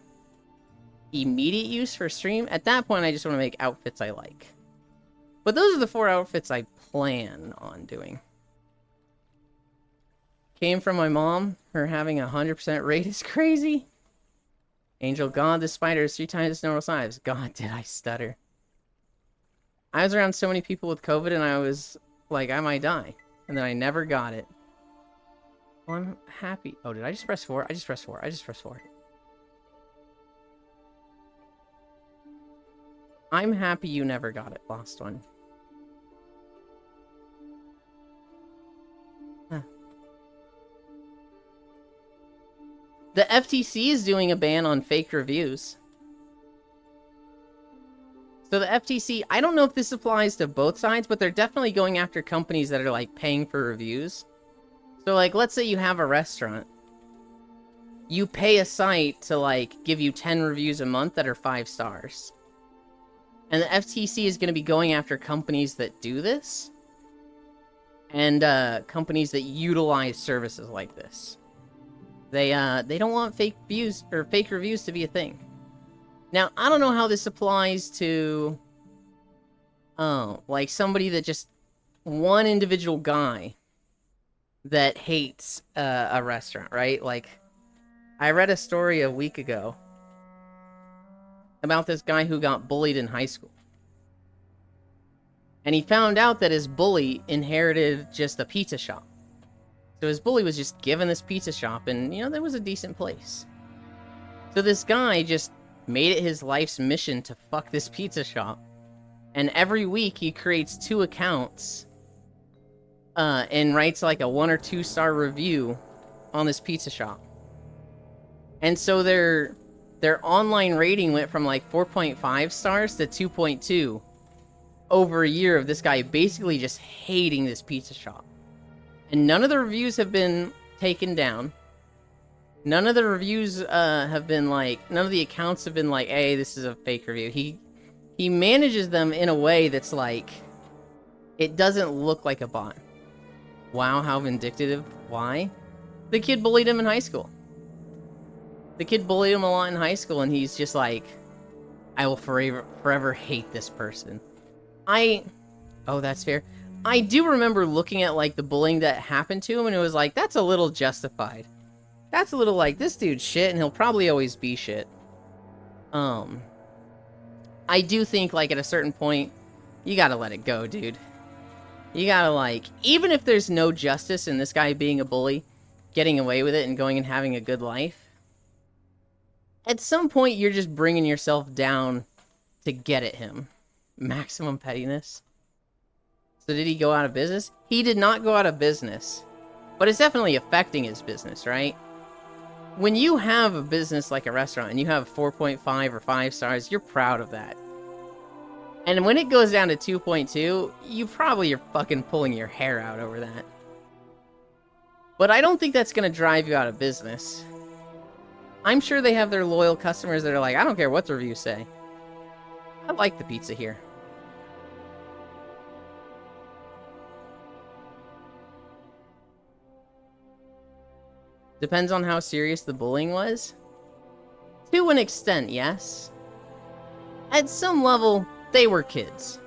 immediate use for stream. At that point, I just want to make outfits I like. But those are the 4 outfits I plan on doing. Came from my mom. Her having 100% rate is crazy. Angel, God, the spider is 3 times its normal size. God, did I stutter. I was around so many people with COVID and I was like, I might die. And then I never got it. Well, I'm happy. Oh, did I just press 4? I just pressed 4. I just pressed 4. I'm happy you never got it, Lost One. Huh. The FTC is doing a ban on fake reviews. So the FTC, I don't know if this applies to both sides, but they're definitely going after companies that are, like, paying for reviews. So, like, let's say you have a restaurant. You pay a site to, like, give you 10 reviews a month that are 5 stars. And the FTC is going to be going after companies that do this. And companies that utilize services like this. They don't want fake views or fake reviews to be a thing. Now, I don't know how this applies to, like, somebody that just, one individual guy that hates a restaurant, right? Like, I read a story a week ago about this guy who got bullied in high school. And he found out that his bully inherited just a pizza shop. So his bully was just given this pizza shop, and, you know, that was a decent place. So this guy just made it his life's mission to fuck this pizza shop. And every week he creates 2 accounts and writes like a 1 or 2 star review on this pizza shop. And so their online rating went from like 4.5 stars to 2.2 over a year of this guy basically just hating this pizza shop. And none of the reviews have been taken down. None of the reviews have been like, none of the accounts have been like, hey, this is a fake review. He manages them in a way that's like, it doesn't look like a bot. Wow, how vindictive. Why? The kid bullied him in high school. The kid bullied him a lot in high school, and he's just like, I will forever hate this person. Oh, that's fair. I do remember looking at, like, the bullying that happened to him, and it was like, that's a little justified. That's a little like, this dude's shit, and he'll probably always be shit. I do think, like, at a certain point, you gotta let it go, dude. You gotta, like, even if there's no justice in this guy being a bully, getting away with it and going and having a good life, at some point, you're just bringing yourself down to get at him. Maximum pettiness. So did he go out of business? He did not go out of business. But it's definitely affecting his business, right? When you have a business like a restaurant and you have 4.5 or 5 stars, you're proud of that. And when it goes down to 2.2, you probably are fucking pulling your hair out over that. But I don't think that's going to drive you out of business. I'm sure they have their loyal customers that are like, I don't care what the reviews say. I like the pizza here. Depends on how serious the bullying was. To an extent, yes. At some level, they were kids.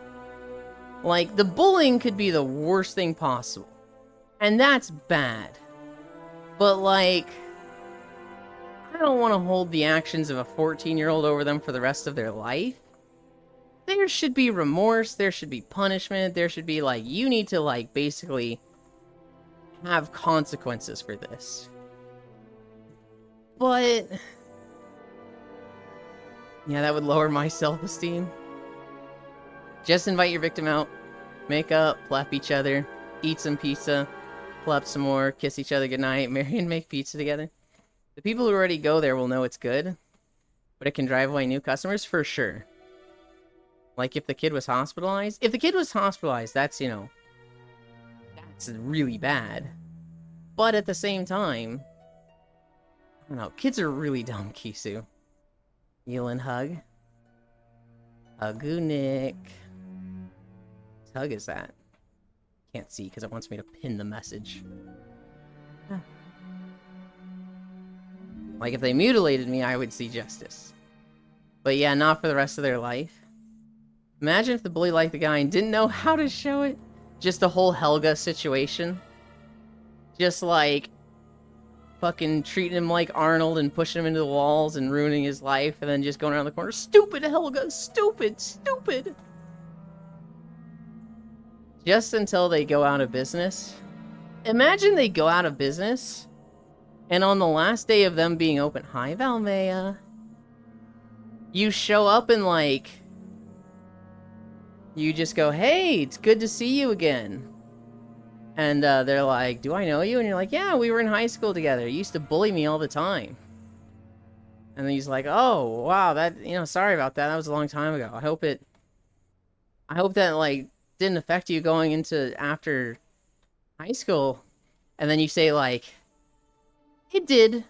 Like, the bullying could be the worst thing possible. And that's bad. But, like, I don't want to hold the actions of a 14-year-old over them for the rest of their life. There should be remorse, there should be punishment, there should be, like, you need to, like, basically have consequences for this. But yeah, that would lower my self-esteem. Just invite your victim out, make up, plap each other, eat some pizza, plap some more, kiss each other goodnight, marry and make pizza together. The people who already go there will know it's good, but it can drive away new customers for sure. Like if the kid was hospitalized. If the kid was hospitalized, that's, you know, that's really bad. But at the same time, I don't know, kids are really dumb, Kisu. Yelin hug. Hugu Nick. Whose hug is that? Can't see because it wants me to pin the message. Like if they mutilated me, I would see justice. But yeah, not for the rest of their life. Imagine if the bully liked the guy and didn't know how to show it. Just the whole Helga situation. Just like fucking treating him like Arnold and pushing him into the walls and ruining his life and then just going around the corner. Stupid Helga! Stupid! Stupid! Just until they go out of business. Imagine they go out of business and on the last day of them being open, hi Valmea, you show up and like, you just go, hey, it's good to see you again. And they're like, do I know you? And you're like, yeah, we were in high school together. You used to bully me all the time. And then he's like, oh, wow, that, you know, sorry about that. That was a long time ago. I hope that, like, didn't affect you going into after high school. And then you say, like, it did,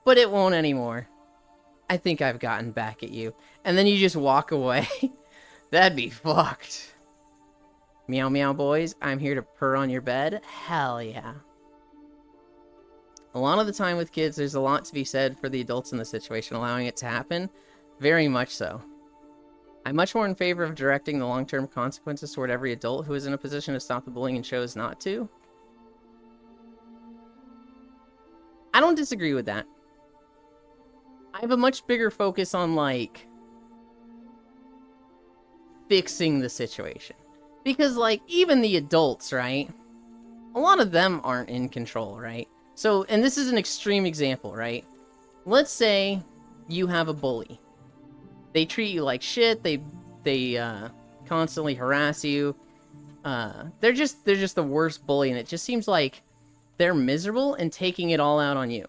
but it won't anymore. I think I've gotten back at you. And then you just walk away. That'd be fucked. Meow meow boys, I'm here to purr on your bed. Hell yeah. A lot of the time with kids, there's a lot to be said for the adults in the situation, allowing it to happen. Very much so. I'm much more in favor of directing the long-term consequences toward every adult who is in a position to stop the bullying and chose not to. I don't disagree with that. I have a much bigger focus on, like, fixing the situation. Because, like, even the adults, right? A lot of them aren't in control, right? So, and this is an extreme example, right? Let's say you have a bully. They treat you like shit. They constantly harass you. They're just the worst bully, and it just seems like they're miserable and taking it all out on you.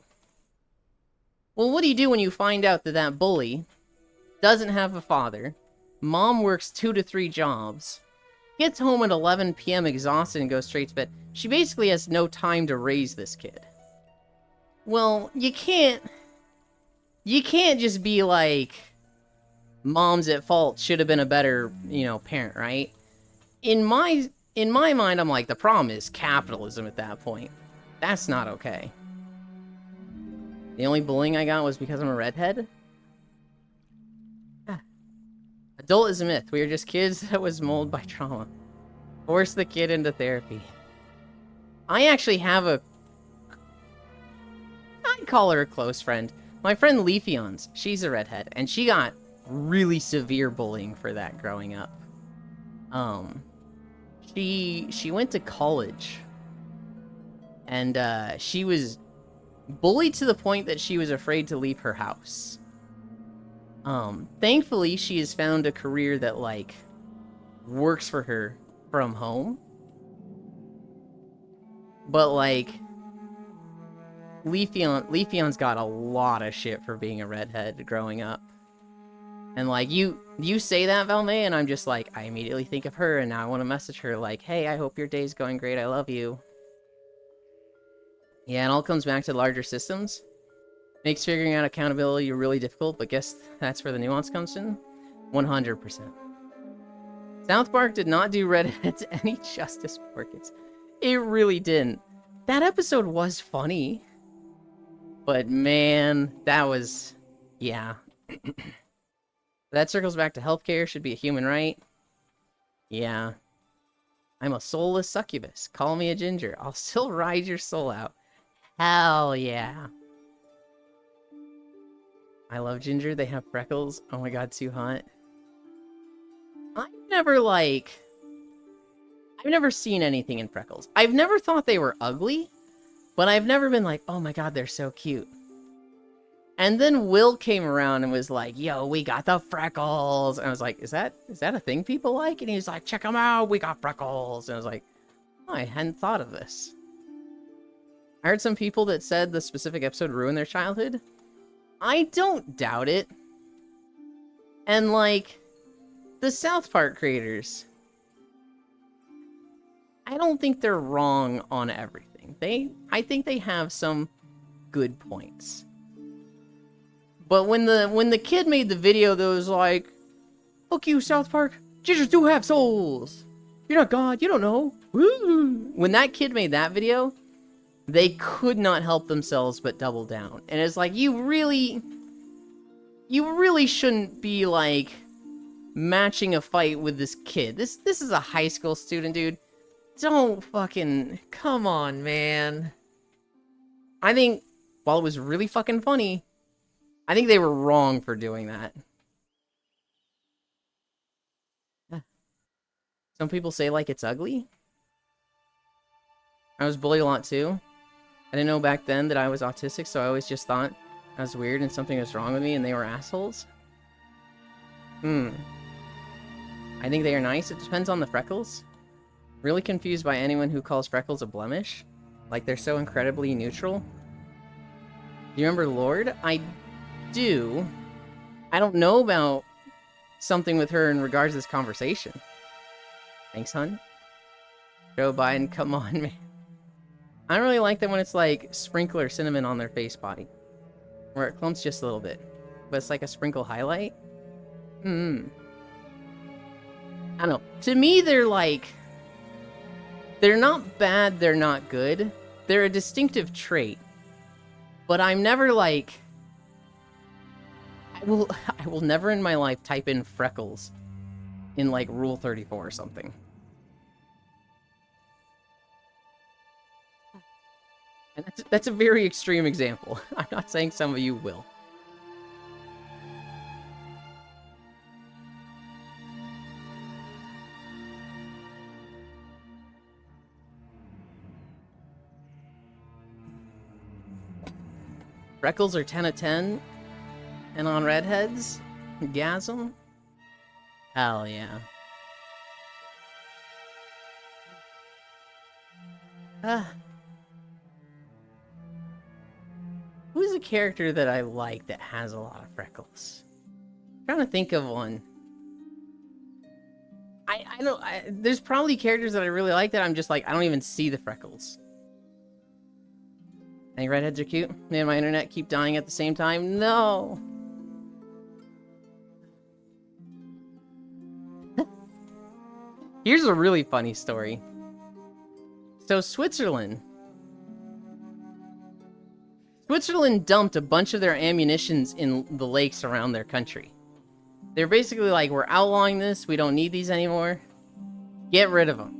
Well, what do you do when you find out that that bully doesn't have a father, mom works 2 to 3 jobs, gets home at 11 p.m. exhausted and goes straight to bed? She basically has no time to raise this kid. Well, you can't just be like, mom's at fault, should have been a better, you know, parent, right? In my mind, I'm like, the problem is capitalism at that point. That's not okay. The only bullying I got was because I'm a redhead? Adult is a myth. We are just kids that was molded by trauma. Force the kid into therapy. I actually have I'd call her a close friend. My friend Leafeons, she's a redhead, and she got really severe bullying for that growing up. She went to college, and she was bullied to the point that she was afraid to leave her house. Thankfully, she has found a career that, like, works for her from home. But, like, Leafeon's got a lot of shit for being a redhead growing up. And, like, you say that, Valmea, and I'm just like, I immediately think of her, and now I want to message her, like, hey, I hope your day's going great, I love you. Yeah, it all comes back to larger systems. Makes figuring out accountability really difficult, but guess that's where the nuance comes in? 100%. South Park did not do redheads any justice for kids. It really didn't. That episode was funny. But man, that was... yeah. That circles back to healthcare, should be a human right. Yeah. I'm a soulless succubus. Call me a ginger. I'll still ride your soul out. Hell yeah. I love Ginger. They have freckles. Oh my god, too hot. I've never, I've never seen anything in freckles. I've never thought they were ugly, but I've never been like, oh my god, they're so cute. And then Will came around and was like, yo, we got the freckles. And I was like, is that a thing people like? And he was like, check them out, we got freckles. And I was like, oh, I hadn't thought of this. I heard some people that said the specific episode ruined their childhood. I don't doubt it. And like, the South Park creators, I don't think they're wrong on everything. I think they have some good points. But when the kid made the video that was like, fuck you, South Park, Gingers do have souls. You're not God, you don't know. Woo. When that kid made that video, they could not help themselves but double down. And it's like, you really shouldn't be like matching a fight with this kid. This is a high school student, dude. Don't fucking, come on, man. I think, while it was really fucking funny, I think they were wrong for doing that. Some people say, like, it's ugly. I was bullied a lot, too. I didn't know back then that I was autistic, so I always just thought I was weird and something was wrong with me and they were assholes. I think they are nice. It depends on the freckles. Really confused by anyone who calls freckles a blemish. Like, they're so incredibly neutral. Do you remember Lorde? I do. I don't know about something with her in regards to this conversation. Thanks, hun. Joe Biden, come on, man. I don't really like them when it's like sprinkler cinnamon on their face body. Where it clumps just a little bit. But it's like a sprinkle highlight. I don't know. To me, they're like... They're not bad, they're not good. They're a distinctive trait. But I'm never like... I will never in my life type in freckles in like Rule 34 or something. And that's a very extreme example. I'm not saying some of you will. Freckles are 10 of 10. And on redheads? Gasm? Hell yeah. Who's a character that I like that has a lot of freckles? I'm trying to think of one. I know, there's probably characters that I really like that I'm just like, I don't even see the freckles. I think redheads are cute. Man, my internet keep dying at the same time. No! Here's a really funny story. So Switzerland dumped a bunch of their ammunitions in the lakes around their country. They're basically like, we're outlawing this, we don't need these anymore. Get rid of them.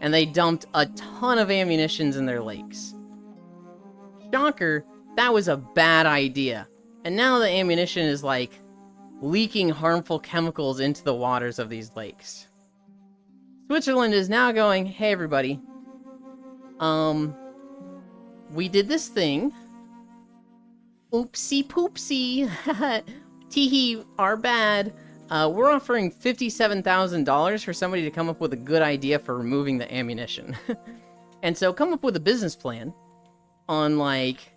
And they dumped a ton of ammunitions in their lakes. Shocker, that was a bad idea. And now the ammunition is like leaking harmful chemicals into the waters of these lakes. Switzerland is now going, hey everybody, we did this thing. Oopsie poopsie. Teehee, our bad. We're offering $57,000 for somebody to come up with a good idea for removing the ammunition. And so come up with a business plan on, like,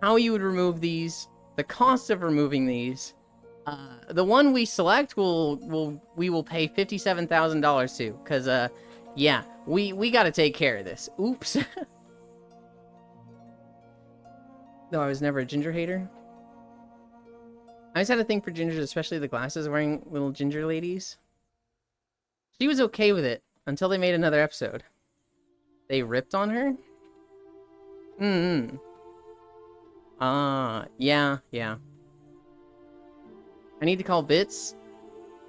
how you would remove these, the cost of removing these. The one we select, we will pay $57,000 to, because, yeah, we gotta take care of this. Oops. No, I was never a ginger hater. I always had a thing for gingers, especially the glasses wearing little ginger ladies. She was okay with it until they made another episode. They ripped on her? Yeah. I need to call Bits.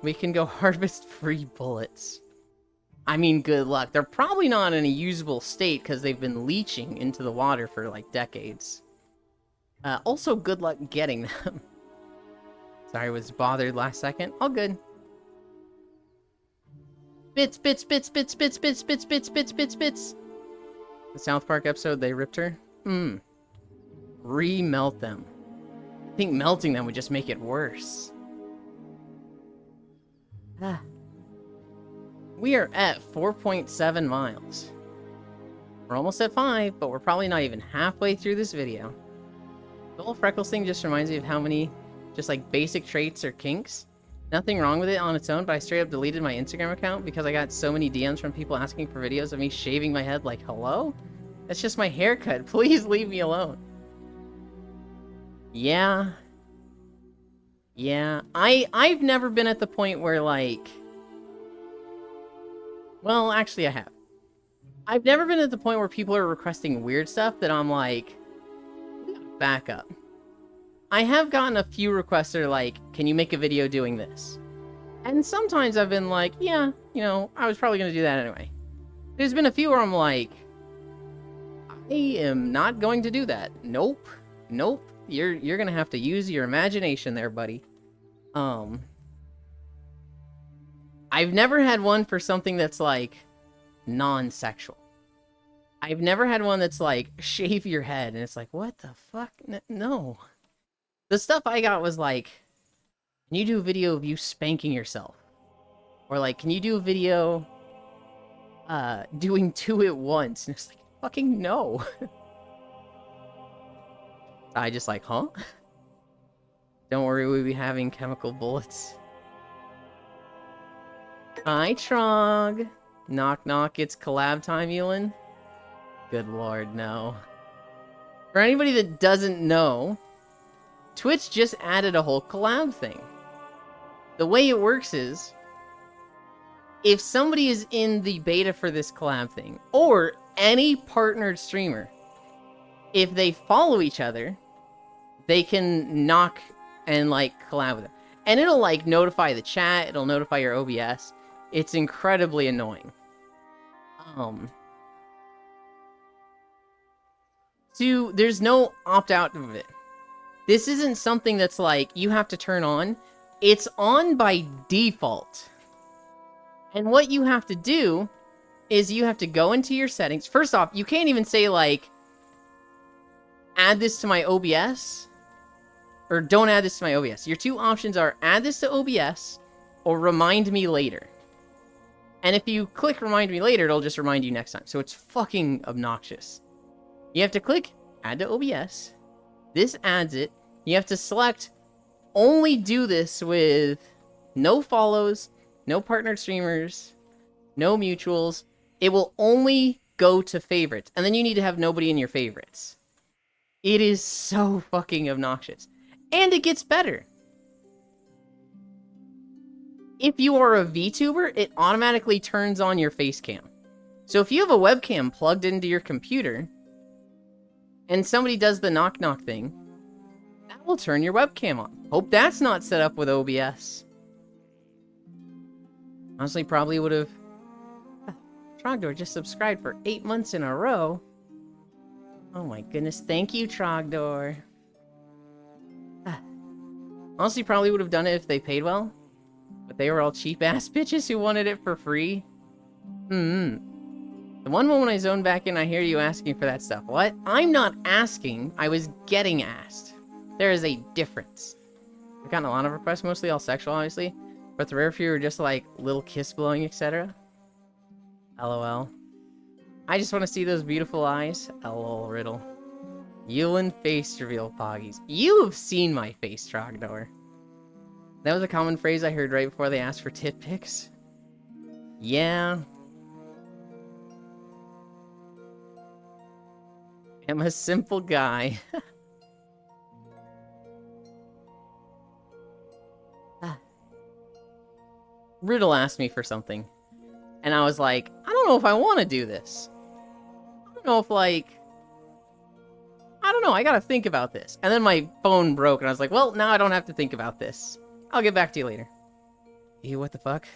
We can go harvest free bullets. I mean, good luck. They're probably not in a usable state because they've been leaching into the water for like decades. Also, good luck getting them. Sorry, I was bothered last second. All good. Bits. The South Park episode, they ripped her. Remelt them. I think melting them would just make it worse. We are at 4.7 miles. We're almost at 5, but we're probably not even halfway through this video. The whole freckles thing just reminds me of how many just like basic traits or kinks. Nothing wrong with it on its own, but I straight up deleted my Instagram account because I got so many DMs from people asking for videos of me shaving my head like, hello? That's just my haircut. Please leave me alone. Yeah. I've never been at the point where like... Well, actually I have. I've never been at the point where people are requesting weird stuff that I'm like... Back up. I have gotten a few requests that are like, can you make a video doing this? And sometimes I've been like, yeah, you know, I was probably going to do that anyway. There's been a few where I'm like, I am not going to do that. Nope. You're going to have to use your imagination there, buddy. I've never had one for something that's like non-sexual. I've never had one that's like, shave your head, and it's like, what the fuck? No. The stuff I got was like, can you do a video of you spanking yourself? Or like, can you do a video doing 2 at once? And it's like, fucking no. I just like, huh? Don't worry, we'll be having chemical bullets. Hi, Trog. Knock knock, it's collab time, Elin. Good lord, no. For anybody that doesn't know, Twitch just added a whole collab thing. The way it works is, if somebody is in the beta for this collab thing, or any partnered streamer, if they follow each other, they can knock and, like, collab with them. And it'll, like, notify the chat, it'll notify your OBS. It's incredibly annoying. There's no opt-out of it. This isn't something that's like, you have to turn on. It's on by default. And what you have to do is you have to go into your settings. First off, you can't even say, like, add this to my OBS, or don't add this to my OBS. Your two options are add this to OBS, or remind me later. And if you click remind me later, it'll just remind you next time. So it's fucking obnoxious. You have to click add to OBS. This adds it. You have to select only do this with no follows, no partnered streamers, no mutuals. It will only go to favorites. And then you need to have nobody in your favorites. It is so fucking obnoxious. And it gets better. If you are a VTuber, it automatically turns on your face cam. So if you have a webcam plugged into your computer, and somebody does the knock knock thing, that will turn your webcam on. Hope that's not set up with OBS. Honestly, probably would have... Trogdor just subscribed for 8 months in a row. Oh my goodness, thank you, Trogdor. Honestly, probably would have done it if they paid well. But they were all cheap-ass bitches who wanted it for free. The one moment I zone back in, I hear you asking for that stuff. What? I'm not asking. I was getting asked. There is a difference. I've gotten a lot of requests, mostly all sexual, obviously. But the rare few are just like little kiss blowing, etc. LOL. I just want to see those beautiful eyes. LOL, Riddle. Yulin face reveal poggies. You have seen my face, Trogdor. That was a common phrase I heard right before they asked for tit pics. Yeah. I'm a simple guy. Riddle asked me for something. And I was like, I don't know if I want to do this. I don't know if, like... I don't know, I gotta think about this. And then my phone broke, and I was like, well, now I don't have to think about this. I'll get back to you later. Ew, what the fuck?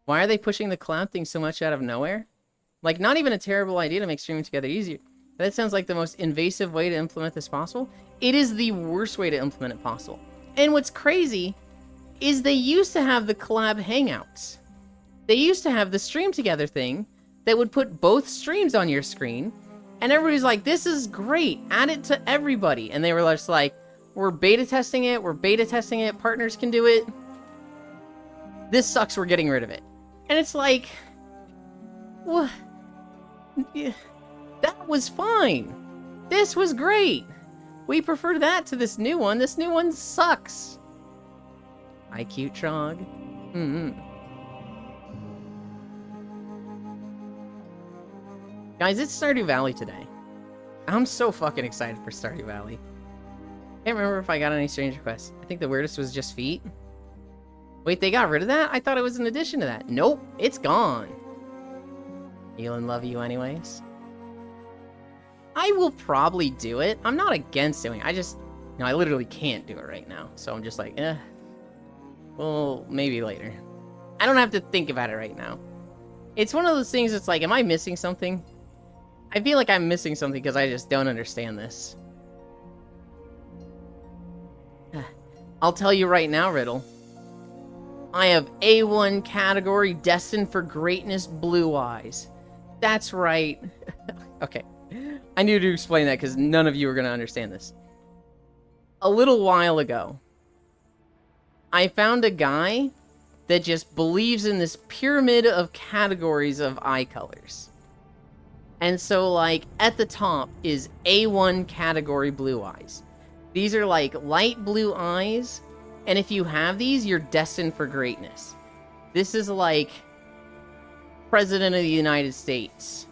Why are they pushing the collab thing so much out of nowhere? Like, not even a terrible idea to make streaming together easier. That sounds like the most invasive way to implement this possible. It is the worst way to implement it possible. And what's crazy is they used to have the collab hangouts. They used to have the stream together thing that would put both streams on your screen. And everybody's like, this is great. Add it to everybody. And they were just like, we're beta testing it. We're beta testing it. Partners can do it. This sucks. We're getting rid of it. And it's like, what? Yeah, that was fine. This was great. We prefer that to this new one. This new one sucks. Hi, cute Trog. Guys, it's Stardew Valley today. I'm so fucking excited for Stardew Valley. Can't remember if I got any strange requests. I think the weirdest was just feet. Wait, they got rid of that? I thought it was in addition to that. Nope, it's gone. Elon, love you anyways. I will probably do it. I'm not against doing it. I literally can't do it right now. So I'm just like, well, maybe later. I don't have to think about it right now. It's one of those things that's like, am I missing something? I feel like I'm missing something because I just don't understand this. I'll tell you right now, Riddle. I have A1 category destined for greatness, Blue Eyes. That's right. Okay. I need to explain that because none of you are going to understand this. A little while ago, I found a guy that just believes in this pyramid of categories of eye colors. And so, like, at the top is A1 category Blue Eyes. These are, like, light blue eyes. And if you have these, you're destined for greatness. This is like President of the United States.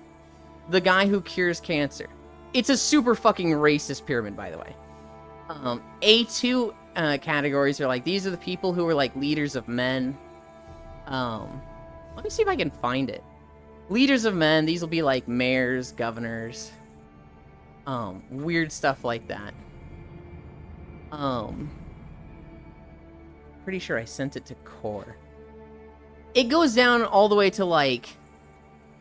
The guy who cures cancer. It's a super fucking racist pyramid, by the way. A2 categories are like, these are the people who are like leaders of men. Let me see if I can find it. Leaders of men, these will be like mayors, governors. Weird stuff like that. Pretty sure I sent it to Core. It goes down all the way to like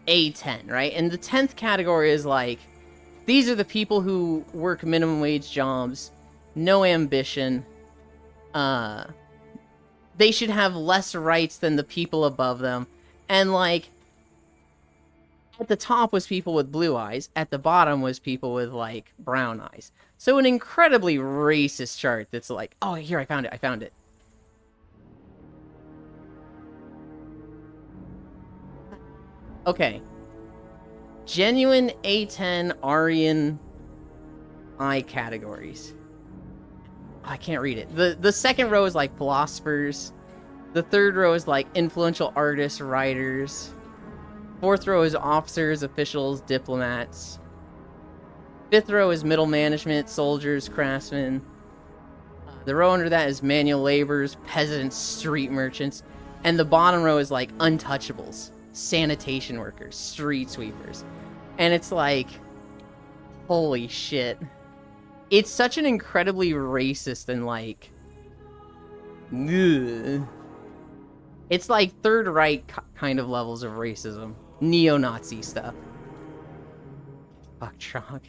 A10, right? And the 10th category is like, these are the people who work minimum wage jobs, no ambition. They should have less rights than the people above them. And like, at the top was people with blue eyes. At the bottom was people with like brown eyes. So an incredibly racist chart that's like, oh, here, I found it. Okay. Genuine A10 Aryan eye categories. I can't read it. The second row is like philosophers. The third row is like influential artists, writers. Fourth row is officers, officials, diplomats. Fifth row is middle management, soldiers, craftsmen. The row under that is manual laborers, peasants, street merchants. And the bottom row is like untouchables. Sanitation workers, street sweepers. And it's like, holy shit. It's such an incredibly racist and like, ugh. It's like Third Reich kind of levels of racism. Neo-Nazi stuff. Fuck Trog.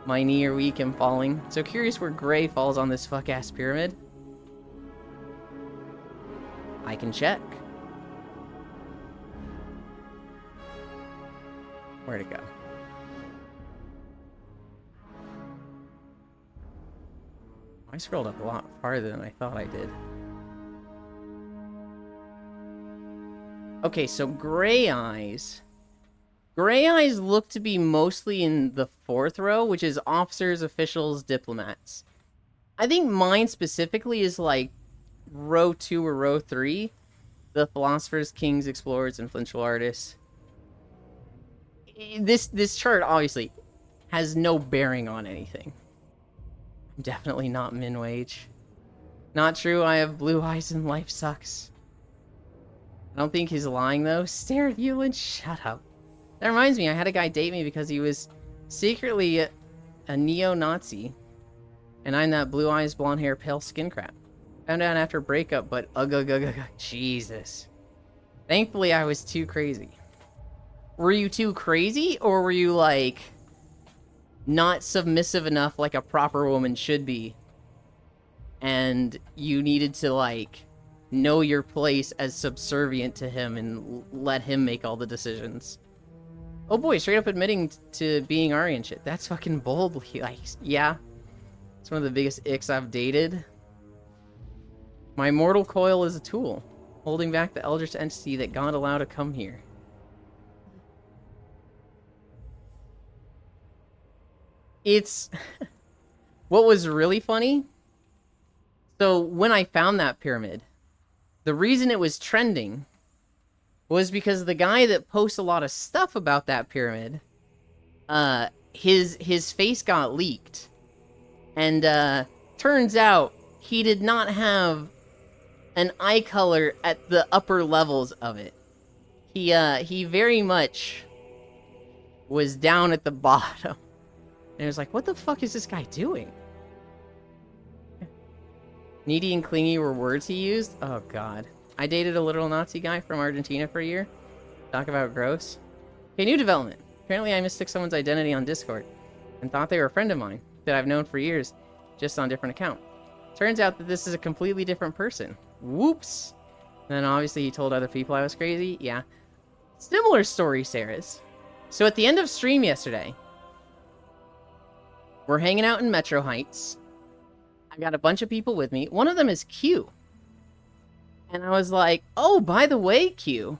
My knee are weak and falling. So curious where Gray falls on this fuck-ass pyramid. I can check. Where'd it go? I scrolled up a lot farther than I thought I did. Okay, so Gray Eyes. Gray Eyes look to be mostly in the fourth row, which is officers, officials, diplomats. I think mine specifically is like row 2 or row 3. The philosophers, kings, explorers, influential artists. This chart obviously has no bearing on anything. I'm definitely not min wage. Not true, I have blue eyes and life sucks. I don't think he's lying though. Stare at you and shut up. That reminds me, I had a guy date me because he was secretly a neo-Nazi. And I'm that blue eyes, blonde hair, pale skin crap. Found out after breakup, but Jesus. Thankfully, I was too crazy. Were you too crazy, or were you, like, not submissive enough like a proper woman should be? And you needed to, like, know your place as subservient to him and let him make all the decisions. Oh boy, straight up admitting to being Ari and shit. That's fucking boldly, like, yeah. It's one of the biggest icks I've dated. My mortal coil is a tool, holding back the eldritch entity that God allowed to come here. It's... What was really funny? So, when I found that pyramid, the reason it was trending was because the guy that posts a lot of stuff about that pyramid, his face got leaked. And, turns out he did not have an eye color at the upper levels of it. He very much was down at the bottom. And it was like, what the fuck is this guy doing? Needy and clingy were words he used? Oh, God. I dated a literal Nazi guy from Argentina for a year. Talk about gross. Okay, new development. Apparently I mistook someone's identity on Discord and thought they were a friend of mine that I've known for years, just on a different account. Turns out that this is a completely different person. Whoops. And then obviously he told other people I was crazy. Yeah. Similar story, Sarah's. So at the end of stream yesterday, we're hanging out in Metro Heights. I got a bunch of people with me. One of them is Q. And I was like, oh, by the way, Q,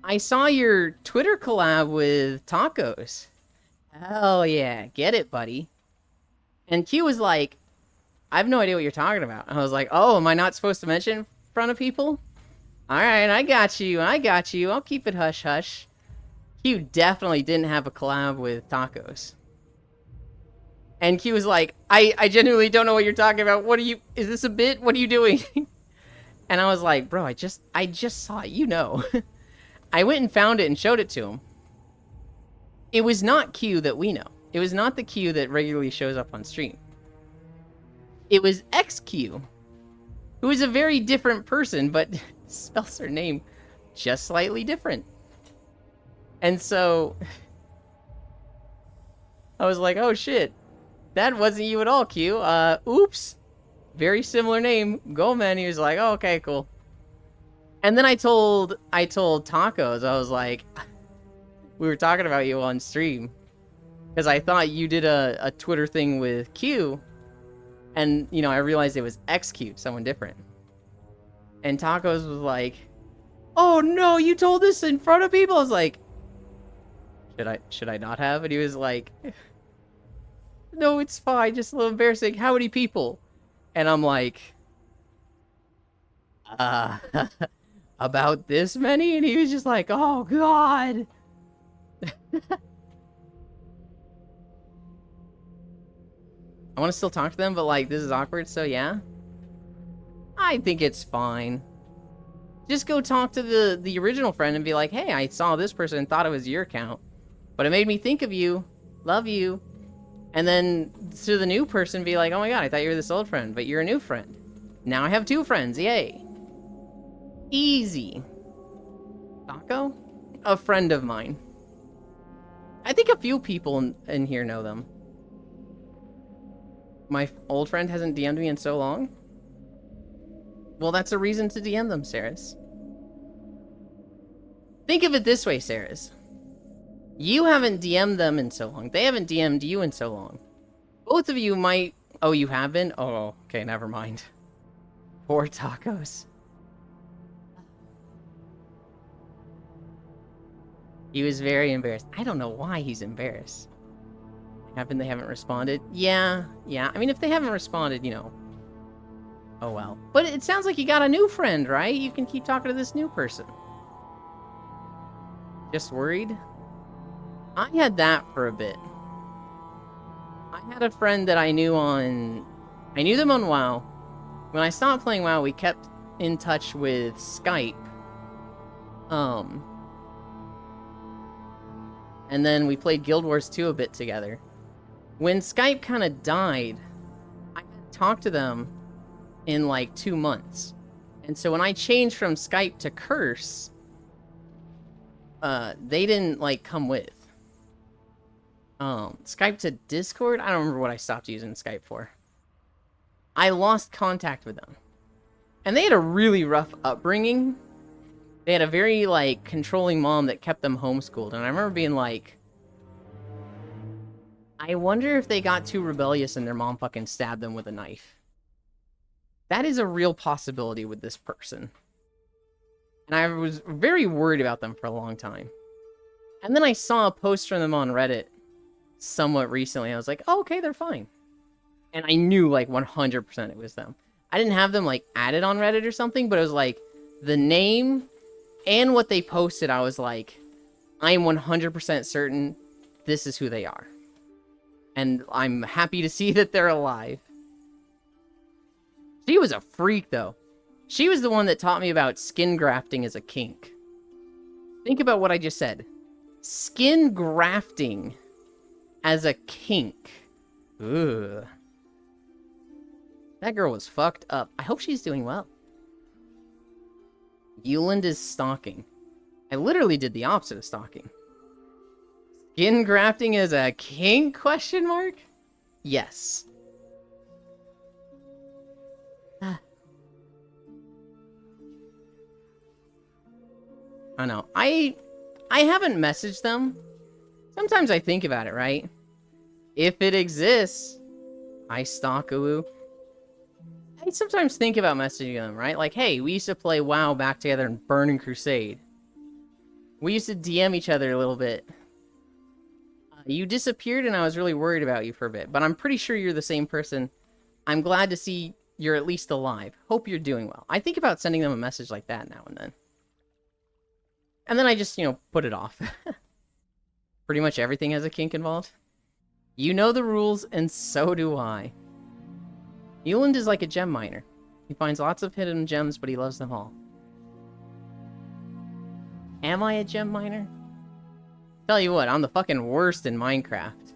I saw your Twitter collab with Tacos. Hell yeah, get it, buddy. And Q was like, I have no idea what you're talking about. I was like, oh, am I not supposed to mention in front of people? All right, I got you. I'll keep it hush-hush. Q definitely didn't have a collab with Tacos. And Q was like, I genuinely don't know what you're talking about. Is this a bit? What are you doing? And I was like, bro, I just saw it, you know. I went and found it and showed it to him. It was not Q that we know. It was not the Q that regularly shows up on stream. It was XQ, who is a very different person, but spells her name just slightly different. And so I was like, oh shit, that wasn't you at all, Q. Oops. Very similar name. Go, man. He was like, oh, okay, cool. And then I told Tacos, I was like, we were talking about you on stream. Because I thought you did a Twitter thing with Q. And, you know, I realized it was XQ, someone different. And Tacos was like, oh no, you told this in front of people? I was like, should I not have? And he was like, no, it's fine, just a little embarrassing. How many people? And I'm like, about this many? And he was just like, oh God. I want to still talk to them, but like, this is awkward, so yeah. I think it's fine. Just go talk to the original friend and be like, hey, I saw this person and thought it was your account, but it made me think of you. Love you. And then to the new person, be like, oh my God, I thought you were this old friend, but you're a new friend. Now I have 2 friends, yay. Easy. Taco? A friend of mine. I think a few people in here know them. My old friend hasn't DM'd me in so long. Well, that's a reason to DM them, Saris. Think of it this way, Saris. You haven't DM'd them in so long. They haven't DM'd you in so long. Both of you might... Oh, you haven't? Oh, okay, never mind. Poor Tacos. He was very embarrassed. I don't know why he's embarrassed. They haven't responded? Yeah. I mean, if they haven't responded, you know. Oh, well. But it sounds like you got a new friend, right? You can keep talking to this new person. Just worried? I had that for a bit. I had a friend that I knew them on WoW. When I stopped playing WoW, we kept in touch with Skype. And then we played Guild Wars 2 a bit together. When Skype kind of died, I talked to them in like 2 months. And so when I changed from Skype to Curse, they didn't like come with. Skype to Discord? I don't remember what I stopped using Skype for. I lost contact with them. And they had a really rough upbringing. They had a very, like, controlling mom that kept them homeschooled. And I remember being like, I wonder if they got too rebellious and their mom fucking stabbed them with a knife. That is a real possibility with this person. And I was very worried about them for a long time. And then I saw a post from them on Reddit somewhat recently. I was like, oh, okay, they're fine. And I knew, like, 100% it was them. I didn't have them, like, added on Reddit or something, but it was, like, the name and what they posted, I was like, I'm 100% certain this is who they are. And I'm happy to see that they're alive. She was a freak, though. She was the one that taught me about skin grafting as a kink. Think about what I just said. Skin grafting as a kink. Ugh. That girl was fucked up. I hope she's doing well. Euland is stalking. I literally did the opposite of stalking. Skin grafting as a kink? Question mark? Yes. I know. I haven't messaged them. Sometimes I think about it, right? If it exists, I stalk Uwu. I sometimes think about messaging them, right? Like, hey, we used to play WoW back together in Burning Crusade. We used to DM each other a little bit. You disappeared and I was really worried about you for a bit, but I'm pretty sure you're the same person. I'm glad to see you're at least alive. Hope you're doing well. I think about sending them a message like that now and then. And then I just, put it off. Pretty much everything has a kink involved. You know the rules, and so do I. Euland is like a gem miner. He finds lots of hidden gems, but he loves them all. Am I a gem miner? Tell you what, I'm the fucking worst in Minecraft.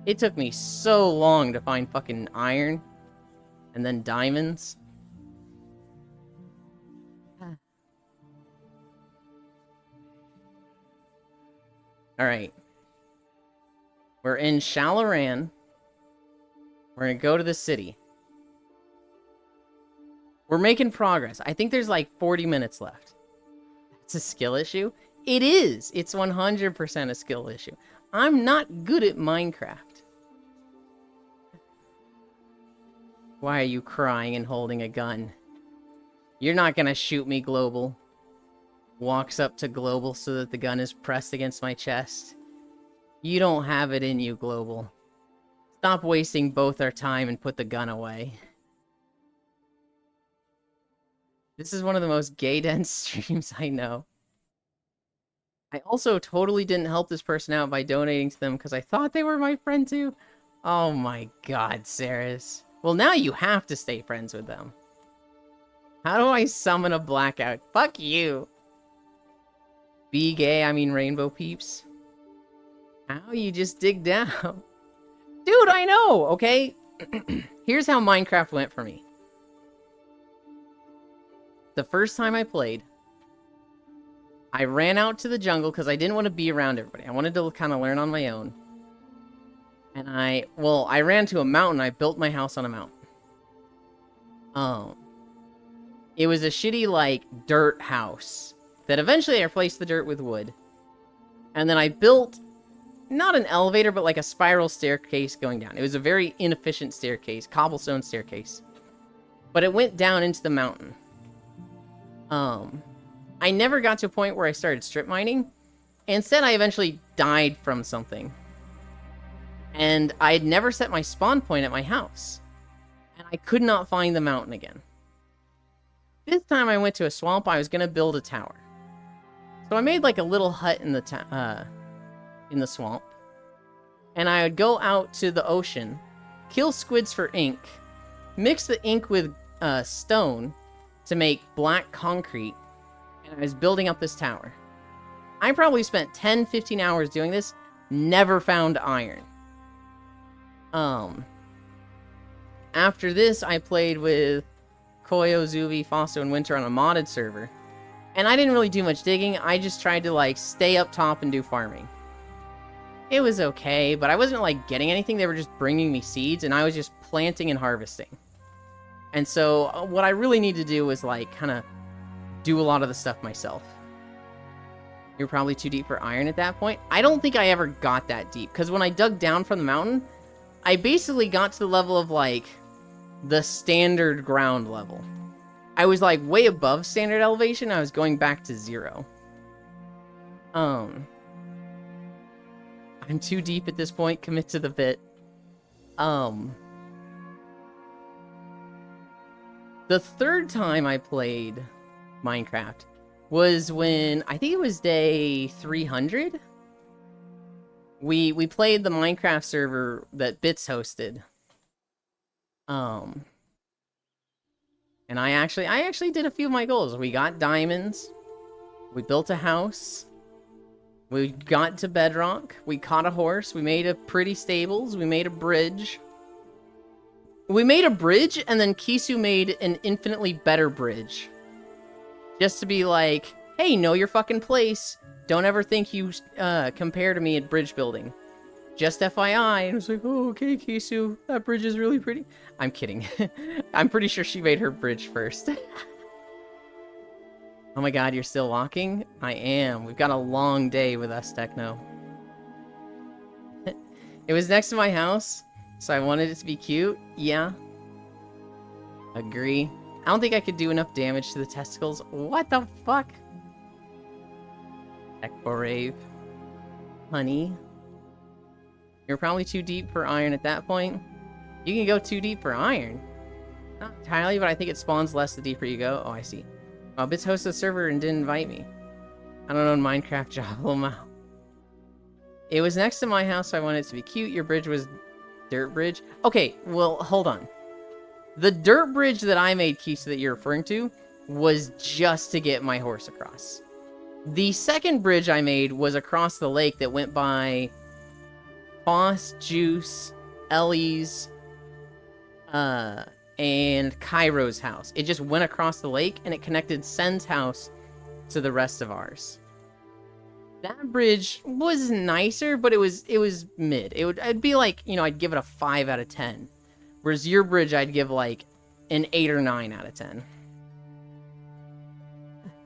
It took me so long to find fucking iron, and then diamonds. Alright. We're in Shalaran. We're gonna go to the city. We're making progress. I think there's like 40 minutes left. It's a skill issue? It is! It's 100% a skill issue. I'm not good at Minecraft. Why are you crying and holding a gun? You're not gonna shoot me, Global. Walks up to Global so that the gun is pressed against my chest. You don't have it in you, Global. Stop wasting both our time and put the gun away. This is one of the most gay-dense streams I know. I also totally didn't help this person out by donating to them because I thought they were my friend too. Oh my god, Saris. Well, now you have to stay friends with them. How do I summon a blackout? Fuck you! Be gay, I mean rainbow peeps. How you just dig down? Dude, I know, okay? Here's how Minecraft went for me. The first time I played, I ran out to the jungle because I didn't want to be around everybody. I wanted to kind of learn on my own. And I ran to a mountain. I built my house on a mountain. It was a shitty, like, dirt house that eventually I replaced the dirt with wood. And then I built, not an elevator, but like a spiral staircase going down. It was a very inefficient staircase, cobblestone staircase. But it went down into the mountain. I never got to a point where I started strip mining. Instead, I eventually died from something. And I had never set my spawn point at my house. And I could not find the mountain again. This time I went to a swamp, I was going to build a tower. So I made like a little hut in the swamp. And I would go out to the ocean, kill squids for ink, mix the ink with stone to make black concrete, and I was building up this tower. I probably spent 10-15 hours doing this, never found iron. After this, I played with Koyo, Zuvi, Fosto, and Winter on a modded server. And I didn't really do much digging. I just tried to, like, stay up top and do farming. It was okay, but I wasn't, like, getting anything. They were just bringing me seeds, and I was just planting and harvesting. And so what I really need to do was, like, kind of do a lot of the stuff myself. You're probably too deep for iron at that point. I don't think I ever got that deep, because when I dug down from the mountain, I basically got to the level of, like, the standard ground level. I was, like, way above standard elevation. I was going back to 0. I'm too deep at this point. Commit to the bit. The third time I played Minecraft was when, I think it was day 300. We played the Minecraft server that Bits hosted. And I actually did a few of my goals. We got diamonds. We built a house. We got to bedrock. We caught a horse. We made a pretty stables. We made a bridge. We made a bridge, and then Kisu made an infinitely better bridge. Just to be like, hey, know your fucking place. Don't ever think you compare to me at bridge building. Just FYI. And it was like, oh, okay, Kisu, that bridge is really pretty. I'm kidding. I'm pretty sure she made her bridge first. Oh my god, you're still walking? I am. We've got a long day with us, Techno. It was next to my house, so I wanted it to be cute. Yeah. Agree. I don't think I could do enough damage to the testicles. What the fuck? Ekborave. Honey. You're probably too deep for iron at that point. You can go too deep for iron. Not entirely, but I think it spawns less the deeper you go. Oh, I see. Oh, Bits hosted a server and didn't invite me. I don't know Minecraft job. It was next to my house, so I wanted it to be cute. Your bridge was dirt bridge. Okay, well, hold on. The dirt bridge that I made, Keith, that you're referring to, was just to get my horse across. The second bridge I made was across the lake that went by Foss, Juice, Ellie's, and Cairo's house. It just went across the lake, and it connected Sen's house to the rest of ours. That bridge was nicer, but it was mid. I'd be like, you know, I'd give it a 5 out of 10. Whereas your bridge, I'd give like an 8 or 9 out of 10.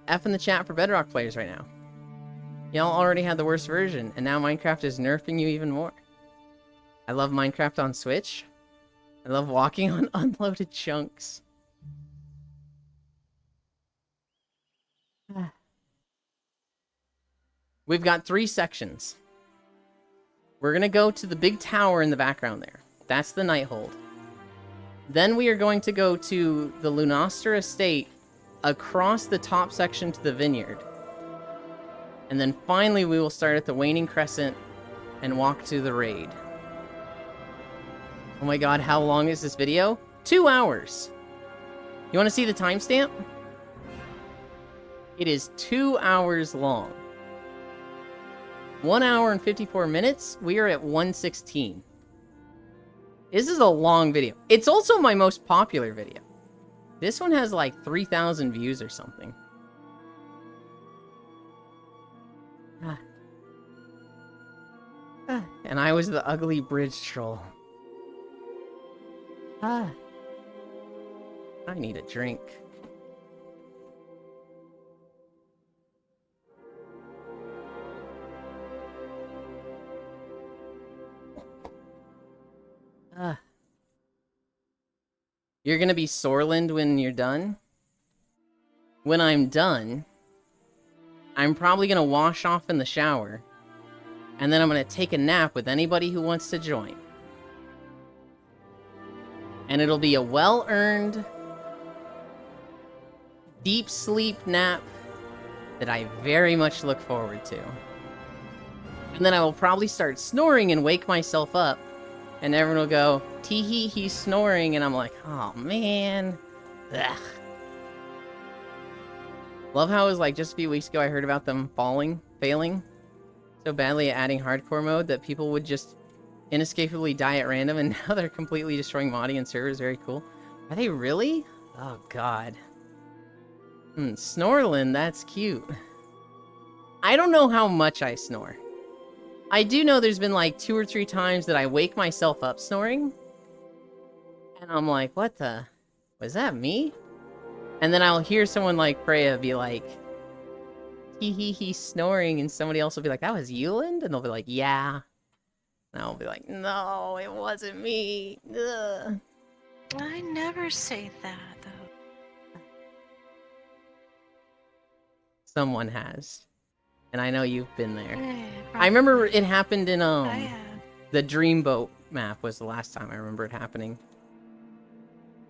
F in the chat for Bedrock players right now. Y'all already had the worst version, and now Minecraft is nerfing you even more. I love Minecraft on Switch. I love walking on unloaded chunks. We've got 3 sections. We're gonna go to the big tower in the background there. That's the Nighthold. Then we are going to go to the Lunaster Estate across the top section to the vineyard. And then finally we will start at the Waning Crescent and walk to the raid. Oh my god, how long is this video? 2 hours. You want to see the timestamp? It is 2 hours long. 1 hour and 54 minutes. We are at 1:16. This is a long video. It's also my most popular video. This one has like 3,000 views or something. And I was the ugly bridge troll. I need a drink. You're gonna be Sorland when you're done? When I'm done, I'm probably gonna wash off in the shower, and then I'm gonna take a nap with anybody who wants to join. And it'll be a well-earned, deep sleep nap that I very much look forward to. And then I will probably start snoring and wake myself up, and everyone will go, tee-hee, he's snoring, and I'm like, oh man. Ugh. Love how it was like just a few weeks ago I heard about them failing so badly at adding hardcore mode that people would just inescapably die at random, and now they're completely destroying modding and servers. Very cool. Are they really? Oh, God. Snorlin, that's cute. I don't know how much I snore. I do know there's been like 2 or 3 times that I wake myself up snoring. And I'm like, what the? Was that me? And then I'll hear someone like Freya be like, he's snoring. And somebody else will be like, that was Euland? And they'll be like, yeah. And I'll be like, no, it wasn't me. Ugh. I never say that, though. Someone has. And I know you've been there. Yeah, I remember it happened in, I have. the Dreamboat map was the last time I remember it happening.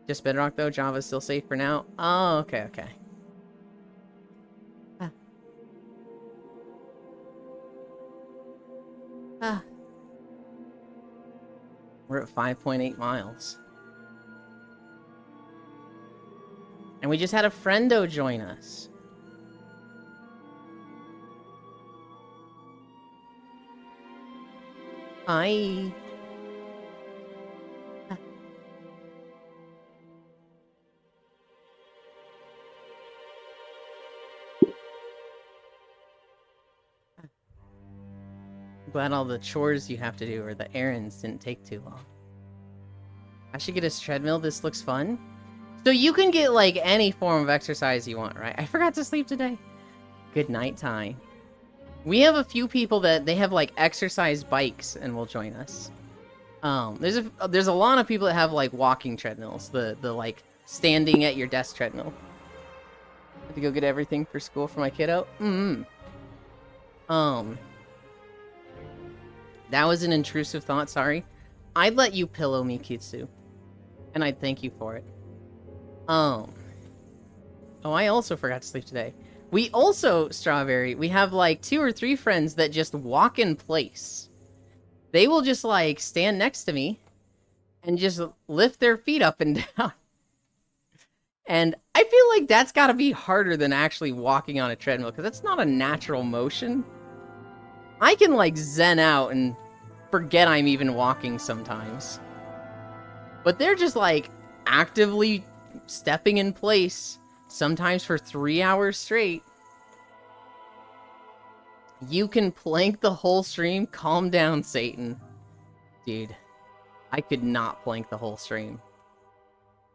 Just Bedrock, though? Java's still safe for now? Oh, okay, okay. We're at 5.8 miles. And we just had a friendo join us. Hi. Glad all the chores you have to do or the errands didn't take too long. I should get a treadmill. This looks fun. So you can get like any form of exercise you want, right? I forgot to sleep today. Good night time. We have a few people that they have like exercise bikes and will join us. There's a lot of people that have like walking treadmills, the like standing at your desk treadmill. Have to go get everything for school for my kiddo. That was an intrusive thought, sorry. I'd let you pillow me, Kitsu. And I'd thank you for it. Oh, I also forgot to sleep today. We also, Strawberry, we have like 2 or 3 friends that just walk in place. They will just like stand next to me and just lift their feet up and down. And I feel like that's gotta be harder than actually walking on a treadmill because that's not a natural motion. I can like zen out and forget I'm even walking sometimes. But they're just like actively stepping in place, sometimes for 3 hours straight. You can plank the whole stream? Calm down, Satan. Dude, I could not plank the whole stream.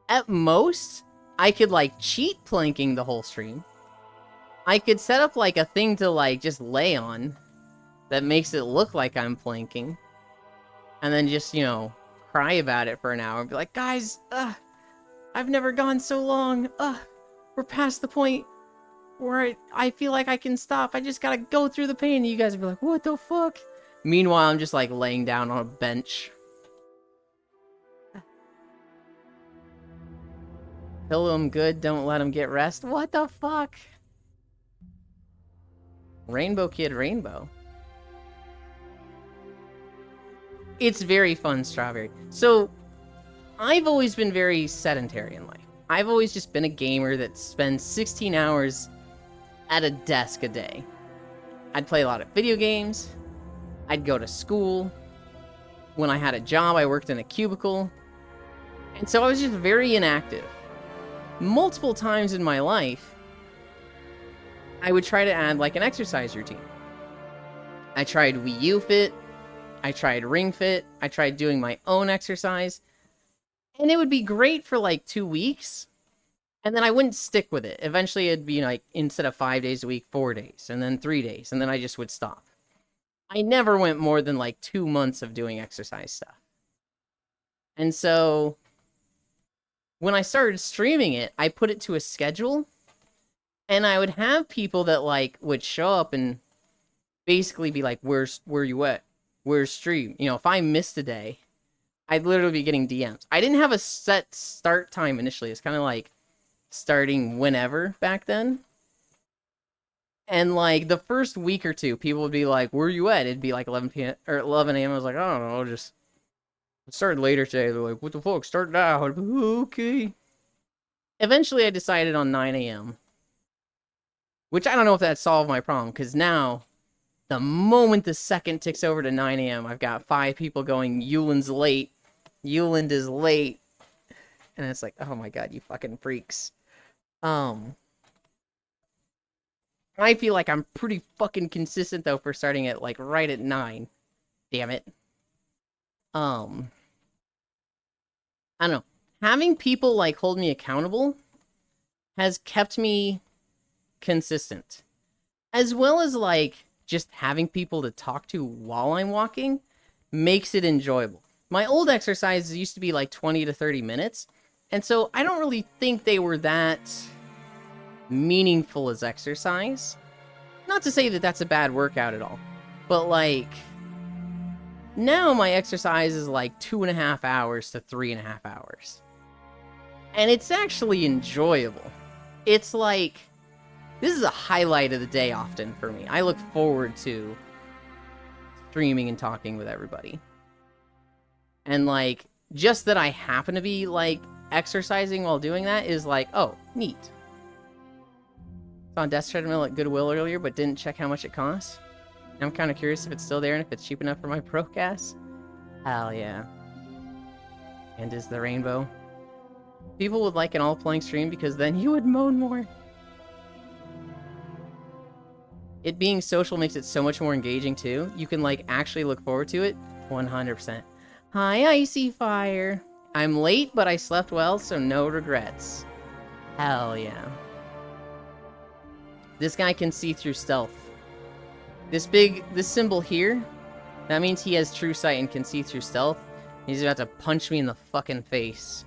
At most, I could like cheat planking the whole stream. I could set up like a thing to like just lay on that makes it look like I'm planking. And then just, you know, cry about it for an hour and be like, guys, I've never gone so long. We're past the point where I feel like I can stop. I just gotta go through the pain. And you guys would be like, what the fuck? Meanwhile, I'm just like laying down on a bench. Pillow him good, don't let him get rest. What the fuck? Rainbow Kid Rainbow. It's very fun, Strawberry. So, I've always been very sedentary in life. I've always just been a gamer that spends 16 hours at a desk a day. I'd play a lot of video games. I'd go to school. When I had a job, I worked in a cubicle. And so I was just very inactive. Multiple times in my life, I would try to add like an exercise routine. I tried Wii U Fit. I tried Ring Fit. I tried doing my own exercise. And it would be great for like 2 weeks. And then I wouldn't stick with it. Eventually it'd be like, instead of 5 days a week, 4 days. And then 3 days. And then I just would stop. I never went more than like 2 months of doing exercise stuff. And so when I started streaming it, I put it to a schedule. And I would have people that like would show up and basically be like, where you at? Where's stream? You know, if I missed a day, I'd literally be getting DMs. I didn't have a set start time initially. It's kind of like starting whenever back then. And like the first week or two, people would be like, where you at? It'd be like 11 p.m. or 11 a.m. I was like, I don't know, just start later today. They're like, what the fuck? Start now. I'd be like, okay. Eventually I decided on 9 a.m. Which I don't know if that solved my problem, because now the moment the second ticks over to 9 a.m., I've got 5 people going, Euland's late. Euland is late. And it's like, oh my god, you fucking freaks. I feel like I'm pretty fucking consistent, though, for starting at, like, right at 9. Damn it. I don't know. Having people, like, hold me accountable has kept me consistent. As well as, like, just having people to talk to while I'm walking makes it enjoyable. My old exercises used to be, like, 20 to 30 minutes, and so I don't really think they were that meaningful as exercise. Not to say that that's a bad workout at all, but, like, now my exercise is like 2.5 hours to 3.5 hours. And it's actually enjoyable. It's like, this is a highlight of the day often for me. I look forward to streaming and talking with everybody. And, like, just that I happen to be, like, exercising while doing that is like, oh, neat. Saw a desk treadmill at Goodwill earlier, but didn't check how much it costs. I'm kind of curious if it's still there and if it's cheap enough for my Procast. Hell yeah. And is the rainbow. People would like an all-playing stream because then you would moan more. It being social makes it so much more engaging too. You can, like, actually look forward to it. 100%. Hi, Icy Fire. I'm late, but I slept well, so no regrets. Hell yeah. This guy can see through stealth. This symbol here, that means he has true sight and can see through stealth. He's about to punch me in the fucking face.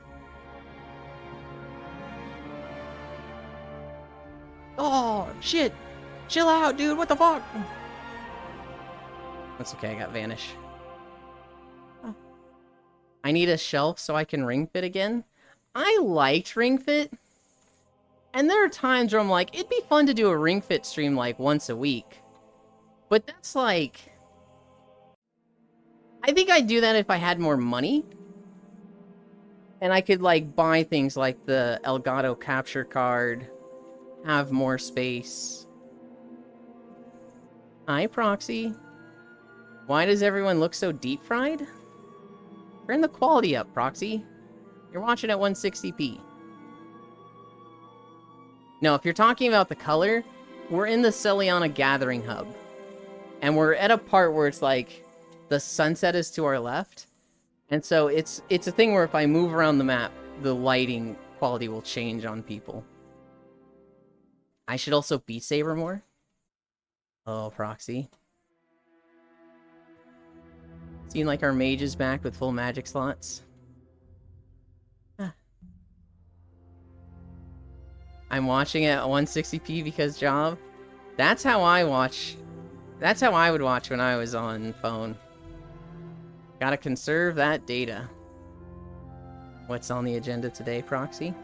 Oh, shit! Chill out, dude, what the fuck? That's okay, I got Vanish. Oh. I need a shelf so I can ring fit again. I liked ring fit. And there are times where I'm like, it'd be fun to do a ring fit stream like once a week. But that's like... I think I'd do that if I had more money. And I could, like, buy things like the Elgato capture card. Have more space. Hi, Proxy. Why does everyone look so deep-fried? Turn the quality up, Proxy. You're watching at 160p. No, if you're talking about the color, we're in the Celiana Gathering Hub. And we're at a part where it's like, the sunset is to our left. And so it's a thing where if I move around the map, the lighting quality will change on people. I should also Beat Saber more. Oh, Proxy. Seeing like our mage is back with full magic slots. I'm watching it at 160p because job. That's how I watch. That's how I would watch when I was on phone. Gotta conserve that data. What's on the agenda today, Proxy?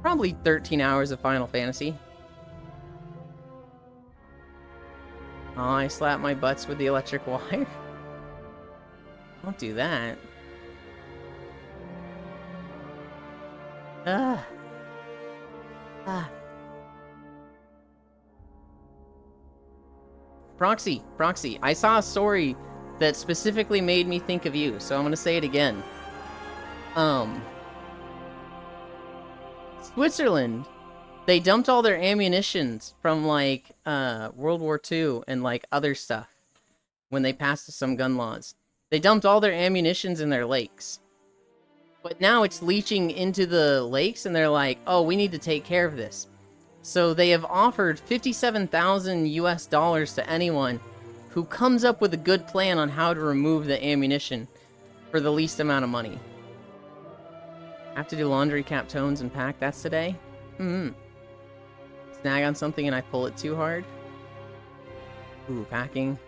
Probably 13 hours of Final Fantasy. Oh, I slapped my butts with the electric wire. Don't do that. Ah. Proxy, I saw a story that specifically made me think of you, so I'm gonna say it again. Switzerland, they dumped all their ammunitions from, like, World War II and, like, other stuff when they passed some gun laws. They dumped all their ammunitions in their lakes. But now it's leaching into the lakes, and they're like, oh, we need to take care of this. So they have offered $57,000 US to anyone who comes up with a good plan on how to remove the ammunition for the least amount of money. Have to do laundry, cap tones, and pack. That's today? Snag on something and I pull it too hard. Ooh, packing.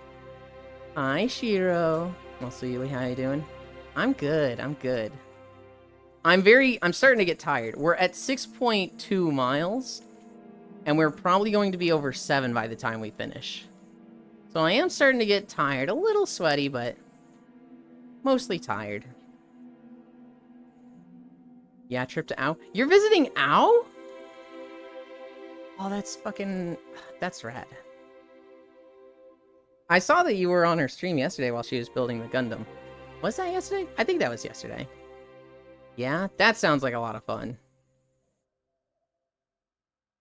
Hi, Shiro. Also, Yuli, how you doing? I'm good. I'm starting to get tired. We're at 6.2 miles. And we're probably going to be over 7 by the time we finish. So I am starting to get tired. A little sweaty, but mostly tired. Yeah, trip to Ow. You're visiting Ow? Oh, that's rad. I saw that you were on her stream yesterday while she was building the Gundam. Was that yesterday? I think that was yesterday. Yeah, that sounds like a lot of fun.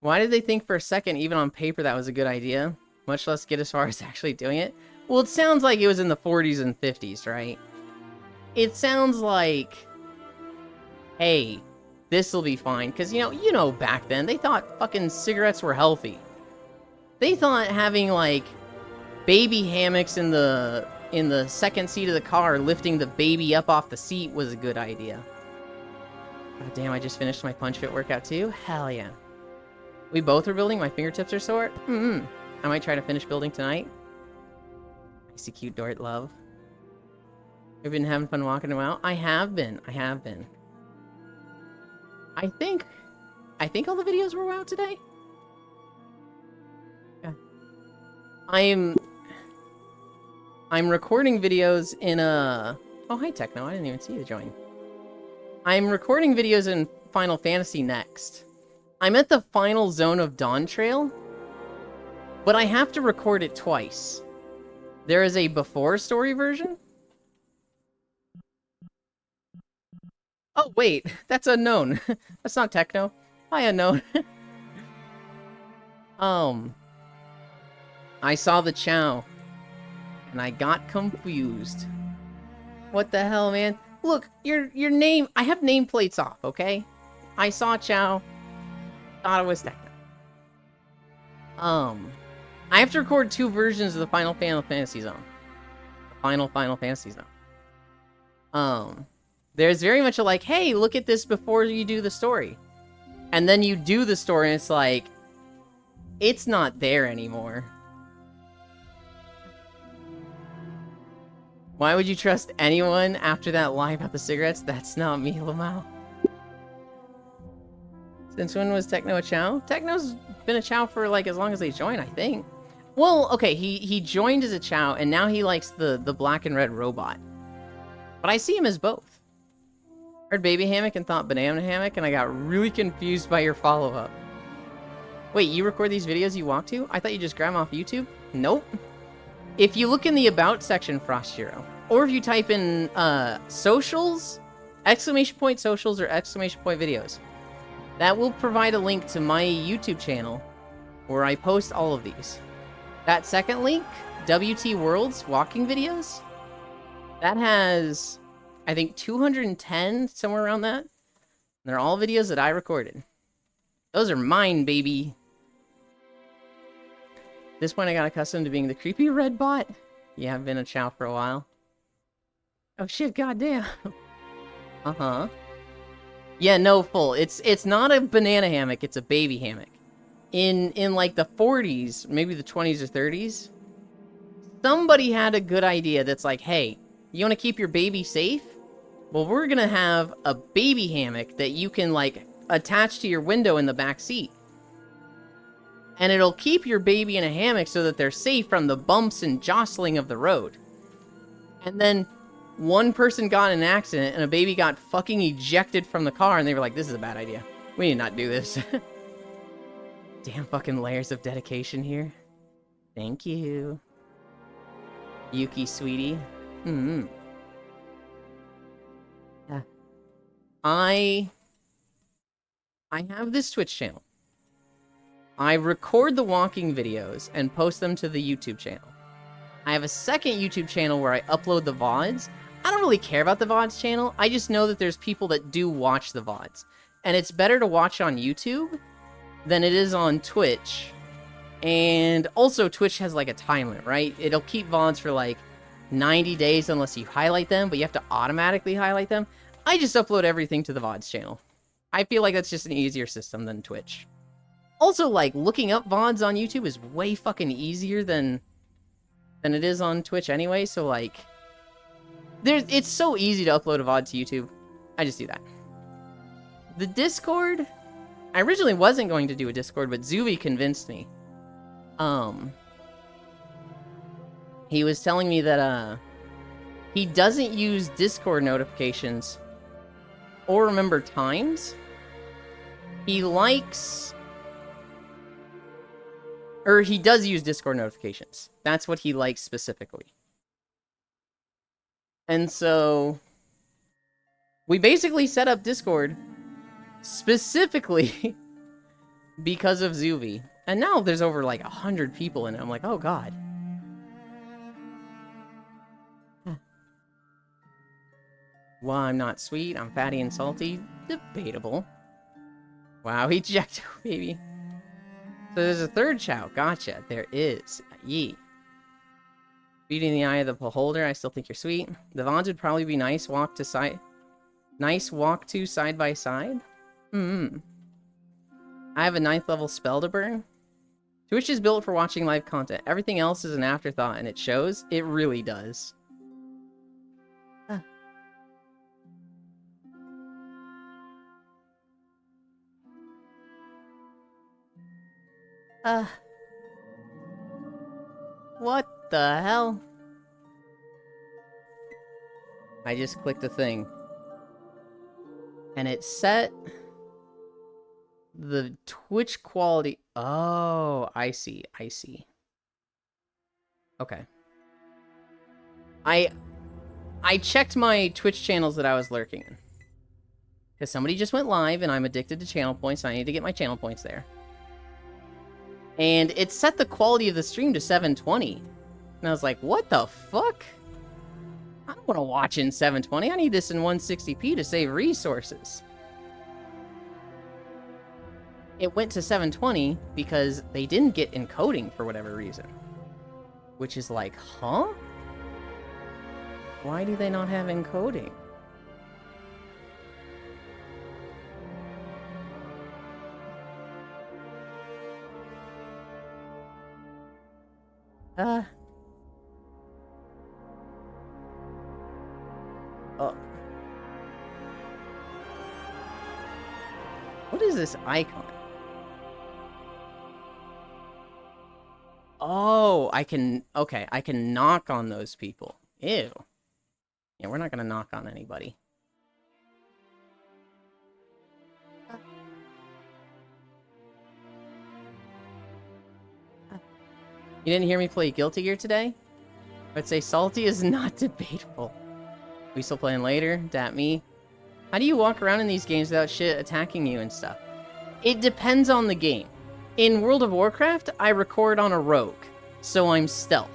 Why did they think for a second, even on paper, that was a good idea? Much less get as far as actually doing it? Well, it sounds like it was in the 40s and 50s, right? It sounds like, hey, this'll be fine. Because, you know, back then, they thought fucking cigarettes were healthy. They thought having, like, baby hammocks in the second seat of the car, lifting the baby up off the seat was a good idea. God damn, I just finished my Punch Fit workout too? Hell yeah. We both are building, my fingertips are sore? I might try to finish building tonight. I see cute Dort love. We've been having fun walking around. I have been. I think all the videos were out today. Yeah. I'm recording videos in a... Oh, hi, Techno. I didn't even see you join. I'm recording videos in Final Fantasy Next. I'm at the final zone of Dawntrail, but I have to record it twice. There is a before story version. Oh, wait. That's Unknown. That's not Techno. Hi, Unknown. I saw the Chow, and I got confused. What the hell, man? Look, your name... I have nameplates off, okay? I saw Chow. Thought it was Techno. I have to record 2 versions of the Final Fantasy Zone. Final Fantasy Zone. There's very much a like, hey, look at this before you do the story. And then you do the story, and it's like, it's not there anymore. Why would you trust anyone after that lie about the cigarettes? That's not me, Lamau. Since when was Techno a Chow? Techno's been a Chow for, like, as long as they joined, I think. Well, okay, he joined as a Chow, and now he likes the black and red robot. But I see him as both. Heard baby hammock and thought banana hammock, and I got really confused by your follow-up. Wait, you record these videos you walk to? I thought you just grab them off YouTube? Nope. If you look in the About section, Frost Hero, or if you type in socials, exclamation point socials or exclamation point videos, that will provide a link to my YouTube channel where I post all of these. That second link, WT Worlds walking videos, that has, I think, 210, somewhere around that. And they're all videos that I recorded. Those are mine, baby. At this point, I got accustomed to being the creepy red bot. Yeah, I've been a Chow for a while. Oh shit, goddamn. Uh-huh. Yeah, no, full. It's not a banana hammock, it's a baby hammock. In like the 40s, maybe the 20s or 30s, somebody had a good idea that's like, hey, you want to keep your baby safe? Well, we're gonna have a baby hammock that you can, like, attach to your window in the back seat. And it'll keep your baby in a hammock so that they're safe from the bumps and jostling of the road. And then one person got in an accident and a baby got fucking ejected from the car, and they were like, this is a bad idea. We need not do this. Damn fucking layers of dedication here. Thank you. Yuki, sweetie. Yeah. I have this Twitch channel. I record the walking videos and post them to the YouTube channel. I have a second YouTube channel where I upload the VODs. I don't really care about the VODs channel. I just know that there's people that do watch the VODs. And it's better to watch on YouTube than it is on Twitch. And also Twitch has like a time limit, right? It'll keep VODs for like 90 days unless you highlight them, but you have to automatically highlight them. I just upload everything to the VODs channel. I feel like that's just an easier system than Twitch. Also, like, looking up VODs on YouTube is way fucking easier than it is on Twitch anyway, so, like, it's so easy to upload a VOD to YouTube. I just do that. The Discord, I originally wasn't going to do a Discord, but Zuby convinced me. He was telling me that, he doesn't use Discord notifications or remember times. He likes... Or he does use Discord notifications. That's what he likes specifically. And so we basically set up Discord specifically because of Zuvi. And now there's over like 100 people in it. I'm like, oh god. Well, I'm not sweet, I'm fatty and salty. Debatable. Wow, he jacked baby. So there's a third Chow. Gotcha. There is. Yee. Beauty in the eye of the beholder. I still think you're sweet. The Vons would probably be nice walk to side. Nice walk to side by side. I have a 9th level spell to burn. Twitch is built for watching live content. Everything else is an afterthought, and it shows. It really does. What the hell? I just clicked a thing. And it set the Twitch quality. Oh, I see. I see. Okay. I checked my Twitch channels that I was lurking in. Because somebody just went live and I'm addicted to channel points, so I need to get my channel points there. And it set the quality of the stream to 720. And I was like, what the fuck? I don't want to watch in 720. I need this in 160p to save resources. It went to 720 because they didn't get encoding for whatever reason. Which is like, huh? Why do they not have encoding? What is this icon? Oh, I can knock on those people. Ew. Yeah, we're not gonna knock on anybody. You didn't hear me play Guilty Gear today? I'd say salty is not debatable. We still playing later? Dat me? How do you walk around in these games without shit attacking you and stuff? It depends on the game. In World of Warcraft, I record on a rogue, so I'm stealthed.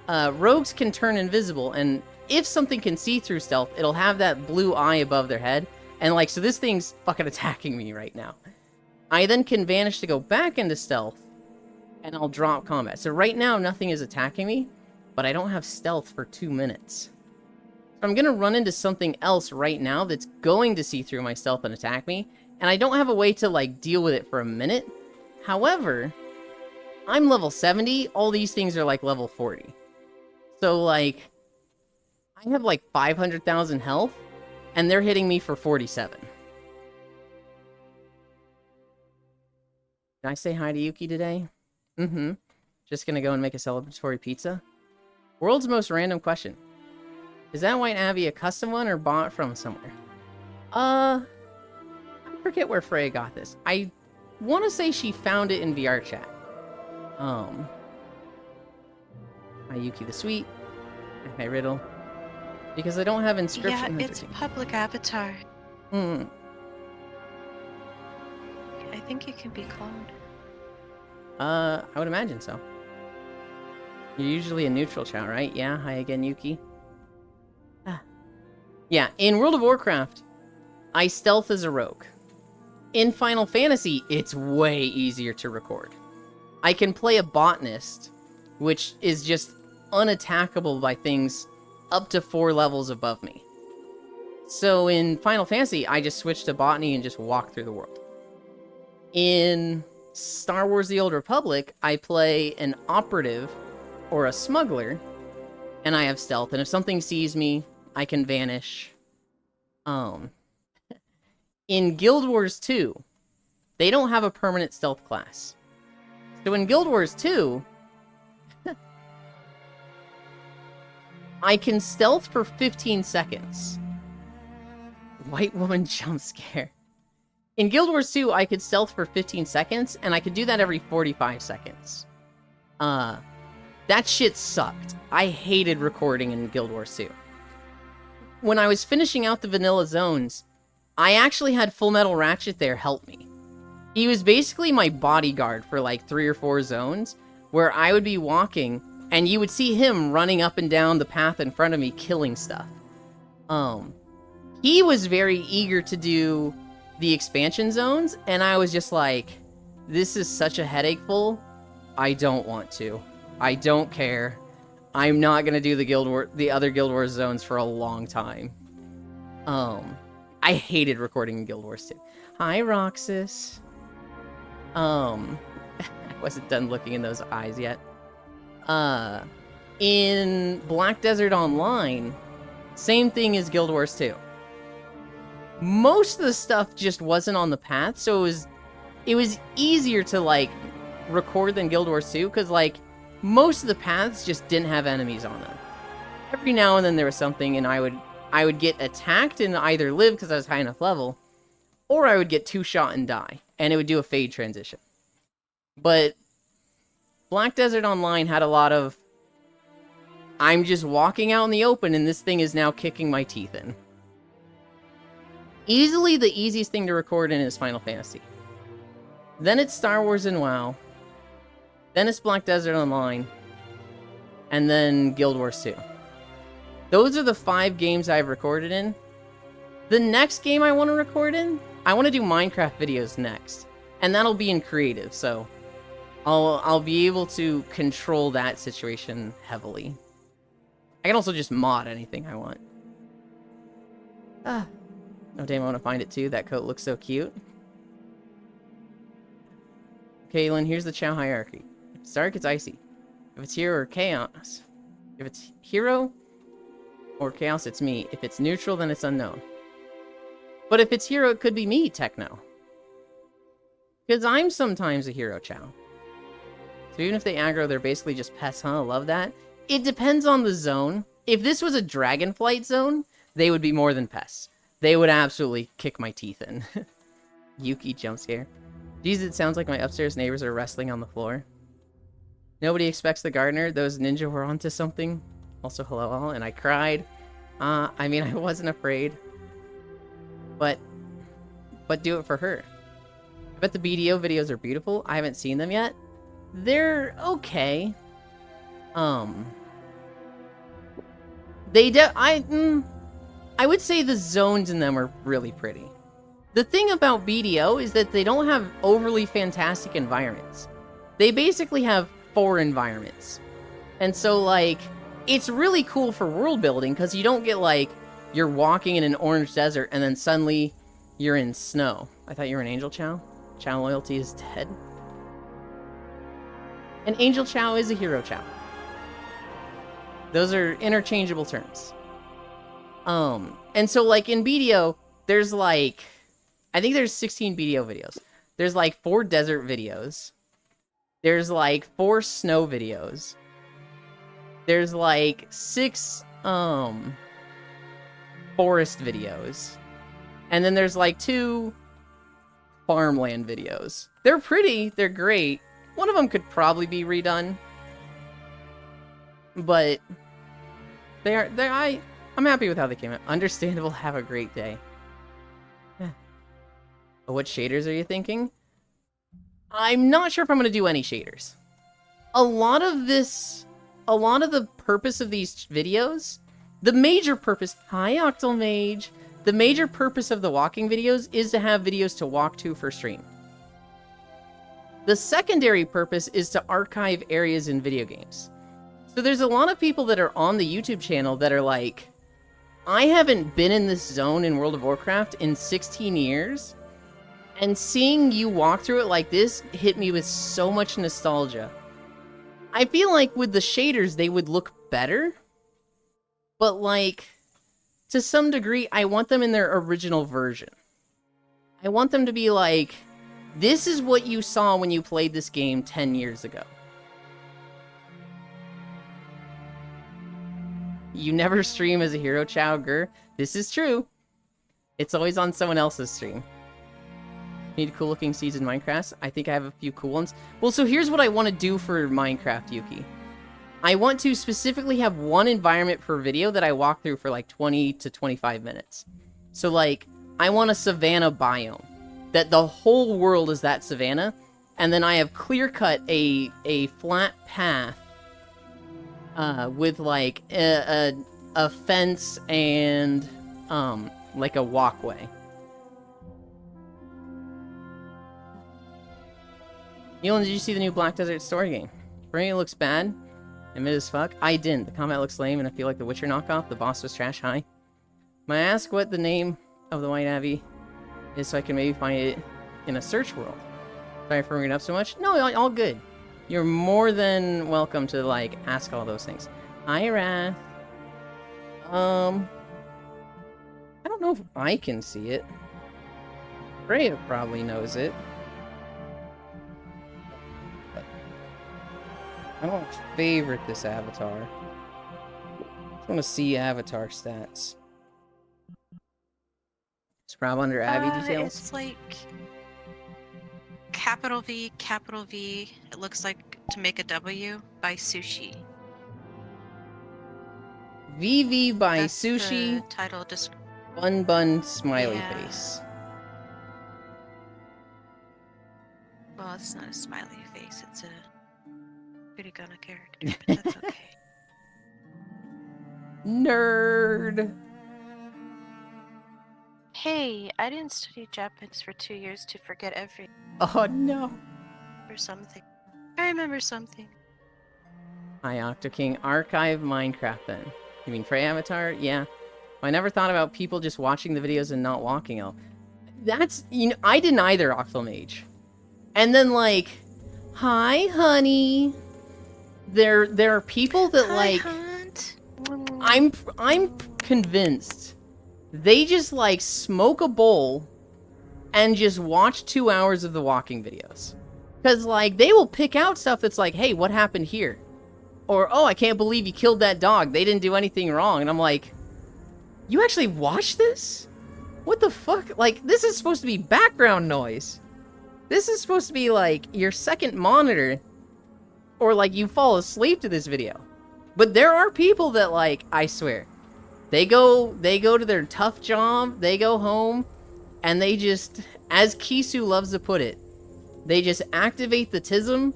Rogues can turn invisible, and if something can see through stealth, it'll have that blue eye above their head, and like, so this thing's fucking attacking me right now. I then can vanish to go back into stealth, and I'll drop combat. So right now, nothing is attacking me, but I don't have stealth for 2 minutes. So I'm gonna run into something else right now that's going to see through my stealth and attack me, and I don't have a way to, like, deal with it for a minute. However, I'm level 70, all these things are, like, level 40. So, like, I have, like, 500,000 health, and they're hitting me for 47. Can I say hi to Yuki today? Just gonna go and make a celebratory pizza? World's most random question. Is that White Abbey a custom one or bought from somewhere? I forget where Freya got this. I want to say she found it in VR chat. Hi Yuki the Sweet. Hi Riddle. Because I don't have inscription. Yeah, it's public avatar. I think you can be cloned. I would imagine so. You're usually a neutral Chow, right? Yeah, hi again, Yuki. Yeah, in World of Warcraft, I stealth as a rogue. In Final Fantasy, it's way easier to record. I can play a botanist, which is just unattackable by things up to 4 levels above me. So in Final Fantasy, I just switch to botany and just walk through the world. In Star Wars The Old Republic, I play an operative or a smuggler, and I have stealth, and if something sees me, I can vanish. In Guild Wars 2, they don't have a permanent stealth class. So in Guild Wars 2, I can stealth for 15 seconds. White woman jump scare. In Guild Wars 2, I could stealth for 15 seconds, and I could do that every 45 seconds. That shit sucked. I hated recording in Guild Wars 2. when I was finishing out the vanilla zones, I actually had Full Metal Ratchet there help me. He was basically my bodyguard for like 3 or 4 zones, where I would be walking, and you would see him running up and down the path in front of me, killing stuff. He was very eager to do the expansion zones, and I was just like, this is such a headache full. I don't want to. I don't care. I'm not gonna do the other Guild Wars zones for a long time. I hated recording in Guild Wars 2. Hi, Roxas. I wasn't done looking in those eyes yet. In Black Desert Online, same thing as Guild Wars 2. Most of the stuff just wasn't on the path, so it was easier to like record than Guild Wars 2, because like most of the paths just didn't have enemies on them. Every now and then there was something, and I would get attacked and either live because I was high enough level, or I would get 2-shot and die, and it would do a fade transition. But Black Desert Online had a lot of, I'm just walking out in the open and this thing is now kicking my teeth in. Easily the easiest thing to record in is Final Fantasy. Then it's Star Wars and WoW. Then it's Black Desert Online. And then Guild Wars 2. Those are the 5 games I've recorded in. The next game I want to record in, I want to do Minecraft videos next. And that'll be in creative, so I'll be able to control that situation heavily. I can also just mod anything I want. Oh damn, I want to find it too. That coat looks so cute. Kaylin, here's the Chow hierarchy. If it's dark, it's icy. If it's hero or chaos. If it's hero or chaos, it's me. If it's neutral, then it's unknown. But if it's hero, it could be me, Techno. Because I'm sometimes a hero, Chow. So even if they aggro, they're basically just pests, huh? Love that. It depends on the zone. If this was a Dragonflight zone, they would be more than pests. They would absolutely kick my teeth in. Yuki jump scare. Jeez, it sounds like my upstairs neighbors are wrestling on the floor. Nobody expects the gardener. Those ninja were onto something. Also, hello all, and I cried. I mean, I wasn't afraid. But do it for her. I bet the BDO videos are beautiful. I haven't seen them yet. They're okay. I would say the zones in them are really pretty. The thing about BDO is that they don't have overly fantastic environments. They basically have 4 environments. And so, like, it's really cool for world building, because you don't get, like, you're walking in an orange desert and then suddenly you're in snow. I thought you were an Angel Chow. Chow loyalty is dead. An Angel Chow is a Hero Chow. Those are interchangeable terms. And so, like, in BDO, there's, like, I think there's 16 BDO videos. There's, like, 4 desert videos. There's, like, 4 snow videos. There's, like, 6, forest videos. And then there's, like, 2 farmland videos. They're pretty. They're great. One of them could probably be redone. But I'm happy with how they came out. Understandable. Have a great day. What shaders are you thinking? I'm not sure if I'm going to do any shaders. A lot of the purpose of these videos, the major purpose, hi Octal Mage, the major purpose of the walking videos is to have videos to walk to for stream. The secondary purpose is to archive areas in video games. So there's a lot of people that are on the YouTube channel that are like, I haven't been in this zone in World of Warcraft in 16 years, and seeing you walk through it like this hit me with so much nostalgia. I feel like with the shaders, they would look better, but like, to some degree, I want them in their original version. I want them to be like, this is what you saw when you played this game 10 years ago. You never stream as a Hero Chow, Gur. This is true. It's always on someone else's stream. Need cool looking seeds in Minecraft? I think I have a few cool ones. Well, so here's what I want to do for Minecraft, Yuki. I want to specifically have one environment per video that I walk through for like 20 to 25 minutes. So like, I want a savanna biome. That the whole world is that savanna. And then I have clear-cut a flat path with like a fence and like a walkway. Elon, did you see the new Black Desert story game? For me, it looks bad and mid as fuck. I didn't. The combat looks lame, and I feel like the Witcher knockoff. The boss was trash. Hi. May I ask what the name of the White Abbey is so I can maybe find it in a search world? Sorry for bringing it up so much. No, all good. You're more than welcome to, like, ask all those things. Hi, Wrath. I don't know if I can see it. Freya probably knows it. I don't favorite this avatar. I just want to see avatar stats. Scrub under Abby details. It's like capital V, capital V. It looks like to make a W by Sushi. VV by That's Sushi. The title just. Bun smiley Yeah. face. Well, it's not a smiley face. It's a Hiragana character, but that's okay. Nerd. Hey, I didn't study Japanese for 2 years to forget everything Oh no. or something. I remember something. Hi, OctoKing. Archive Minecraft then. You mean Frey Avatar? Yeah. I never thought about people just watching the videos and not walking out. That's, you know, I didn't either, Octomage. And then like, hi, honey. There are people that Hi, like, Hunt. I'm convinced they just like smoke a bowl and just watch 2 hours of the walking videos. Cause like they will pick out stuff that's like, hey, what happened here? Or, oh, I can't believe you killed that dog. They didn't do anything wrong. And I'm like, you actually watched this? What the fuck? Like, this is supposed to be background noise. This is supposed to be like your second monitor. Or like you fall asleep to this video. But there are people that like, I swear, they go to their tough job, they go home, and they just, as Kisu loves to put it, they just activate the tism,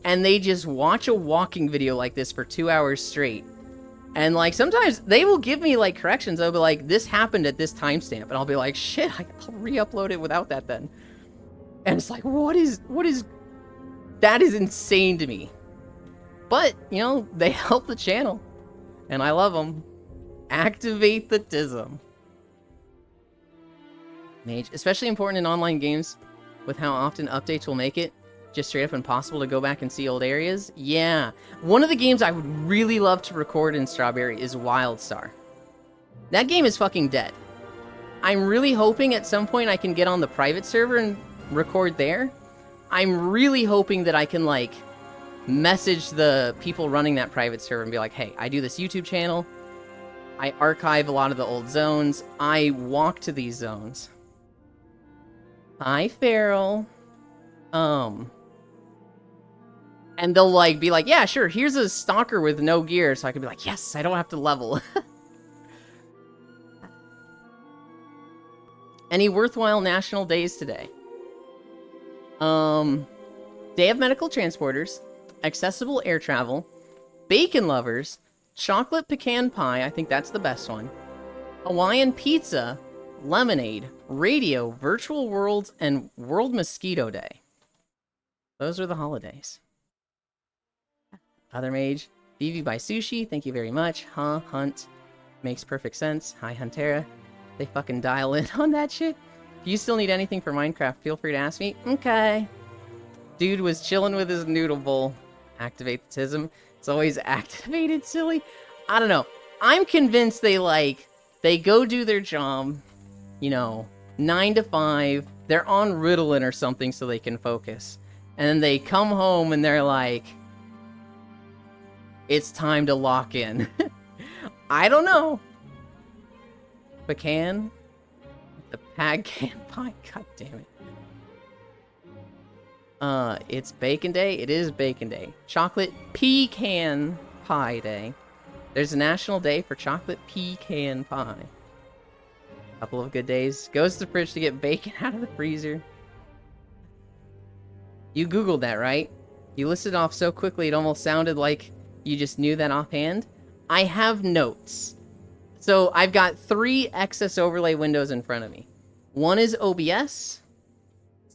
and they just watch a walking video like this for 2 hours straight. And like, sometimes they will give me like corrections. They'll be like, this happened at this timestamp. And I'll be like, shit, I'll re-upload it without that then. And it's like, what is, that is insane to me. But, you know, they help the channel. And I love them. Activate the tism. Mage, especially important in online games with how often updates will make it just straight up impossible to go back and see old areas. Yeah. One of the games I would really love to record in Strawberry is WildStar. That game is fucking dead. I'm really hoping at some point I can get on the private server and record there. I'm really hoping that I can, like, message the people running that private server and be like, hey, I do this YouTube channel. I archive a lot of the old zones. I walk to these zones. Hi, Feral. And they'll, like, be like, yeah, sure, here's a stalker with no gear, so I can be like, yes, I don't have to level. Any worthwhile national days today? Day of Medical Transporters, accessible air travel, bacon lovers, chocolate pecan pie, I think that's the best one, Hawaiian pizza, lemonade, radio, virtual worlds, and World Mosquito Day. Those are the holidays. Other Mage, VV by Sushi, thank you very much. Huh, Hunt, makes perfect sense. Hi, Huntera. They fucking dial in on that shit. If you still need anything for Minecraft, feel free to ask me. Okay. Dude was chilling with his noodle bowl. Activate the tism. It's always activated, silly. I don't know. I'm convinced they go do their job, you know, 9 to 5. They're on Ritalin or something so they can focus. And then they come home and they're like, it's time to lock in. I don't know. Pecan? The pag can pie? God damn it. It's bacon day? It is bacon day. Chocolate pecan Pie Day. There's a National Day for Chocolate Pecan Pie. Couple of good days. Goes to the fridge to get bacon out of the freezer. You Googled that, right? You listed off so quickly it almost sounded like you just knew that offhand. I have notes. So I've got 3 excess overlay windows in front of me. One is OBS.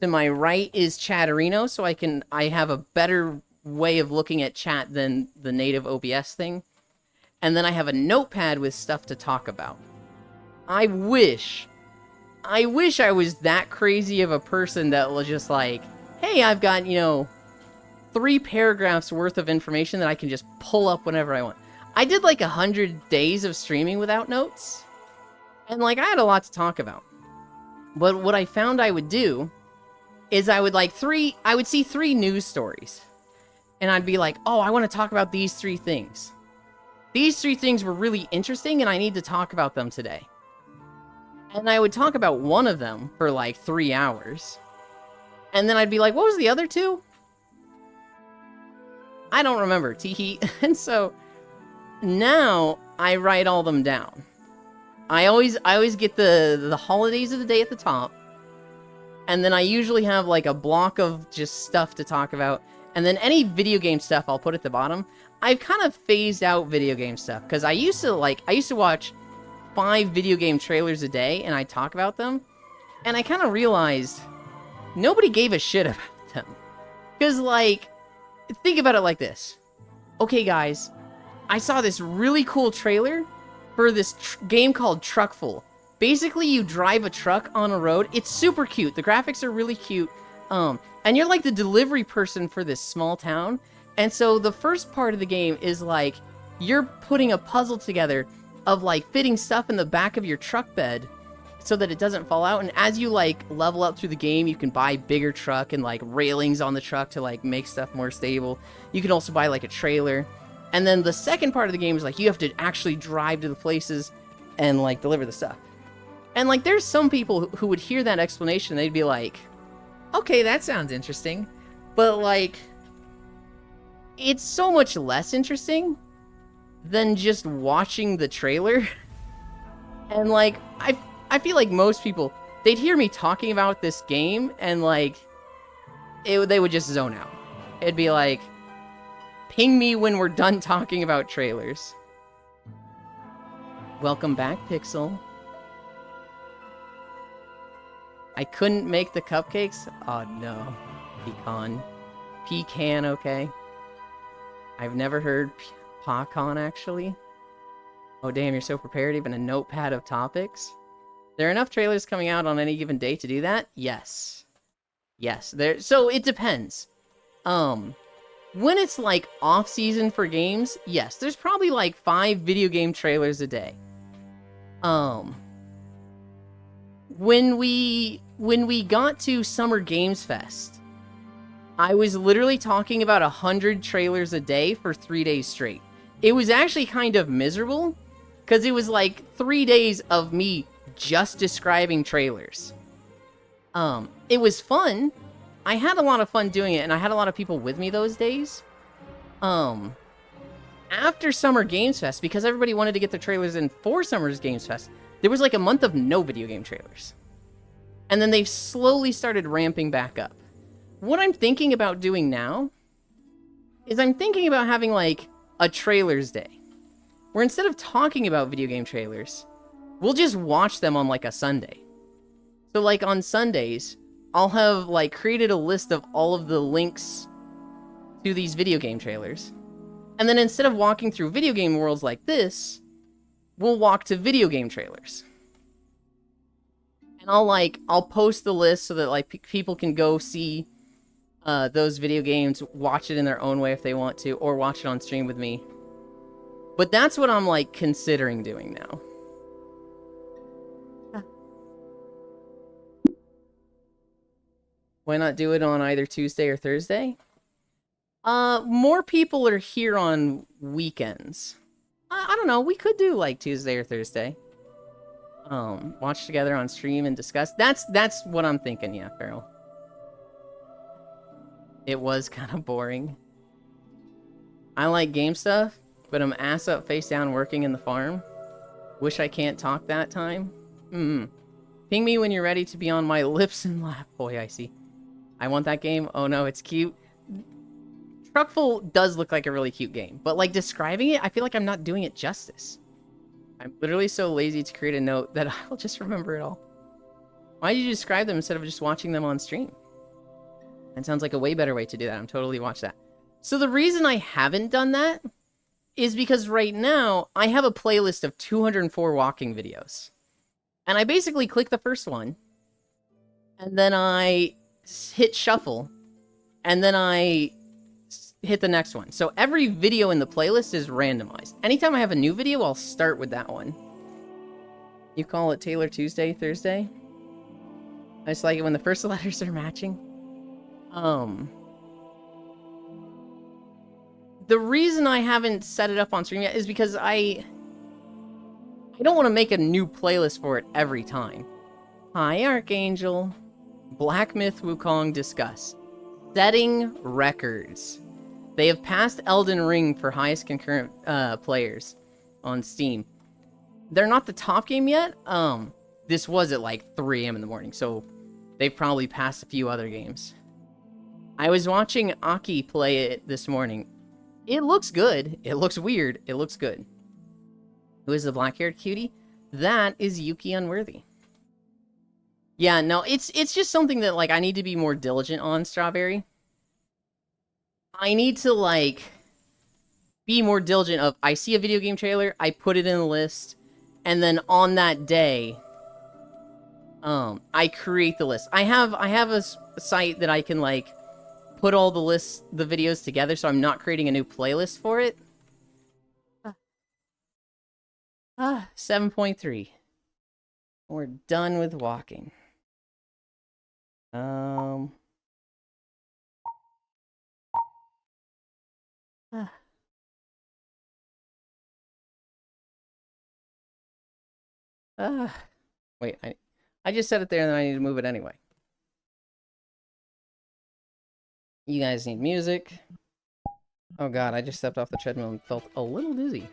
To my right is Chatterino, so I have a better way of looking at chat than the native OBS thing. And then I have a notepad with stuff to talk about. I wish I was that crazy of a person that was just like, hey, I've got, 3 paragraphs worth of information that I can just pull up whenever I want. I did like 100 days of streaming without notes. And I had a lot to talk about. But what I found I would do is I would see 3 news stories. And I'd be like, oh, I want to talk about these 3 things. These 3 things were really interesting and I need to talk about them today. And I would talk about one of them for 3 hours. And then I'd be like, what was the other 2? I don't remember, teehee. And so now I write all them down. I always get the holidays of the day at the top. And then I usually have a block of just stuff to talk about. And then any video game stuff I'll put at the bottom. I've kind of phased out video game stuff because I used to watch 5 video game trailers a day and I talk about them. And I kind of realized nobody gave a shit about them. Because think about it like this. Okay, guys, I saw this really cool trailer for this game called Truckful. Basically, you drive a truck on a road. It's super cute. The graphics are really cute. And you're the delivery person for this small town. And so the first part of the game is you're putting a puzzle together of fitting stuff in the back of your truck bed so that it doesn't fall out. And as you level up through the game, you can buy bigger truck and railings on the truck to make stuff more stable. You can also buy a trailer. And then the second part of the game is you have to actually drive to the places and deliver the stuff. And there's some people who would hear that explanation and they'd be like, okay, that sounds interesting. But it's so much less interesting than just watching the trailer. And I feel like most people, they'd hear me talking about this game and they would just zone out. It'd be like, ping me when we're done talking about trailers. Welcome back, Pixel. I couldn't make the cupcakes? Oh no. Pecan. Pecan, okay. I've never heard pecan, actually. Oh damn, you're so prepared, even a notepad of topics? There are enough trailers coming out on any given day to do that? Yes. Yes, so it depends. When it's off season for games, yes, there's probably 5 video game trailers a day. When we got to Summer Games Fest, I was literally talking about 100 trailers a day for 3 days straight. It was actually kind of miserable, because it was 3 days of me just describing trailers. It was fun. I had a lot of fun doing it, and I had a lot of people with me those days. After Summer Games Fest, because everybody wanted to get their trailers in for Summer Games Fest, there was a month of no video game trailers. And then they've slowly started ramping back up. What I'm thinking about doing now is I'm thinking about having a trailers day, where instead of talking about video game trailers, we'll just watch them on a Sunday. So on Sundays, I'll have created a list of all of the links to these video game trailers. And then instead of walking through video game worlds like this, we'll walk to video game trailers. And I'll post the list so that people can go see those video games, watch it in their own way if they want to, or watch it on stream with me. But that's what I'm considering doing now. Why not do it on either Tuesday or Thursday? More people are here on weekends. I don't know, we could do Tuesday or Thursday. Watch together on stream and discuss. That's what I'm thinking, yeah, Farrell. It was kind of boring. I like game stuff. but I'm ass up, face down, working in the farm. Wish I can't talk that time. Ping me when you're ready to be on my lips and lap. Boy, I see. I want that game. Oh no, it's cute. Truckful does look like a really cute game, but like describing it, I feel like I'm not doing it justice. I'm literally so lazy to create a note that I'll just remember it all. Why did you describe them instead of just watching them on stream? That sounds like a way better way to do that. I'm totally watch that. So the reason I haven't done that is because right now I have a playlist of 204 walking videos. And I basically click the first one, and then I hit shuffle, and then I hit the next one. So every video in the playlist is randomized. Anytime I have a new video, I'll start with that one. You call it Taylor Tuesday, Thursday? I just like it when the first letters are matching. The reason I haven't set it up on stream yet is because I don't want to make a new playlist for it every time. Hi, Archangel. Black Myth Wukong discuss. Setting records. They have passed Elden Ring for highest concurrent players on Steam. They're not the top game yet. This was at like 3 a.m. in the morning, so they've probably passed a few other games. I was watching Aki play it this morning. It looks good. It looks weird. It looks good. Who is the black-haired cutie? That is Yuki Unworthy. Yeah, no, it's just something that like I need to be more diligent on, Strawberry. I need to like be more diligent of I see a video game trailer, I put it in the list, and then on that day, I create the list. I have a site that I can like put all the videos together, so I'm not creating a new playlist for it. 7.3. We're done with walking. Wait, I just set it there and then I need to move it anyway. You guys need music. Oh god, I just stepped off the treadmill and felt a little dizzy.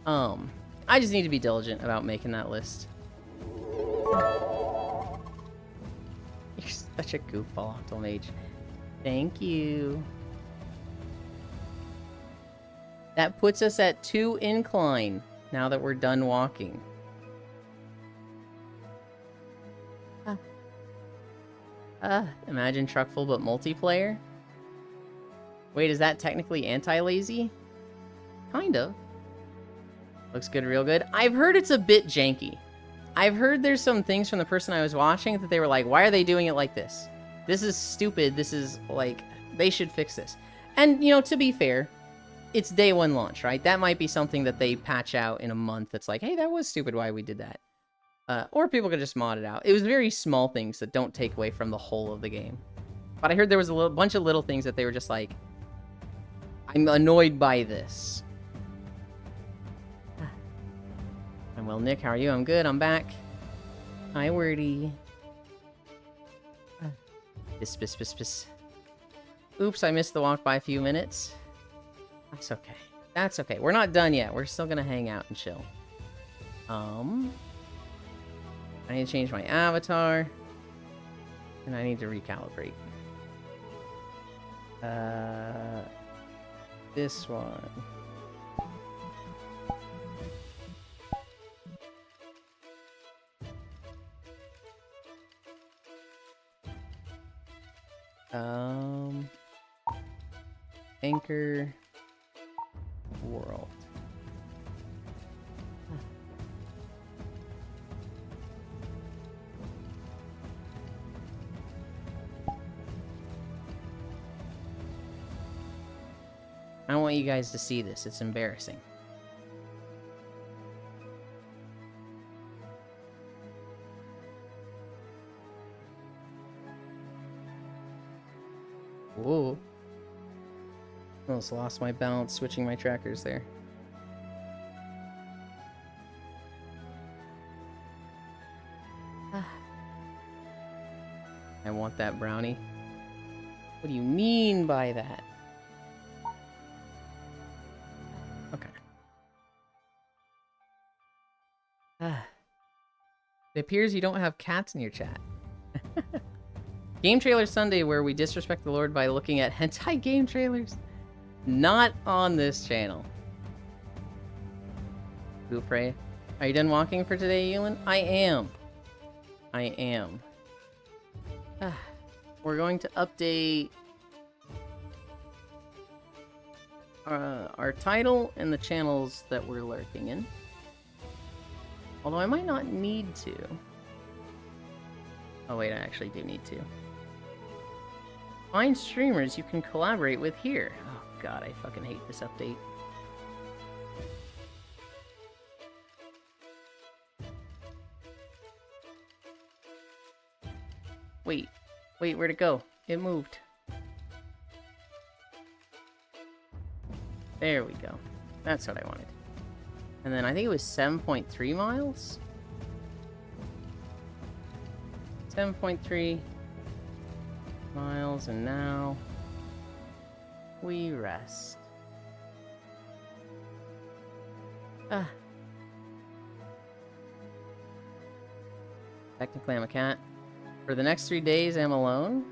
I just need to be diligent about making that list. You're such a goofball, Octal Mage. Thank you. That puts us at 2 incline, now that we're done walking. Imagine Truckful but multiplayer? Wait, is that technically anti-lazy? Kind of. Looks good, real good. I've heard it's a bit janky. I've heard there's some things from the person I was watching that they were like, why are they doing it like this? This is stupid. This is, like, they should fix this. And, you know, to be fair, it's day 1 launch, right? That might be something that they patch out in a month that's like, hey, that was stupid why we did that. Or people could just mod it out. It was very small things that don't take away from the whole of the game. But I heard there was a bunch of little things that they were just like, I'm annoyed by this. I'm well, Nick. How are you? I'm good. I'm back. Hi, Wordy. Piss. Oops, I missed the walk by a few minutes. That's okay. That's okay. We're not done yet. We're still gonna hang out and chill. I need to change my avatar. And I need to recalibrate. This one. Anchor World. I don't want you guys to see this. It's embarrassing. Whoa. Almost lost my balance switching my trackers there. I want that brownie. What do you mean by that? It appears you don't have cats in your chat. Game Trailer Sunday, where we disrespect the Lord by looking at hentai game trailers. Not on this channel. Goofray. Are you done walking for today, Ewan? I am. We're going to update our title and the channels that we're lurking in. Although I might not need to. Oh wait, I actually do need to. Find streamers you can collaborate with here. Oh god, I fucking hate this update. Wait, where'd it go? It moved. There we go. That's what I wanted. And then I think it was 7.3 miles? 7.3 miles, and now we rest. Technically, I'm a cat. For the next 3 days, I'm alone.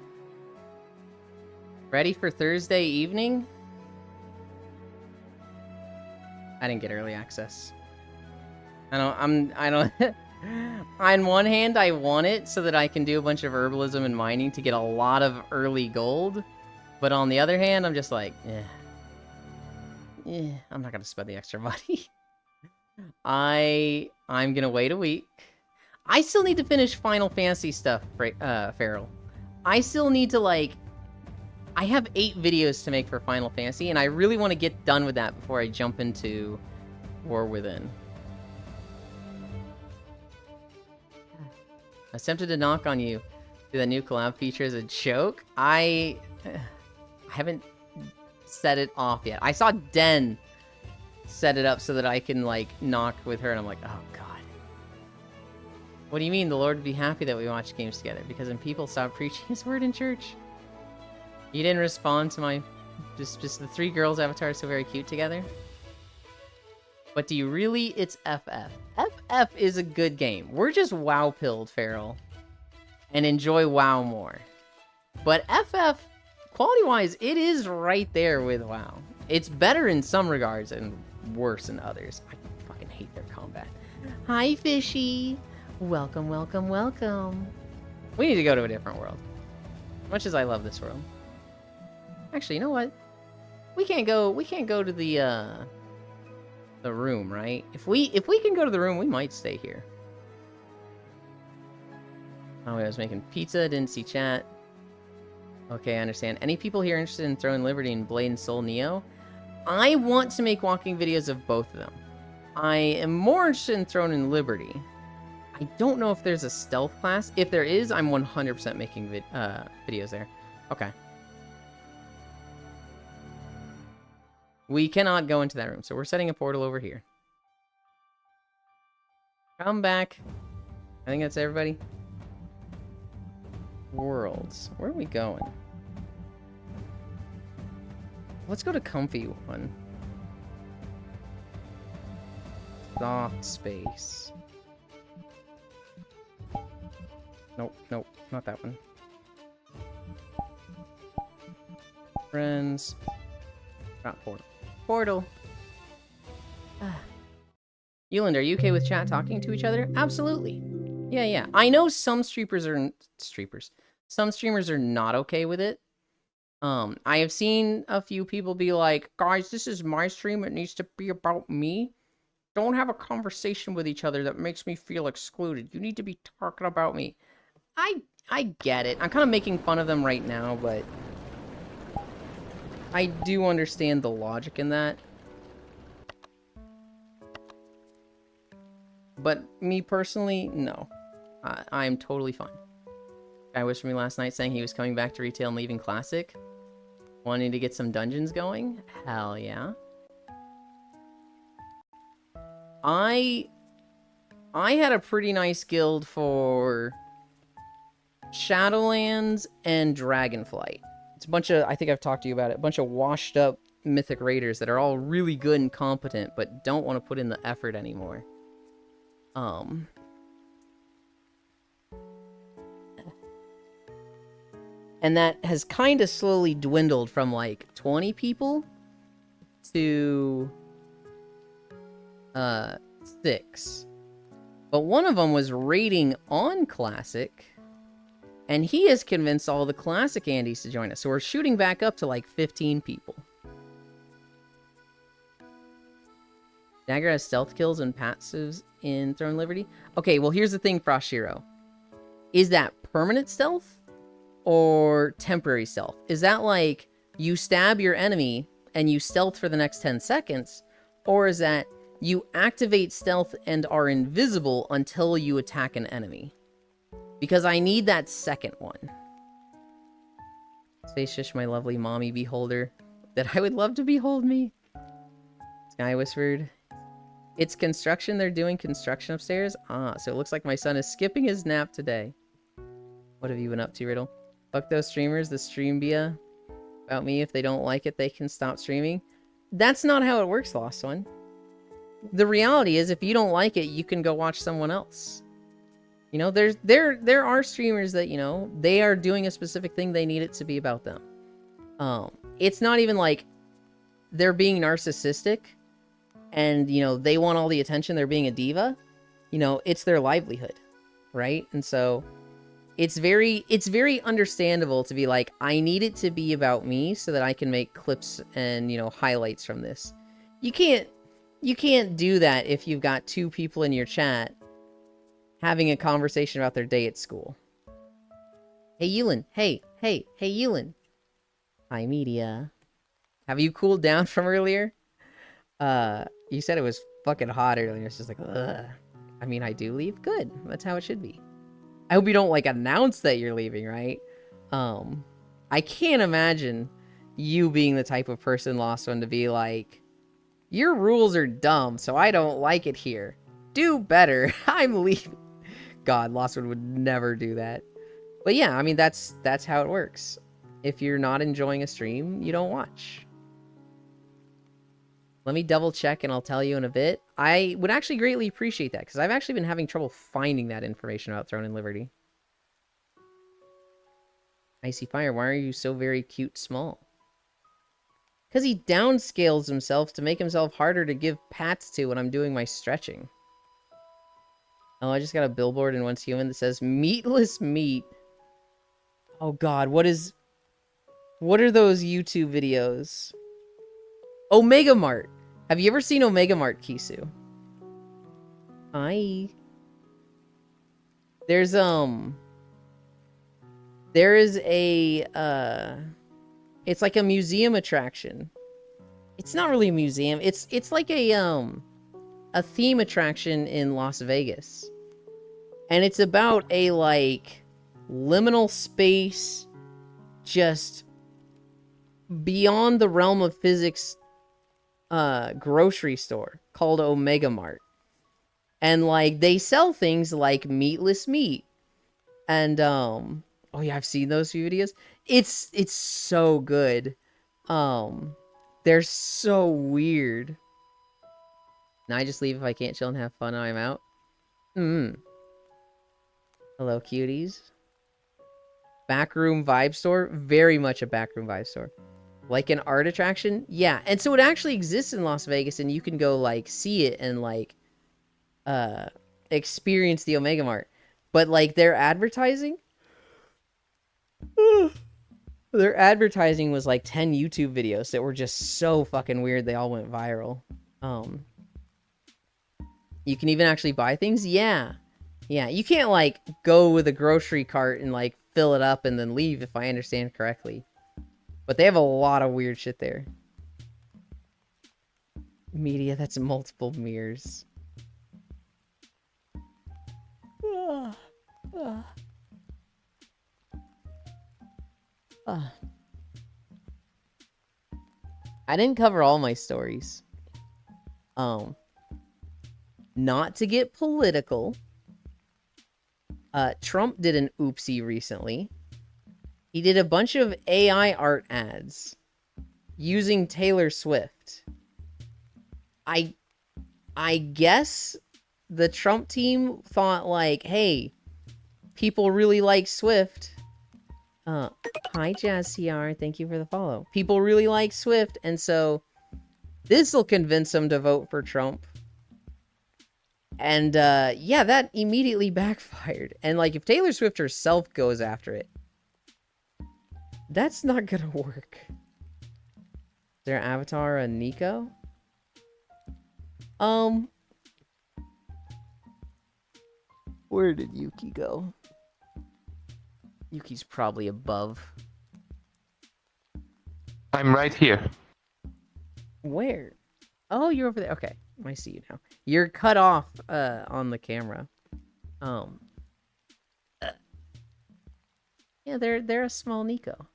Ready for Thursday evening? I didn't get early access. I don't on one hand, I want it so that I can do a bunch of herbalism and mining to get a lot of early gold. But on the other hand, I'm just like, I'm not gonna spend the extra money. I'm gonna wait a week. I still need to finish Final Fantasy stuff, Feral. I still need to, like... I have 8 videos to make for Final Fantasy, and I really want to get done with that before I jump into War Within. I was tempted to knock on you. Do that new collab feature as a joke? I haven't set it off yet. I saw Den set it up so that I can, like, knock with her, and I'm like, oh, God. What do you mean the Lord would be happy that we watch games together? Because when people stop preaching his word in church. You didn't respond to my... Just the 3 girls avatars so very cute together? But do you really? It's FF. FF is a good game. We're just WoW-pilled, Feral. And enjoy WoW more. But FF, quality-wise, it is right there with WoW. It's better in some regards and worse in others. I fucking hate their combat. Hi, Fishy. Welcome, welcome, welcome. We need to go to a different world. As much as I love this world. Actually, you know what? We can't go to the room, right? If we can go to the room, we might stay here. Oh, I was making pizza, didn't see chat. Okay, I understand. Any people here interested in Throne Liberty and Blade and Soul Neo? I want to make walking videos of both of them. I am more interested in Throne and Liberty. I don't know if there's a stealth class. If there is, I'm 100% making videos there. Okay. We cannot go into that room, so we're setting a portal over here. Come back. I think that's everybody. Worlds. Where are we going? Let's go to comfy one. Soft space. Nope, nope, not that one. Friends. Not portal. Portal. Euland, are you okay with chat talking to each other? Absolutely. Yeah. I know some streamers are not okay with it. I have seen a few people be like, guys, this is my stream. It needs to be about me. Don't have a conversation with each other that makes me feel excluded. You need to be talking about me. I get it. I'm kind of making fun of them right now, but I do understand the logic in that. But me personally, no. I'm totally fine. Guy wished for me last night saying he was coming back to retail and leaving Classic. Wanting to get some dungeons going? Hell yeah. I had a pretty nice guild for Shadowlands and Dragonflight. It's a bunch of, I think I've talked to you about it, a bunch of washed up mythic raiders that are all really good and competent, but don't want to put in the effort anymore. Um, and that has kind of slowly dwindled from like 20 people to 6. But one of them was raiding on Classic, and he has convinced all the Classic Andys to join us. So we're shooting back up to like 15 people. Dagger has stealth kills and passives in Throne Liberty. Okay, well here's the thing, Froshiro. Is that permanent stealth or temporary stealth? Is that like you stab your enemy and you stealth for the next 10 seconds? Or is that you activate stealth and are invisible until you attack an enemy? Because I need that second one. Space Shish, my lovely mommy beholder, that I would love to behold me. Sky whispered, it's construction. They're doing construction upstairs. Ah, so it looks like my son is skipping his nap today. What have you been up to, Riddle? Fuck those streamers, the stream via about me. If they don't like it, they can stop streaming. That's not how it works, Lost One. The reality is, if you don't like it, you can go watch someone else. You know, there are streamers that, you know, they are doing a specific thing. They need it to be about them. It's not even like they're being narcissistic and, you know, they want all the attention. They're being a diva. You know, it's their livelihood, right? And so it's very understandable to be like, I need it to be about me so that I can make clips and, you know, highlights from this. You can't do that if you've got 2 people in your chat having a conversation about their day at school. Hey, Yulin. Hey, Yulin. Hi, media. Have you cooled down from earlier? You said it was fucking hot earlier. It's just like, ugh. I mean, I do leave. Good. That's how it should be. I hope you don't, like, announce that you're leaving, right? I can't imagine you being the type of person, Lost One, to be like, your rules are dumb, so I don't like it here. Do better. I'm leaving. God, Lost One would never do that. But yeah, I mean, that's how it works. If you're not enjoying a stream, you don't watch. Let me double check and I'll tell you in a bit. I would actually greatly appreciate that, because I've actually been having trouble finding that information about Throne and Liberty. Icy Fire, why are you so very cute small? Because he downscales himself to make himself harder to give pats to when I'm doing my stretching. Oh, I just got a billboard in Once Human that says, meatless meat. Oh god, what are those YouTube videos? Omega Mart. Have you ever seen Omega Mart, Kisu? Hi. There is a, it's like a museum attraction. It's not really a museum. It's like a theme attraction in Las Vegas. And it's about a, like, liminal space, just beyond the realm of physics, grocery store called Omega Mart. And, like, they sell things like meatless meat. And, oh yeah, I've seen those few videos. It's so good. They're so weird. Now I just leave if I can't chill and have fun and I'm out. Hello, cuties. Backroom vibe store? Very much a backroom vibe store. Like an art attraction? Yeah, and so it actually exists in Las Vegas, and you can go, like, see it and, like, experience the Omega Mart. But, like, their advertising? Their advertising was, like, 10 YouTube videos that were just so fucking weird they all went viral. You can even actually buy things? Yeah. Yeah, you can't, like, go with a grocery cart and, like, fill it up and then leave, if I understand correctly. But they have a lot of weird shit there. Media, that's multiple mirrors. I didn't cover all my stories. Not to get political, Trump did an oopsie recently. He did a bunch of AI art ads using Taylor Swift. I guess the Trump team thought like, hey, people really like Swift. Hi Jazz CR, thank you for the follow. People really like Swift, and so this will convince them to vote for Trump. And yeah, that immediately backfired. And like, if Taylor Swift herself goes after it, that's not gonna work. Is their avatar a Nico? Where did Yuki go? Yuki's probably above. I'm right here. Where? Oh, you're over there. Okay, I see you now. You're cut off on the camera. Yeah, they're a small Nico.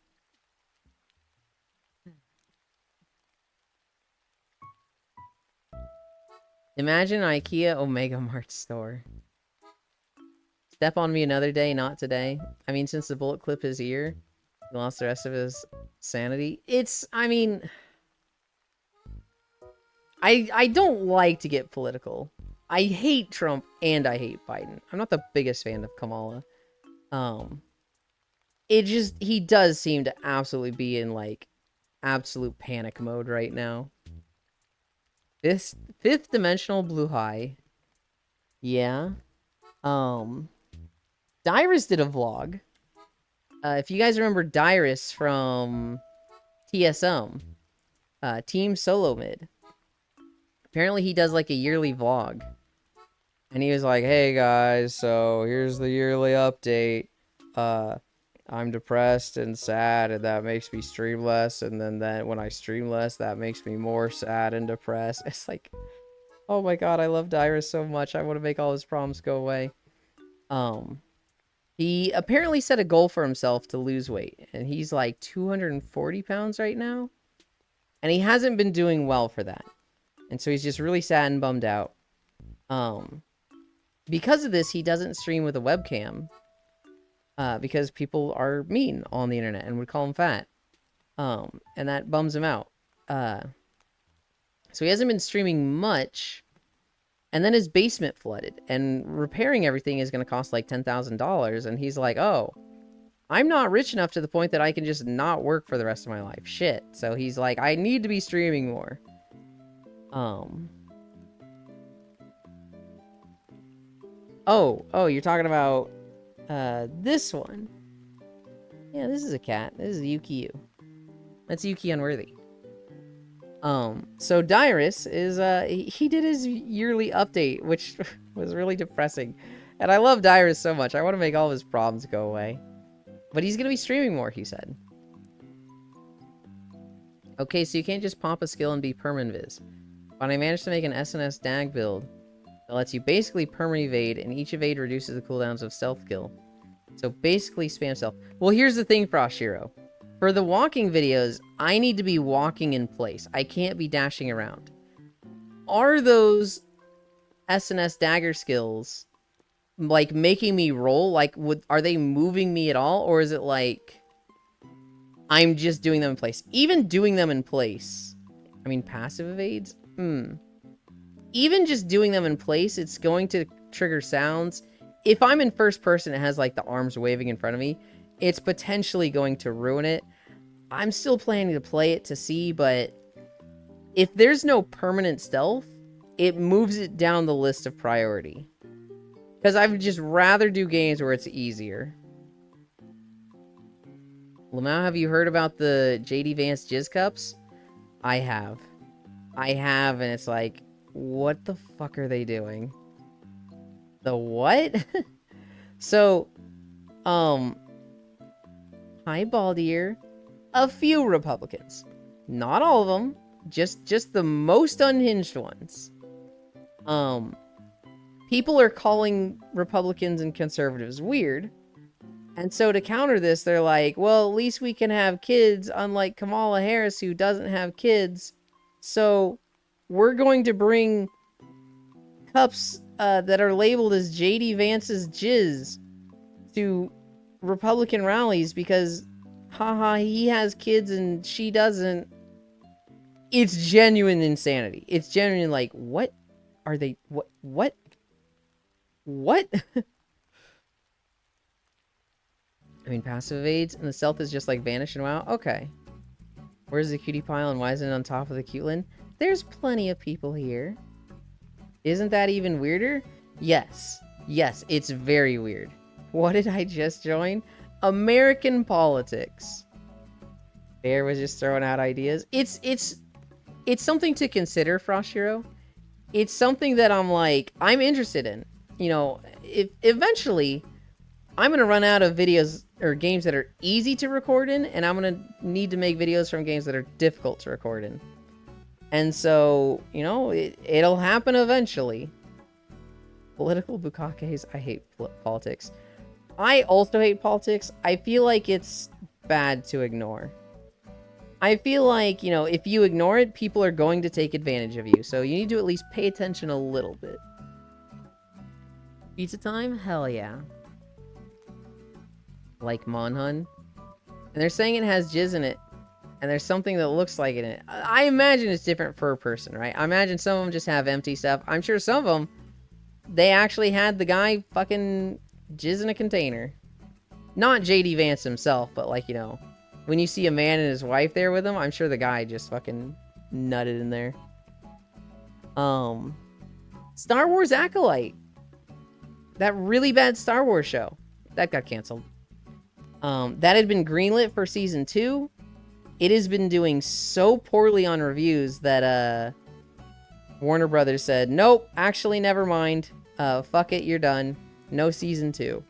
Imagine an IKEA Omega Mart store. Step on me another day, not today. I mean, since the bullet clipped his ear, he lost the rest of his sanity. I mean, I don't like to get political. I hate Trump and I hate Biden. I'm not the biggest fan of Kamala. He does seem to absolutely be in like absolute panic mode right now. This fifth dimensional blue high. Yeah. Dyrus did a vlog. If you guys remember Dyrus from TSM, Team Solo Mid. Apparently he does like a yearly vlog. And he was like, hey guys, so here's the yearly update. I'm depressed and sad, and that makes me stream less. And then when I stream less, that makes me more sad and depressed. It's like, oh my god, I love Dyrus so much. I want to make all his problems go away. He apparently set a goal for himself to lose weight. And he's like 240 pounds right now. And he hasn't been doing well for that. And so he's just really sad and bummed out. Because of this, he doesn't stream with a webcam. Because people are mean on the internet and would call him fat. And that bums him out. So he hasn't been streaming much. And then his basement flooded. And repairing everything is going to cost like $10,000. And he's like, oh, I'm not rich enough to the point that I can just not work for the rest of my life. Shit. So he's like, I need to be streaming more. Oh, you're talking about this one. Yeah, this is a cat. This is Yuki. That's Yuki Unworthy. So Dyrus is he did his yearly update, which was really depressing. And I love Dyrus so much. I want to make all of his problems go away. But he's gonna be streaming more, he said. Okay, so you can't just pop a skill and be permanviz. But I managed to make an SNS DAG build that lets you basically perma-evade, and each evade reduces the cooldowns of stealth kill. So basically spam stealth. Well, here's the thing, Froshiro. For the walking videos, I need to be walking in place. I can't be dashing around. Are those SNS dagger skills like making me roll? Like, are they moving me at all? Or is it like I'm just doing them in place? Even doing them in place. I mean, passive evades? Even just doing them in place, it's going to trigger sounds. If I'm in first person, it has like the arms waving in front of me. It's potentially going to ruin it. I'm still planning to play it to see, but if there's no permanent stealth, it moves it down the list of priority. Because I would just rather do games where it's easier. Lamau, have you heard about the JD Vance Jizz Cups? I have. And it's like, what the fuck are they doing? The what? So, hi, Baldier. A few Republicans. Not all of them. Just the most unhinged ones. People are calling Republicans and conservatives weird. And so to counter this, they're like, well, at least we can have kids, unlike Kamala Harris, who doesn't have kids. So we're going to bring cups that are labeled as JD Vance's Jizz to Republican rallies because, haha, he has kids and she doesn't. It's genuine insanity. It's genuine like, what are they, what? What? I mean, passive evades and the stealth is just like vanish and wow. Okay. Where's the cutie pile and why isn't it on top of the cuteland? There's plenty of people here. Isn't that even weirder? Yes. Yes, it's very weird. What did I just join? American politics. Bear was just throwing out ideas. It's something to consider, Frost Hero. It's something that I'm interested in. You know, if eventually I'm gonna run out of videos or games that are easy to record in, and I'm gonna need to make videos from games that are difficult to record in. And so, you know, it'll happen eventually. Political bukakes. I hate politics. I also hate politics. I feel like it's bad to ignore. I feel like, you know, if you ignore it, people are going to take advantage of you. So you need to at least pay attention a little bit. Pizza time? Hell yeah. Like Monhun. And they're saying it has jizz in it. And there's something that looks like it in it. I imagine it's different per person, right? I imagine some of them just have empty stuff. I'm sure some of them, they actually had the guy fucking jizz in a container. Not JD Vance himself, but like, you know, when you see a man and his wife there with him, I'm sure the guy just fucking nutted in there. Star Wars Acolyte. That really bad Star Wars show. That got canceled. That had been greenlit for season 2. It has been doing so poorly on reviews that, Warner Brothers said, nope, actually, never mind. Fuck it, you're done. No season 2.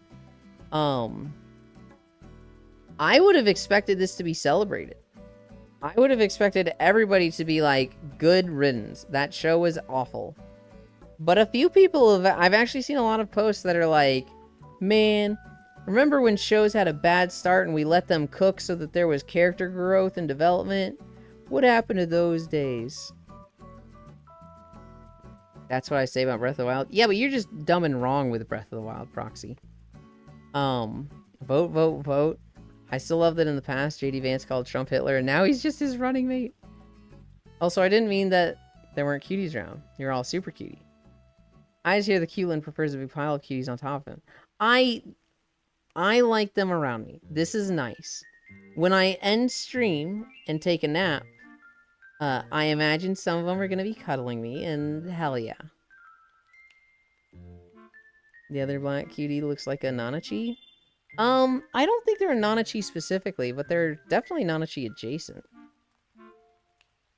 I would have expected this to be celebrated. I would have expected everybody to be like, good riddance. That show was awful. But a few people I've actually seen a lot of posts that are like, man, remember when shows had a bad start and we let them cook so that there was character growth and development? What happened to those days? That's what I say about Breath of the Wild. Yeah, but you're just dumb and wrong with Breath of the Wild, Proxy. Vote, vote, vote. I still love that in the past, JD Vance called Trump Hitler, and now he's just his running mate. Also, I didn't mean that there weren't cuties around. You're all super cutie. I just hear the cuteland prefers a big pile of cuties on top of him. I like them around me. This is nice. When I end stream and take a nap, I imagine some of them are going to be cuddling me, and hell yeah. The other black cutie looks like a Nanachi. I don't think they're a Nanachi specifically, but they're definitely Nanachi adjacent.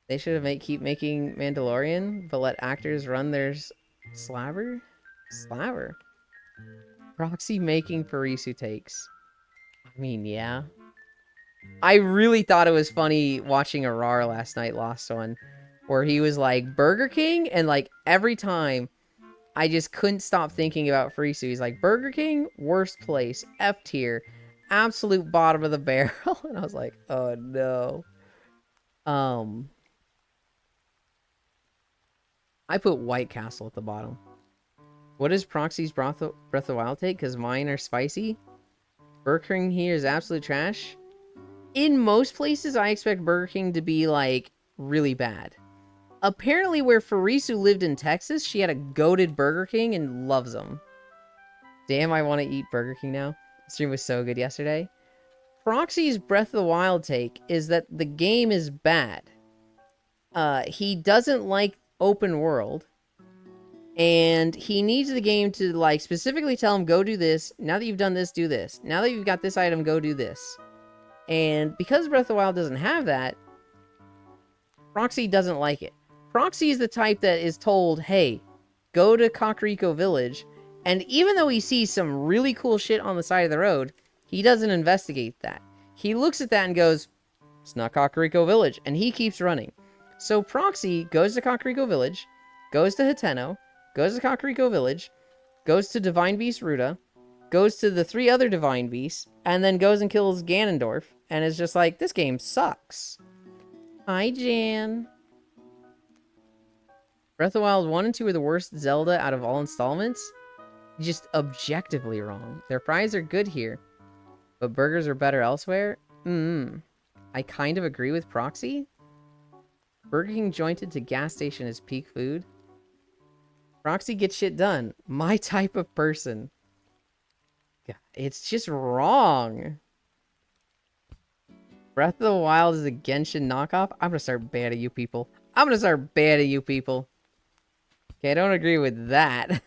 They should have keep making Mandalorian, but let actors run their slaver? Slaver? Proxy making Farisu takes. I mean, yeah. I really thought it was funny watching Arar last night, Lost One, where he was like, Burger King? And like, every time, I just couldn't stop thinking about Farisu. He's like, Burger King, worst place, F tier, absolute bottom of the barrel. And I was like, oh no. I put White Castle at the bottom. What is Proxy's Breath of the Wild take? Because mine are spicy. Burger King here is absolute trash. In most places, I expect Burger King to be, like, really bad. Apparently, where Farisu lived in Texas, she had a goated Burger King and loves them. Damn, I want to eat Burger King now. The stream was so good yesterday. Proxy's Breath of the Wild take is that the game is bad. He doesn't like open world. And he needs the game to, like, specifically tell him, go do this. Now that you've done this, do this. Now that you've got this item, go do this. And because Breath of the Wild doesn't have that, Proxy doesn't like it. Proxy is the type that is told, hey, go to Kakariko Village. And even though he sees some really cool shit on the side of the road, he doesn't investigate that. He looks at that and goes, it's not Kakariko Village. And he keeps running. So Proxy goes to Kakariko Village, goes to Hateno, goes to Kakariko Village, goes to Divine Beast Ruta, goes to the 3 other Divine Beasts, and then goes and kills Ganondorf, and is just like, this game sucks. Hi, Jan. Breath of the Wild 1 and 2 are the worst Zelda out of all installments? Just objectively wrong. Their fries are good here, but burgers are better elsewhere? I kind of agree with Proxy. Burger King jointed to gas station is peak food. Proxy gets shit done. My type of person. God, it's just wrong. Breath of the Wild is a Genshin knockoff? I'm gonna start banning you people. I'm gonna start banning you people. Okay, I don't agree with that.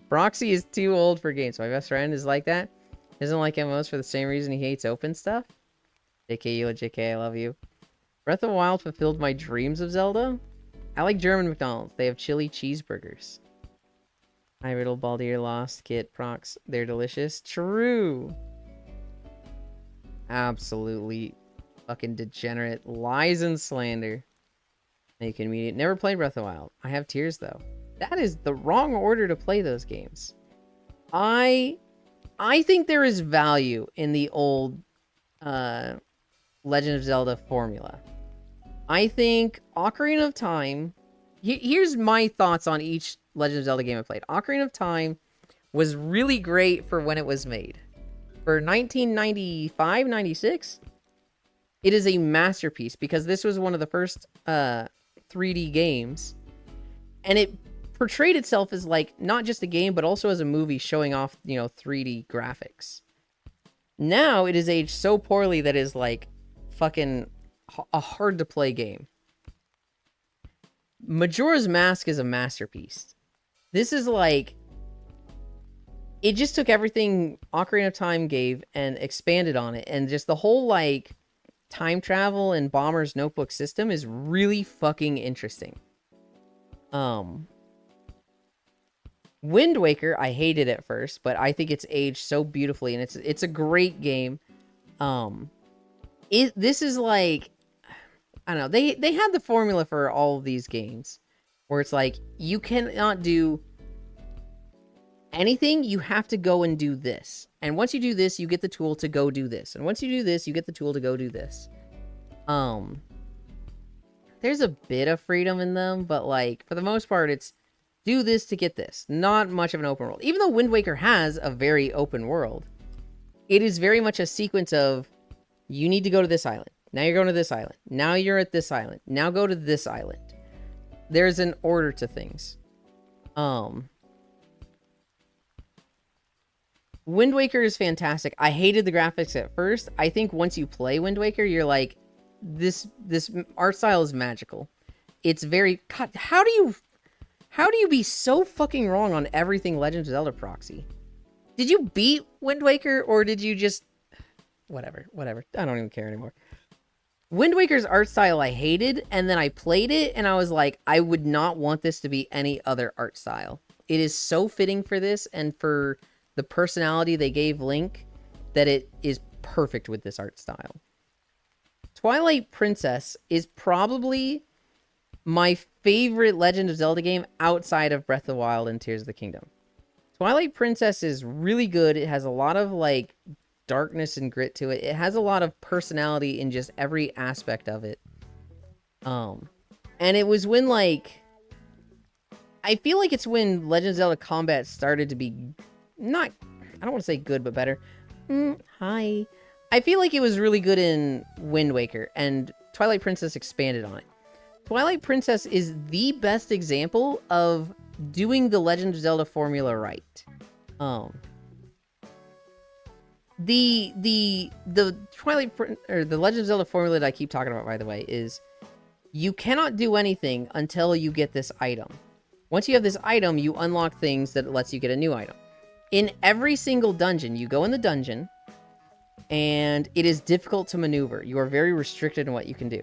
Proxy is too old for games. My best friend is like that. Doesn't like MMOs for the same reason he hates open stuff. JK, you JK, I love you. Breath of the Wild fulfilled my dreams of Zelda. I like German McDonald's. They have chili cheeseburgers. Hi, Riddle, Baldier, Lost, Kit, Prox. They're delicious. True. Absolutely fucking degenerate. Lies and slander. Make it immediate. Never played Breath of the Wild. I have tears, though. That is the wrong order to play those games. I think there is value in the old Legend of Zelda formula. I think Ocarina of Time... Here's my thoughts on each Legend of Zelda game I played. Ocarina of Time was really great for when it was made. For 1995, 96, it is a masterpiece because this was one of the first 3D games. And it portrayed itself as like not just a game, but also as a movie showing off, 3D graphics. Now it is aged so poorly that it is like fucking a hard to play game. Majora's Mask is a masterpiece. This is like, it just took everything Ocarina of Time gave and expanded on it. And just the whole like time travel and Bomber's Notebook system is really fucking interesting. Wind Waker, I hated at first, but I think it's aged so beautifully, and it's a great game. This is like, I don't know, they had the formula for all of these games, where it's like, you cannot do anything, you have to go and do this. And once you do this, you get the tool to go do this. And once you do this, you get the tool to go do this. There's a bit of freedom in them, but like, for the most part, it's do this to get this. Not much of an open world. Even though Wind Waker has a very open world, it is very much a sequence of, you need to go to this island. Now you're going to this island. Now you're at this island. Now go to this island. There's an order to things. Wind Waker is fantastic. I hated the graphics at first. I think once you play Wind Waker, you're like, this art style is magical. It's very... God, how do you be so fucking wrong on everything Legend of Zelda Proxy? Did you beat Wind Waker, or did you just... Whatever. I don't even care anymore. Wind Waker's art style I hated, and then I played it, and I was like, I would not want this to be any other art style. It is so fitting for this, and for the personality they gave Link, that it is perfect with this art style. Twilight Princess is probably my favorite Legend of Zelda game outside of Breath of the Wild and Tears of the Kingdom. Twilight Princess is really good. It has a lot of like darkness and grit to it. It has a lot of personality in just every aspect of it. And it was when like, I feel like it's when Legend of Zelda Combat started to be not, I don't want to say good, but better. Hi. I feel like it was really good in Wind Waker, and Twilight Princess expanded on it. Twilight Princess is the best example of doing the Legend of Zelda formula right. The the Legend of Zelda formula that I keep talking about, by the way, is you cannot do anything until you get this item. Once you have this item, you unlock things that lets you get a new item. In every single dungeon, you go in the dungeon, and it is difficult to maneuver. You are very restricted in what you can do.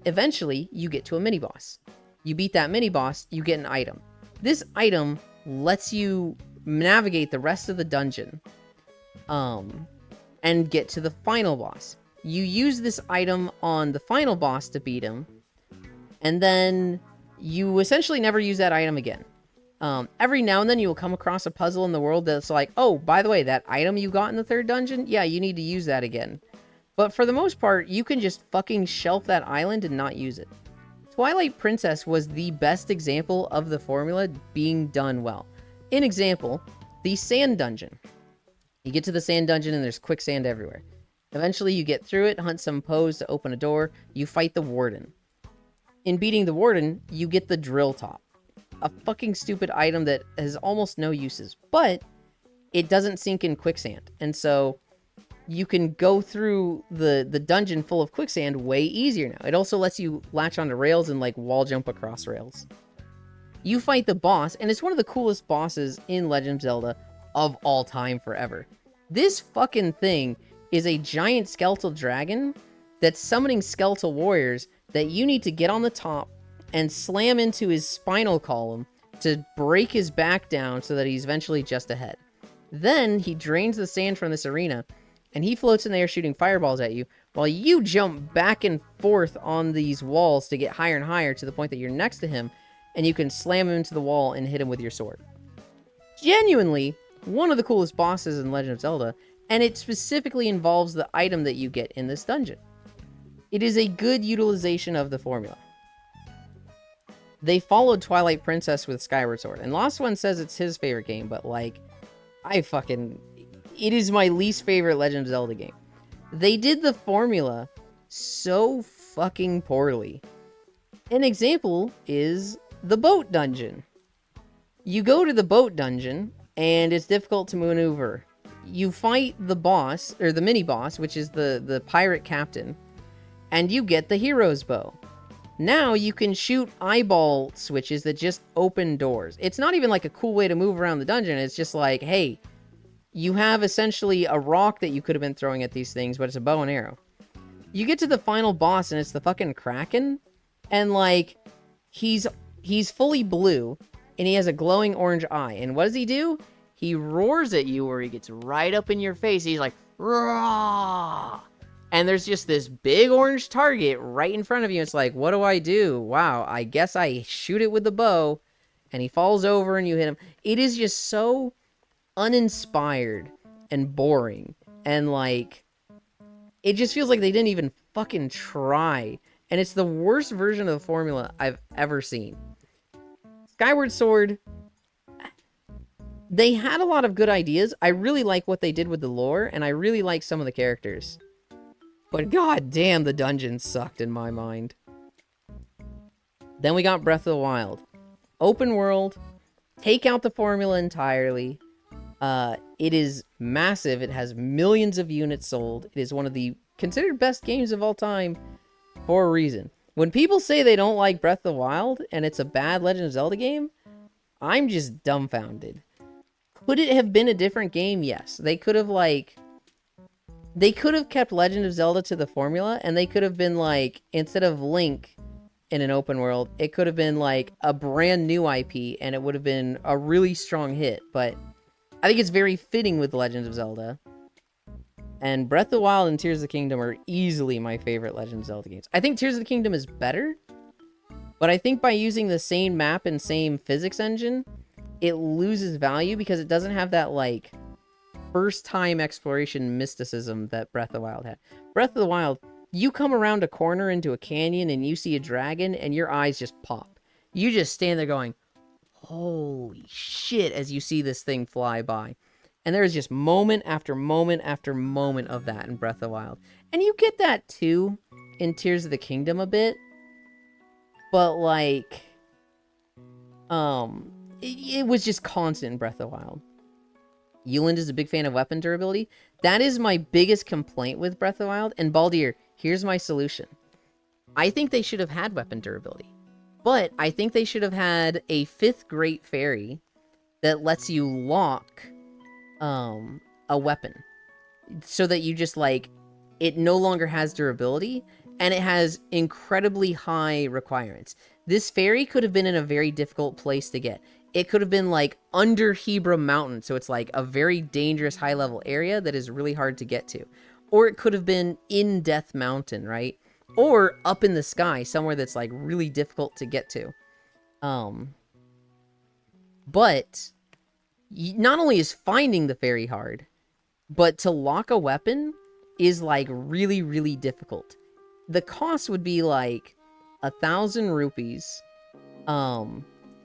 Eventually, you get to a mini-boss. You beat that mini-boss, you get an item. This item lets you navigate the rest of the dungeon, and get to the final boss. You use this item on the final boss to beat him, and then you essentially never use that item again. Every now and then you will come across a puzzle in the world that's like, oh, by the way, that item you got in the third dungeon, yeah, you need to use that again. But for the most part, you can just fucking shelf that island and not use it. Twilight Princess was the best example of the formula being done well. An example, the sand dungeon. You get to the sand dungeon and there's quicksand everywhere. Eventually you get through it, hunt some Poes to open a door, you fight the warden. In beating the warden, you get the drill top. a fucking stupid item that has almost no uses, but it doesn't sink in quicksand. And so you can go through the dungeon full of quicksand way easier now. It also lets you latch onto rails and like wall jump across rails. You fight the boss, and it's one of the coolest bosses in Legend of Zelda of all time forever. This fucking thing is a giant skeletal dragon that's summoning skeletal warriors that you need to get on the top and slam into his spinal column to break his back down so that he's eventually just ahead. Then he drains the sand from this arena, and he floats in the air shooting fireballs at you, while you jump back and forth on these walls to get higher and higher to the point that you're next to him, and you can slam him into the wall and hit him with your sword. Genuinely, one of the coolest bosses in Legend of Zelda, and it specifically involves the item that you get in this dungeon. It is a good utilization of the formula. They followed Twilight Princess with Skyward Sword, and Lost One says it's his favorite game, but like, it is my least favorite Legend of Zelda game. They did the formula so fucking poorly. An example is the boat dungeon. You go to the boat dungeon, and it's difficult to maneuver. You fight the boss, or the mini-boss, which is the pirate captain, and you get the hero's bow. Now you can shoot eyeball switches that just open doors. It's not even like a cool way to move around the dungeon. It's just like, hey, you have essentially a rock that you could have been throwing at these things, but it's a bow and arrow. You get to the final boss, and it's the fucking Kraken, and like, he's fully blue, and he has a glowing orange eye. And what does he do? He roars at you, where he gets right up in your face. He's like, "Raw!" And there's just this big orange target right in front of you. It's like, what do I do? Wow, I guess I shoot it with the bow. And he falls over and you hit him. It is just so uninspired and boring. And like, it just feels like they didn't even fucking try. And it's the worst version of the formula I've ever seen. Skyward Sword, they had a lot of good ideas. I really like what they did with the lore, and I really like some of the characters. But god damn, the dungeons sucked in my mind. Then we got Breath of the Wild. Open world, take out the formula entirely. It is massive. It has millions of units sold. It is one of the considered best games of all time for a reason. When people say they don't like Breath of the Wild and it's a bad Legend of Zelda game, I'm just dumbfounded. Could it have been a different game? Yes. They could have kept Legend of Zelda to the formula, and they could have been like, instead of Link in an open world, it could have been like a brand new IP, and it would have been a really strong hit. But I think it's very fitting with Legend of Zelda. And Breath of the Wild and Tears of the Kingdom are easily my favorite Legend of Zelda games. I think Tears of the Kingdom is better, but I think by using the same map and same physics engine, it loses value because it doesn't have that, like, first-time exploration mysticism that Breath of the Wild had. Breath of the Wild, you come around a corner into a canyon and you see a dragon and your eyes just pop. You just stand there going, holy shit, as you see this thing fly by. And there is just moment after moment after moment of that in Breath of the Wild. And you get that too in Tears of the Kingdom a bit. But like, it was just constant in Breath of the Wild. Yuland is a big fan of weapon durability. That is my biggest complaint with Breath of the Wild. And Baldir, here's my solution. I think they should have had weapon durability. But I think they should have had a 5th Great Fairy that lets you lock a weapon. So that you just, like, it no longer has durability, and it has incredibly high requirements. This fairy could have been in a very difficult place to get. It could have been, like, under Hebra Mountain, so it's, like, a very dangerous high-level area that is really hard to get to. Or it could have been in Death Mountain, right? Or up in the sky, somewhere that's, like, really difficult to get to. But not only is finding the fairy hard, but to lock a weapon is, like, really, really difficult. The cost would be, like, 1,000 rupees,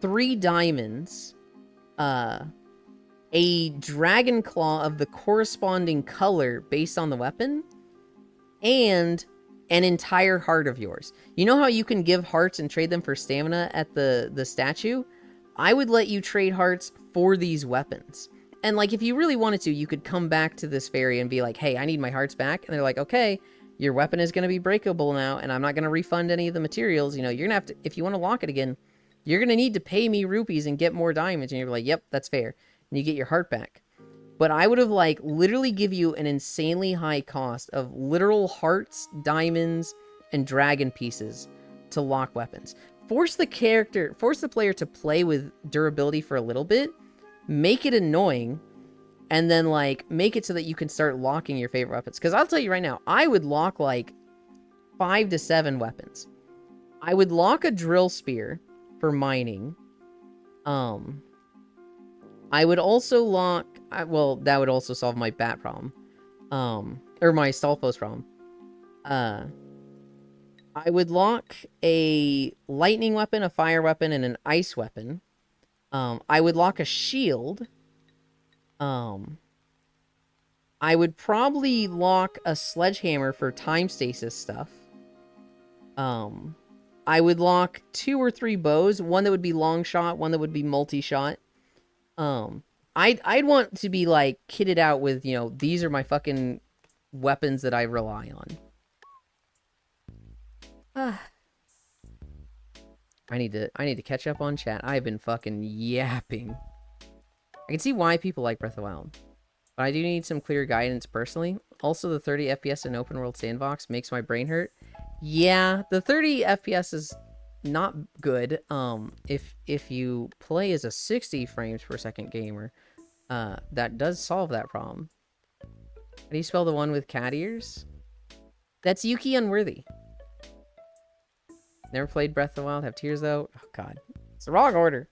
3 diamonds, a dragon claw of the corresponding color based on the weapon, and an entire heart of yours. You know how you can give hearts and trade them for stamina at the statue? I would let you trade hearts for these weapons. And like, if you really wanted to, you could come back to this fairy and be like, hey, I need my hearts back. And they're like, okay, your weapon is going to be breakable now, and I'm not going to refund any of the materials. You know, you're going to have to, if you want to lock it again, you're going to need to pay me rupees and get more diamonds. And you're like, yep, that's fair. And you get your heart back. But I would have, like, literally give you an insanely high cost of literal hearts, diamonds, and dragon pieces to lock weapons. Force the player to play with durability for a little bit, make it annoying, and then, like, make it so that you can start locking your favorite weapons. Because I'll tell you right now, I would lock, like, 5 to 7 weapons. I would lock a drill spear for mining. I would also lock... well, that would also solve my bat problem. Or my Stalfos problem. I would lock a lightning weapon, a fire weapon, and an ice weapon. I would lock a shield. I would probably lock a sledgehammer for time stasis stuff. I would lock 2 or 3 bows. One that would be long shot, one that would be multi-shot. I'd want to be, like, kitted out with, you know, these are my fucking weapons that I rely on. I need to catch up on chat. I've been fucking yapping. I can see why people like Breath of the Wild, but I do need some clear guidance personally. Also, the 30 FPS in open world sandbox makes my brain hurt. Yeah, the 30 FPS is not good. If you play as a 60 frames per second gamer, that does solve that problem. How do you spell the one with cat ears? That's Yuki Unworthy. Never played Breath of the Wild. Have tears though. Oh god, it's the wrong order.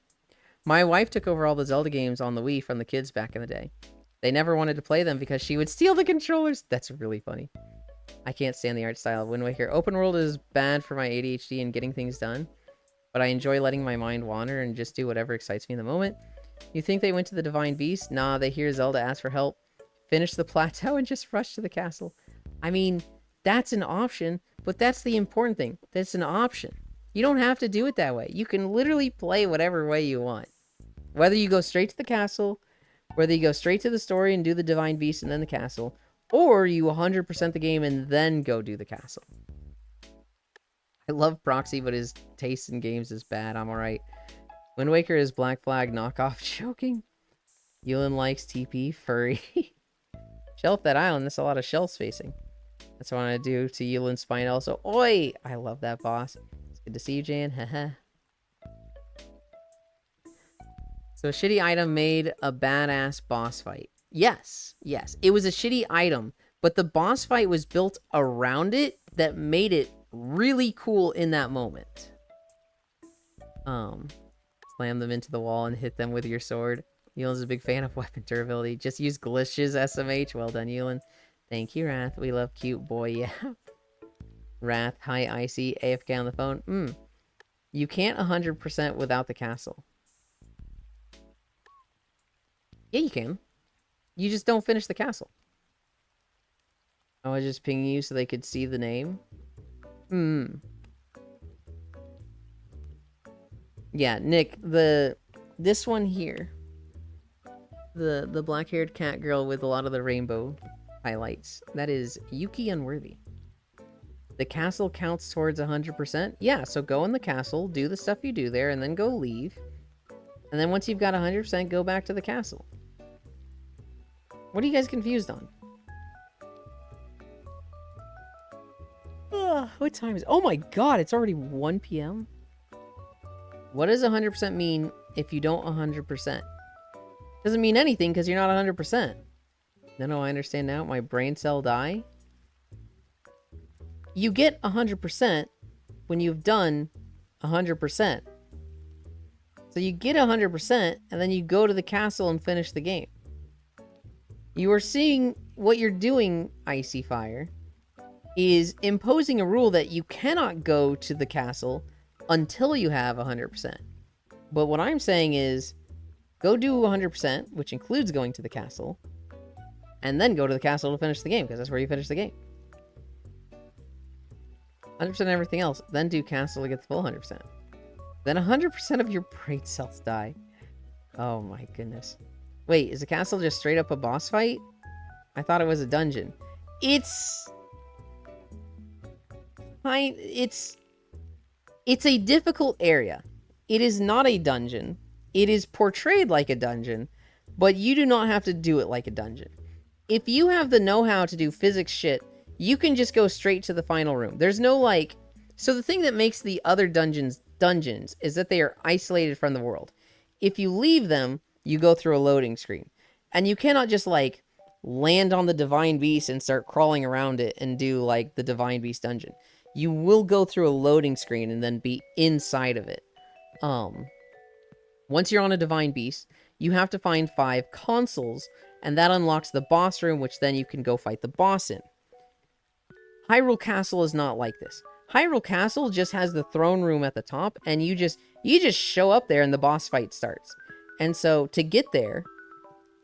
My wife took over all the Zelda games on the Wii from the kids back in the day. They never wanted to play them because she would steal the controllers. That's really funny. I can't stand the art style of Wind Waker. Open world is bad for my ADHD and getting things done, but I enjoy letting my mind wander and just do whatever excites me in the moment. You think they went to the Divine Beast? Nah, they hear Zelda ask for help, finish the plateau, and just rush to the castle. I mean, that's an option, but that's the important thing. That's an option. You don't have to do it that way. You can literally play whatever way you want. Whether you go straight to the castle, whether you go straight to the story and do the Divine Beast and then the castle, or you 100% the game and then go do the castle. I love Proxy, but his taste in games is bad. I'm alright. Wind Waker is Black Flag knockoff joking. Yulin likes TP furry. Shelf that island. There's a lot of shell spacing. That's what I want to do to Yulin's spine also. Oi! I love that boss. It's good to see you, Jan. Haha. So a shitty item made a badass boss fight. Yes, yes. It was a shitty item, but the boss fight was built around it that made it really cool in that moment. Slam them into the wall and hit them with your sword. Yulin's a big fan of weapon durability. Just use Glitch's SMH. Well done, Yulin. Thank you, Wrath. We love cute boy, yeah. Wrath, hi, Icy. AFK on the phone. You can't 100% without the castle. Yeah, you can. You just don't finish the castle. I was just pinging you so they could see the name. Yeah, Nick, this one here. The black-haired cat girl with a lot of the rainbow highlights. That is Yuki Unworthy. The castle counts towards 100%. Yeah, so go in the castle, do the stuff you do there, and then go leave. And then once you've got 100%, go back to the castle. What are you guys confused on? What time is it? Oh my god, it's already 1 p.m.? What does 100% mean if you don't 100%? Doesn't mean anything because you're not 100%. No, I understand now. My brain cell die. You get 100% when you've done 100%. So you get 100% and then you go to the castle and finish the game. You are seeing what you're doing, Icy Fire, is imposing a rule that you cannot go to the castle until you have 100%. But what I'm saying is, go do 100%, which includes going to the castle, and then go to the castle to finish the game, because that's where you finish the game. 100% everything else, then do castle to get the full 100%. Then 100% of your brain cells die. Oh my goodness. Wait, is the castle just straight up a boss fight? I thought it was a dungeon. It's a difficult area. It is not a dungeon. It is portrayed like a dungeon, but you do not have to do it like a dungeon. If you have the know-how to do physics shit, you can just go straight to the final room. There's no like... So the thing that makes the other dungeons is that they are isolated from the world. If you leave them, you go through a loading screen. And you cannot just like land on the Divine Beast and start crawling around it and do like the Divine Beast dungeon. You will go through a loading screen and then be inside of it. Once you're on a Divine Beast, you have to find 5 consoles, and that unlocks the boss room, which then you can go fight the boss in. Hyrule Castle is not like this. Hyrule Castle just has the throne room at the top, and you just show up there and the boss fight starts. And so to get there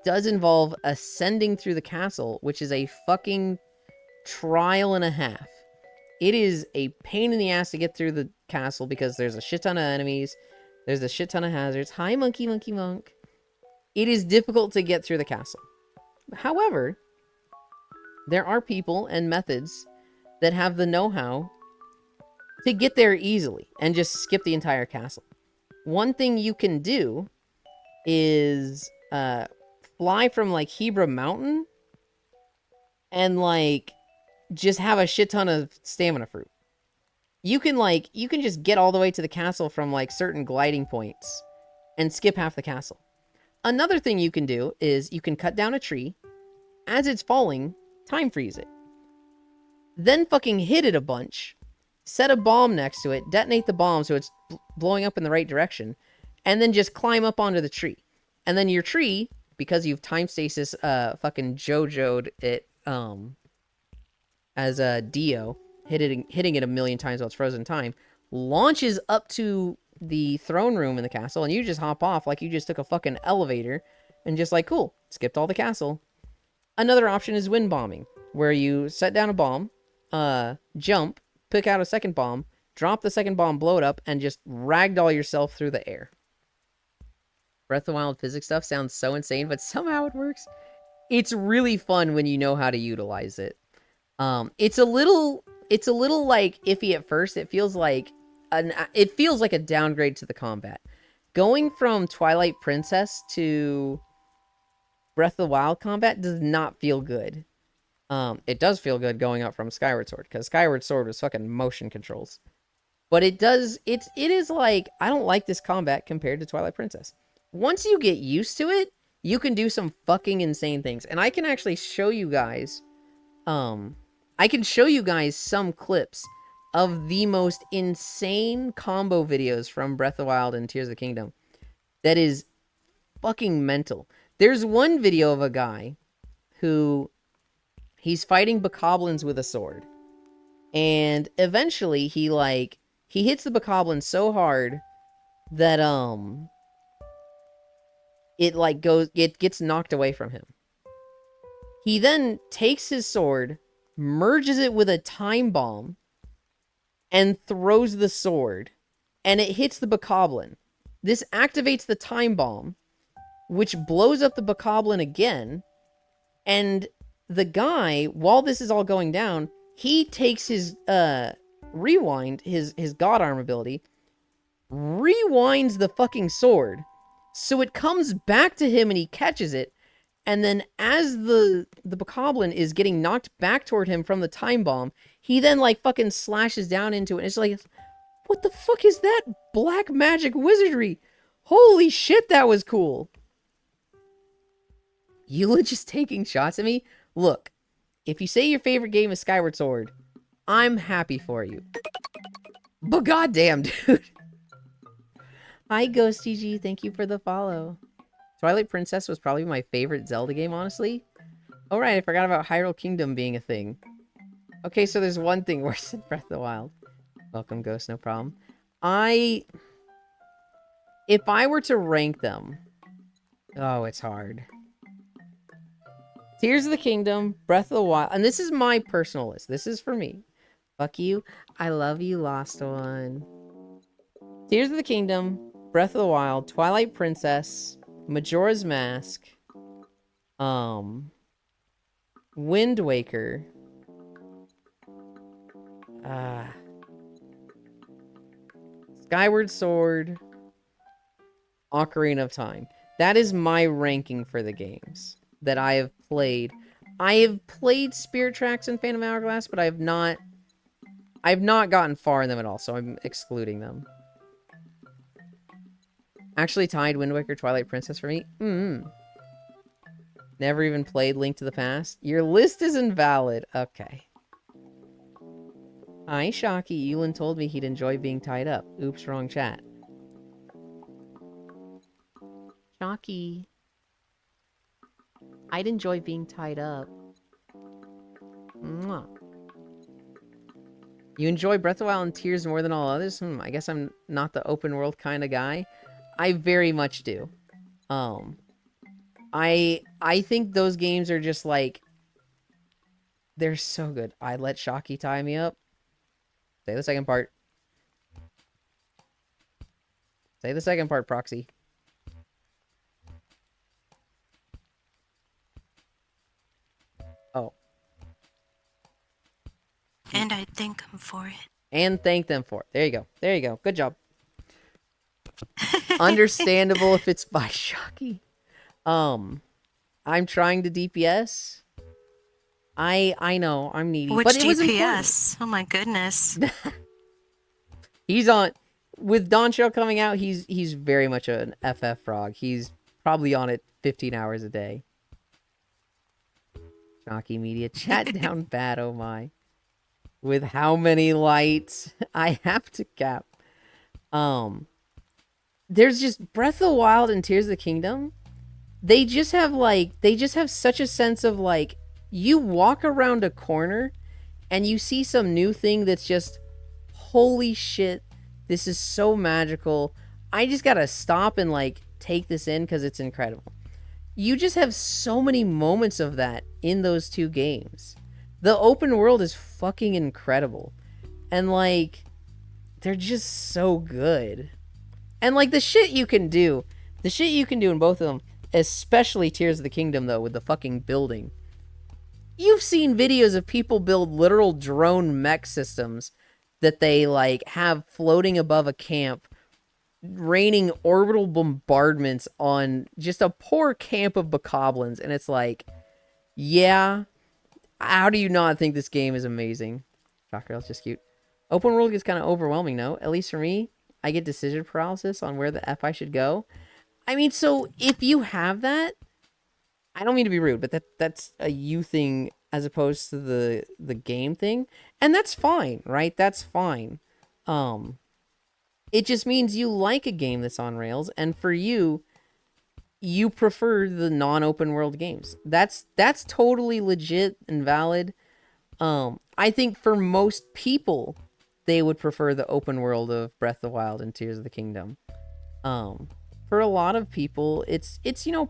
does involve ascending through the castle, which is a fucking trial and a half. It is a pain in the ass to get through the castle because there's a shit ton of enemies. There's a shit ton of hazards. Hi, monkey, monkey, monk. It is difficult to get through the castle. However, there are people and methods that have the know-how to get there easily and just skip the entire castle. One thing you can do is fly from like Hebra Mountain and like just have a shit ton of stamina fruit. You can just get all the way to the castle from like certain gliding points and skip half the castle. Another thing you can do is you can cut down a tree. As it's falling, time freeze it. Then fucking hit it a bunch. Set a bomb next to it. Detonate the bomb so it's blowing up in the right direction. And then just climb up onto the tree. And then your tree, because you've time stasis fucking JoJo'd it as a Dio, hitting it a million times while it's frozen time, launches up to the throne room in the castle, and you just hop off like you just took a fucking elevator and just like, cool, skipped all the castle. Another option is wind bombing, where you set down a bomb, jump, pick out a second bomb, drop the second bomb, blow it up, and just ragdoll yourself through the air. Breath of the Wild physics stuff sounds so insane, but somehow it works. It's really fun when you know how to utilize it. It's a little like iffy at first. It feels like a downgrade to the combat. Going from Twilight Princess to Breath of the Wild combat does not feel good. It does feel good going up from Skyward Sword, because Skyward Sword was fucking motion controls. But it is like, I don't like this combat compared to Twilight Princess. Once you get used to it, you can do some fucking insane things. And I can actually show you guys, some clips of the most insane combo videos from Breath of the Wild and Tears of the Kingdom. That is fucking mental. There's one video of a guy who, he's fighting bokoblins with a sword. And eventually he hits the bokoblin so hard that, it gets knocked away from him. He then takes his sword, merges it with a time bomb, and throws the sword, and it hits the bokoblin. This activates the time bomb, which blows up the bokoblin again, and the guy, while this is all going down, he takes his rewind, his god arm ability, rewinds the fucking sword, so it comes back to him and he catches it. And then as the bokoblin is getting knocked back toward him from the time bomb, he then fucking slashes down into it. And it's like, what the fuck is that black magic wizardry? Holy shit, that was cool. Eula just taking shots at me? Look, if you say your favorite game is Skyward Sword, I'm happy for you. But goddamn, dude. Hi, GhostGG. Thank you for the follow. Twilight Princess was probably my favorite Zelda game, honestly. Oh, right, I forgot about Hyrule Kingdom being a thing. Okay, so there's one thing worse than Breath of the Wild. Welcome, Ghost, no problem. If I were to rank them... Oh, it's hard. Tears of the Kingdom, Breath of the Wild... And this is my personal list. This is for me. Fuck you. I love you, Lost One. Tears of the Kingdom, Breath of the Wild, Twilight Princess, Majora's Mask, Wind Waker, Skyward Sword, Ocarina of Time. That is my ranking for the games that I have played. I have played Spirit Tracks and Phantom Hourglass, but I have not gotten far in them at all, so I'm excluding them. Actually tied Wind Waker, Twilight Princess for me. Never even played Link to the Past. Your list is invalid. Okay. Hi, Shocky. Yulin told me he'd enjoy being tied up. Oops, wrong chat. Shocky. I'd enjoy being tied up. Mwah. You enjoy Breath of the Wild and Tears more than all others? I guess I'm not the open world kind of guy. I very much do. I think those games are just like, they're so good. I let Shocky tie me up. Say the second part. Say the second part, Proxy. Oh. And I thank them for it. And thank them for it. There you go. There you go. Good job. Understandable if it's by Shocky. I'm trying to DPS. I know, I'm needy. Which but it was DPS? Oh my goodness. He's on with Dawn Show coming out, he's very much an FF frog. He's probably on it 15 hours a day. Shocky Media. Chat down bad, oh my. With how many lights? I have to cap. There's just Breath of the Wild and Tears of the Kingdom. They just have such a sense of like, you walk around a corner and you see some new thing that's just, holy shit, this is so magical. I just gotta stop and like take this in because it's incredible. You just have so many moments of that in those two games. The open world is fucking incredible. And like, they're just so good. And like the shit you can do in both of them, especially Tears of the Kingdom though, with the fucking building. You've seen videos of people build literal drone mech systems that they like have floating above a camp, raining orbital bombardments on just a poor camp of bokoblins, and it's like, yeah, how do you not think this game is amazing? Shotgirl's just cute. Open world gets kind of overwhelming, no? At least for me, I get decision paralysis on where the F I should go. I mean, so if you have that, I don't mean to be rude, but that's a you thing as opposed to the game thing, and that's fine, right? That's fine. It just means you like a game that's on rails, and for you, you prefer the non-open world games. That's totally legit and valid. I think for most people, they would prefer the open world of Breath of the Wild and Tears of the Kingdom. For a lot of people, it's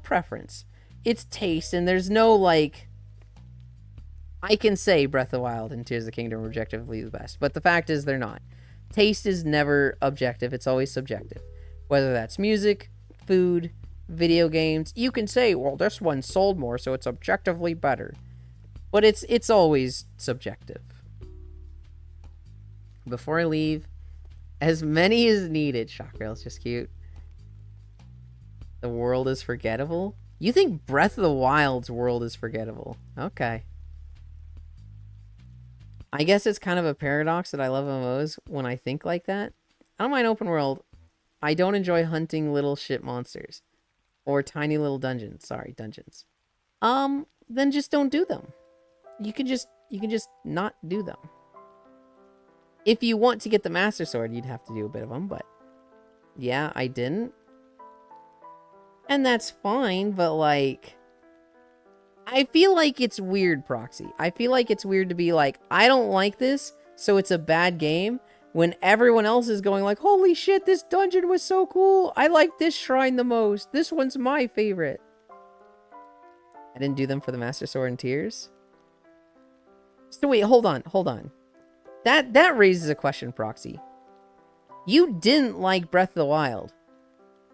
preference. It's taste, and there's no like, I can say Breath of the Wild and Tears of the Kingdom are objectively the best, but the fact is they're not. Taste is never objective, it's always subjective. Whether that's music, food, video games, you can say, well, this one sold more, so it's objectively better. But it's always subjective. Before I leave, as many as needed. Shotgirl's just cute. The world is forgettable? You think Breath of the Wild's world is forgettable? Okay. I guess it's kind of a paradox that I love MMOs when I think like that. I don't mind open world. I don't enjoy hunting little shit monsters. Or tiny little dungeons. Sorry, dungeons. Then just don't do them. You can just not do them. If you want to get the Master Sword, you'd have to do a bit of them, but yeah, I didn't. And that's fine, but like, I feel like it's weird, Proxy. I feel like it's weird to be like, I don't like this, so it's a bad game, when everyone else is going like, holy shit, this dungeon was so cool. I like this shrine the most. This one's my favorite. I didn't do them for the Master Sword and Tears. So wait, hold on. That raises a question, Proxy. You didn't like Breath of the Wild,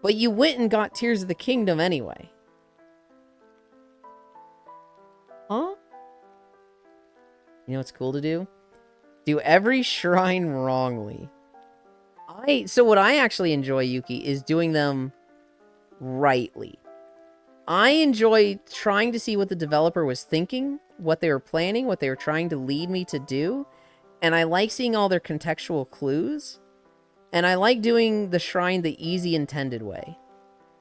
but you went and got Tears of the Kingdom anyway. Huh? You know what's cool to do? Do every shrine wrongly. So what I actually enjoy, Yuki, is doing them rightly. I enjoy trying to see what the developer was thinking, what they were planning, what they were trying to lead me to do, and I like seeing all their contextual clues, and I like doing the shrine the easy intended way.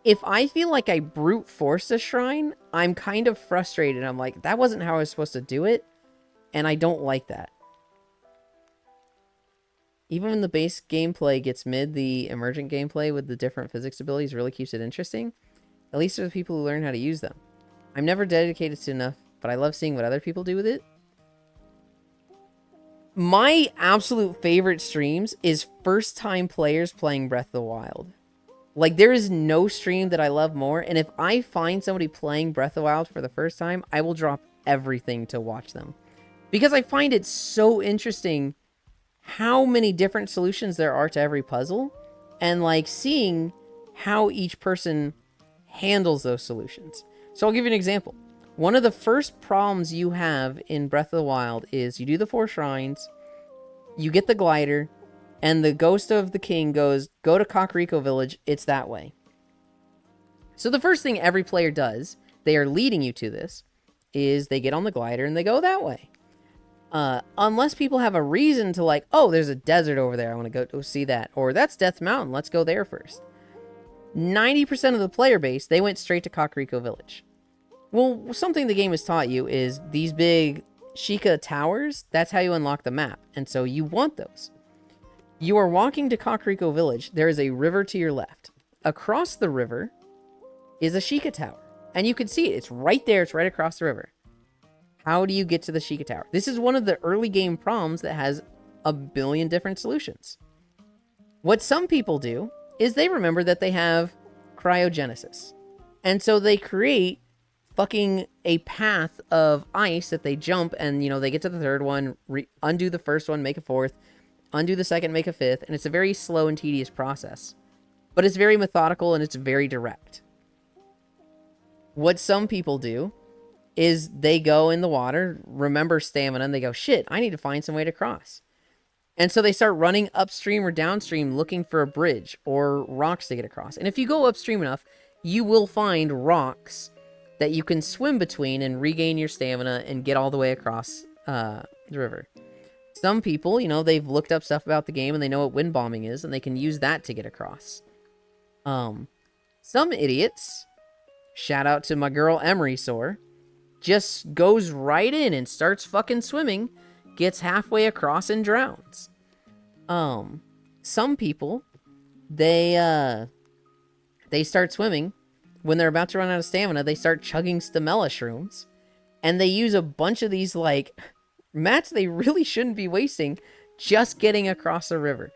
If I feel like I brute forced a shrine, I'm kind of frustrated. I'm like, that wasn't how I was supposed to do it, and I don't like that. Even when the base gameplay gets mid, the emergent gameplay with the different physics abilities really keeps it interesting. At least there's people who learn how to use them. I'm never dedicated to enough, but I love seeing what other people do with it. My absolute favorite streams is first-time players playing Breath of the Wild. Like, there is no stream that I love more, and if I find somebody playing Breath of the Wild for the first time, I will drop everything to watch them. Because I find it so interesting how many different solutions there are to every puzzle, and like seeing how each person handles those solutions. So I'll give you an example. One of the first problems you have in Breath of the Wild is you do the 4 shrines, you get the glider, and the ghost of the king goes, go to Kakariko Village, it's that way. So the first thing every player does, they are leading you to this, is they get on the glider and they go that way. Unless people have a reason to like, oh, there's a desert over there, I want to go see that. Or that's Death Mountain, let's go there first. 90% of the player base, they went straight to Kakariko Village. Well, something the game has taught you is these big Sheikah towers, that's how you unlock the map. And so you want those. You are walking to Kakariko Village, there is a river to your left. Across the river is a Sheikah tower. And you can see it, it's right there, it's right across the river. How do you get to the Sheikah Tower? This is one of the early game problems that has a billion different solutions. What some people do is they remember that they have cryogenesis. And so they create fucking a path of ice that they jump and, you know, they get to the third one, undo the first one, make a fourth, undo the second, make a fifth. And it's a very slow and tedious process. But it's very methodical and it's very direct. What some people do is they go in the water, remember stamina, and they go, shit, I need to find some way to cross. And so they start running upstream or downstream looking for a bridge or rocks to get across. And if you go upstream enough, you will find rocks that you can swim between and regain your stamina and get all the way across the river. Some people, you know, they've looked up stuff about the game and they know what wind bombing is, and they can use that to get across. Some idiots, shout out to my girl Emery Soar, just goes right in and starts fucking swimming, gets halfway across and drowns. Some people, they start swimming. When they're about to run out of stamina, they start chugging Stamella shrooms. And they use a bunch of these, like, mats they really shouldn't be wasting just getting across a river.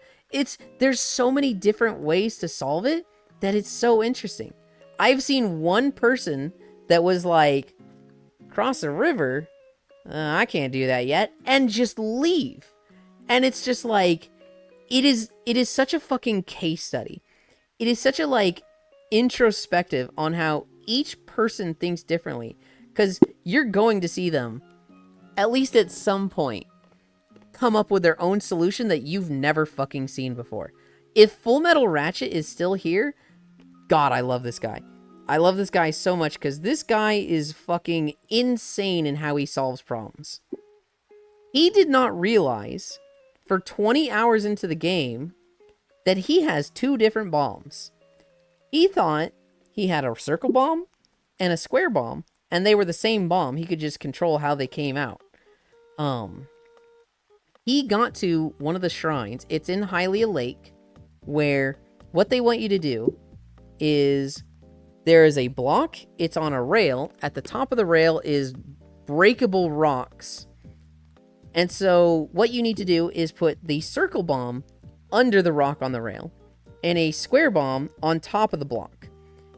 There's so many different ways to solve it that it's so interesting. I've seen one person that was like, cross a river? I can't do that yet. And just leave. And it's just like, it is such a fucking case study. It is such a, like, introspective on how each person thinks differently. Because you're going to see them, at least at some point, come up with their own solution that you've never fucking seen before. If Full Metal Ratchet is still here, God, I love this guy. I love this guy so much because this guy is fucking insane in how he solves problems. He did not realize for 20 hours into the game that he has 2 different bombs. He thought he had a circle bomb and a square bomb, and they were the same bomb. He could just control how they came out. He got to one of the shrines. It's in Hylia Lake, where what they want you to do is there is a block, it's on a rail. At the top of the rail is breakable rocks. And so what you need to do is put the circle bomb under the rock on the rail and a square bomb on top of the block.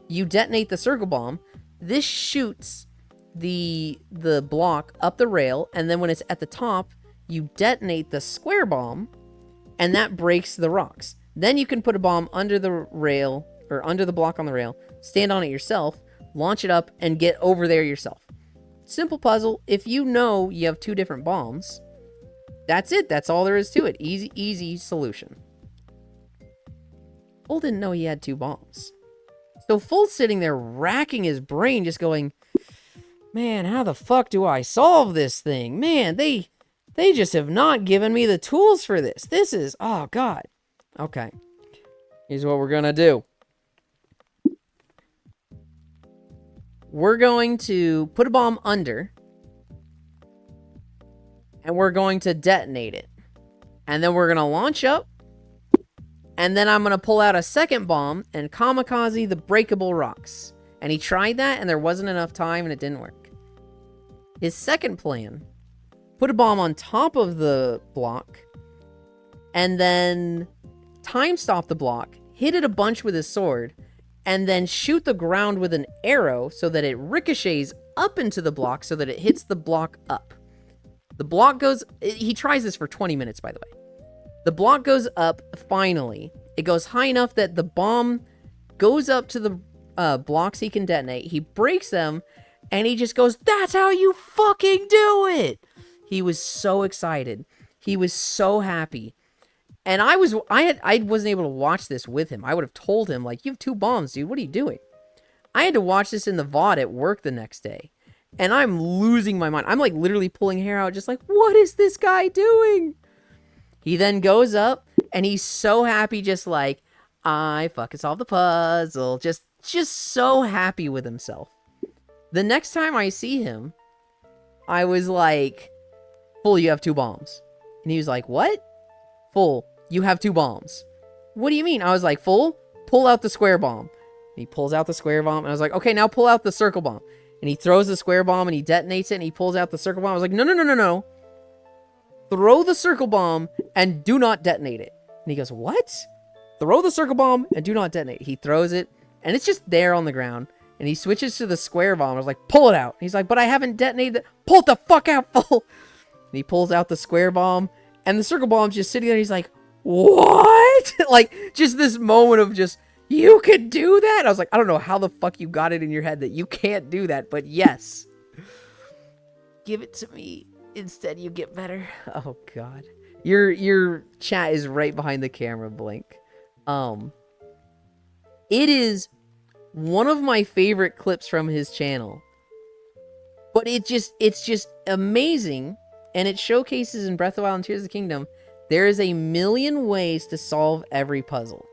You detonate the circle bomb. This shoots the block up the rail, and then when it's at the top, you detonate the square bomb, and that breaks the rocks. Then you can put a bomb under the rail, or under the block on the rail, stand on it yourself, launch it up, and get over there yourself. Simple puzzle. If you know you have 2 different bombs, that's it. That's all there is to it. Easy, easy solution. Full didn't know he had 2 bombs. So Full's sitting there racking his brain, just going, man, how the fuck do I solve this thing? Man, they just have not given me the tools for this. This is, oh God. Okay. Here's what we're gonna do. We're going to put a bomb under, and we're going to detonate it. And then we're going to launch up, and then I'm going to pull out a second bomb and kamikaze the breakable rocks. And he tried that, and there wasn't enough time, and it didn't work. His second plan, put a bomb on top of the block, and then time stop the block, hit it a bunch with his sword, and then shoot the ground with an arrow so that it ricochets up into the block so that it hits the block up. The block goes... He tries this for 20 minutes, by the way. The block goes up, finally. It goes high enough that the bomb goes up to the blocks he can detonate. He breaks them, and he just goes, that's how you fucking do it! He was so excited. He was so happy. And I wasn't able to watch this with him. I would have told him, like, you have 2 bombs, dude. What are you doing? I had to watch this in the VOD at work the next day. And I'm losing my mind. I'm, like, literally pulling hair out, just like, what is this guy doing? He then goes up, and he's so happy, just like, I fucking solved the puzzle. Just so happy with himself. The next time I see him, I was like, Full, you have 2 bombs. And he was like, what? Full, you have 2 bombs. What do you mean? I was like, Full, pull out the square bomb. And he pulls out the square bomb, and I was like, okay, now pull out the circle bomb. And he throws the square bomb, and he detonates it, and he pulls out the circle bomb. I was like, no. Throw the circle bomb, and do not detonate it. And he goes, what? Throw the circle bomb, and do not detonate. He throws it, and it's just there on the ground. And he switches to the square bomb. I was like, pull it out. And he's like, but I haven't detonated it. Pull it the fuck out, Full. And he pulls out the square bomb, and the circle bomb's just sitting there. He's like, what? Like, just this moment of just, you could do that? I was like, I don't know how the fuck you got it in your head that you can't do that, but yes. Give it to me. Instead, you get better. Oh, God. Your chat is right behind the camera, Blink. It is one of my favorite clips from his channel. But it's just amazing. And it showcases in Breath of the Wild and Tears of the Kingdom, there is a million ways to solve every puzzle.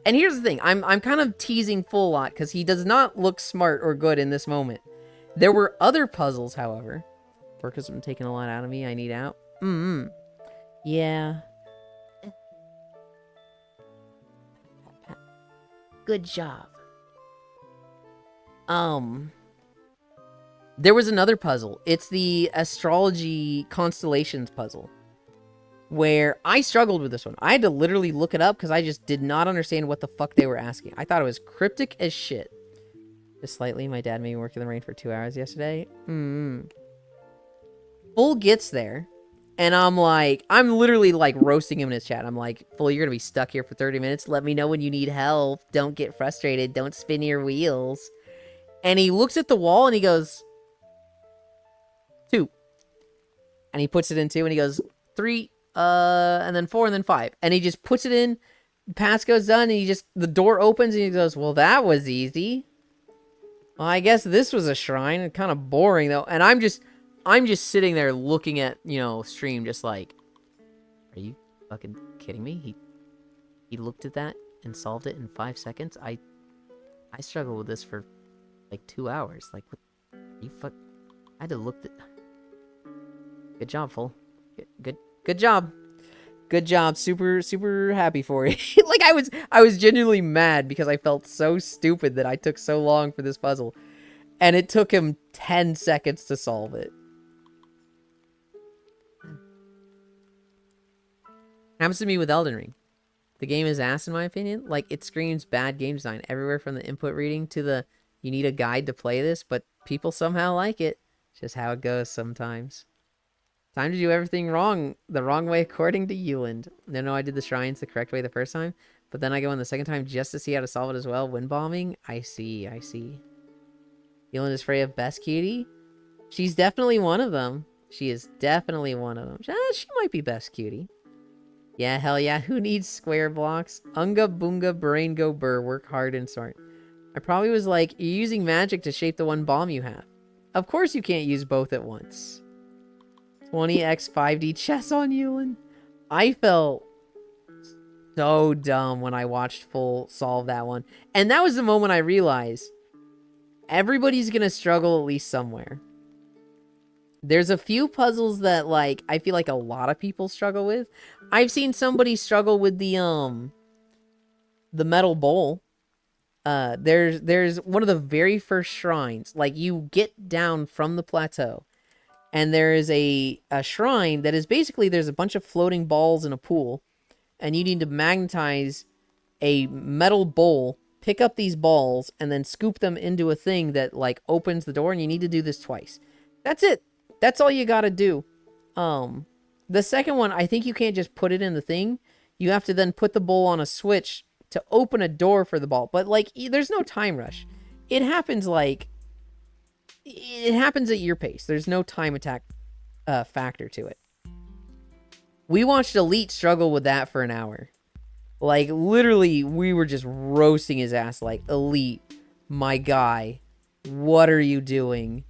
And here's the thing, I'm kind of teasing Full a lot, because he does not look smart or good in this moment. There were other puzzles, however. Because I'm taking a lot out of me, I need out. Yeah. Good job. There was another puzzle. It's the astrology constellations puzzle, where I struggled with this one. I had to literally look it up because I just did not understand what the fuck they were asking. I thought it was cryptic as shit. Just slightly, my dad made me work in the rain for 2 hours yesterday. Full gets there, and I'm literally like roasting him in his chat. I'm like, Full, you're gonna be stuck here for 30 minutes. Let me know when you need help. Don't get frustrated. Don't spin your wheels. And he looks at the wall and he goes, 2. And he puts it in 2, and he goes, 3, and then 4, and then 5. And he just puts it in, pass goes done, and the door opens, and he goes, well, that was easy. Well, I guess this was a shrine. Kind of boring, though. And I'm just sitting there looking at, stream, just like, are you fucking kidding me? He looked at that and solved it in 5 seconds? I struggled with this for, like, 2 hours. Like, what? I had to look at... Good job, Full. Good job. Good job. Super, super happy for you. Like, I was genuinely mad because I felt so stupid that I took so long for this puzzle. And it took him 10 seconds to solve it. Happens to me with Elden Ring. The game is ass, in my opinion. Like, it screams bad game design everywhere, from the input reading to the, you need a guide to play this, but people somehow like it. It's just how it goes sometimes. Time to do everything wrong, the wrong way according to Euland. No, I did the shrines the correct way the first time. But then I go in the second time just to see how to solve it as well. Wind bombing? I see. Elin is Freya best cutie? She's definitely one of them. She is definitely one of them. She might be best cutie. Yeah, hell yeah. Who needs square blocks? Unga boonga brain go burr. Work hard and smart. I probably was like, you're using magic to shape the one bomb you have. Of course you can't use both at once. 20x 5D chess on Yulin. I felt so dumb when I watched Full solve that one. And that was the moment I realized everybody's gonna struggle at least somewhere. There's a few puzzles that, like, I feel like a lot of people struggle with. I've seen somebody struggle with the metal bowl. There's one of the very first shrines. Like, you get down from the plateau, and there is a shrine that is basically, there's a bunch of floating balls in a pool, and you need to magnetize a metal bowl, pick up these balls, and then scoop them into a thing that, like, opens the door, and you need to do this twice. That's it. That's all you gotta do. The second one, I think you can't just put it in the thing. You have to then put the bowl on a switch to open a door for the ball. But, like, there's no time rush. It happens, like, it happens at your pace. There's no time attack factor to it. We watched Elite struggle with that for an hour. Like, literally, we were just roasting his ass. Like, Elite, my guy, what are you doing?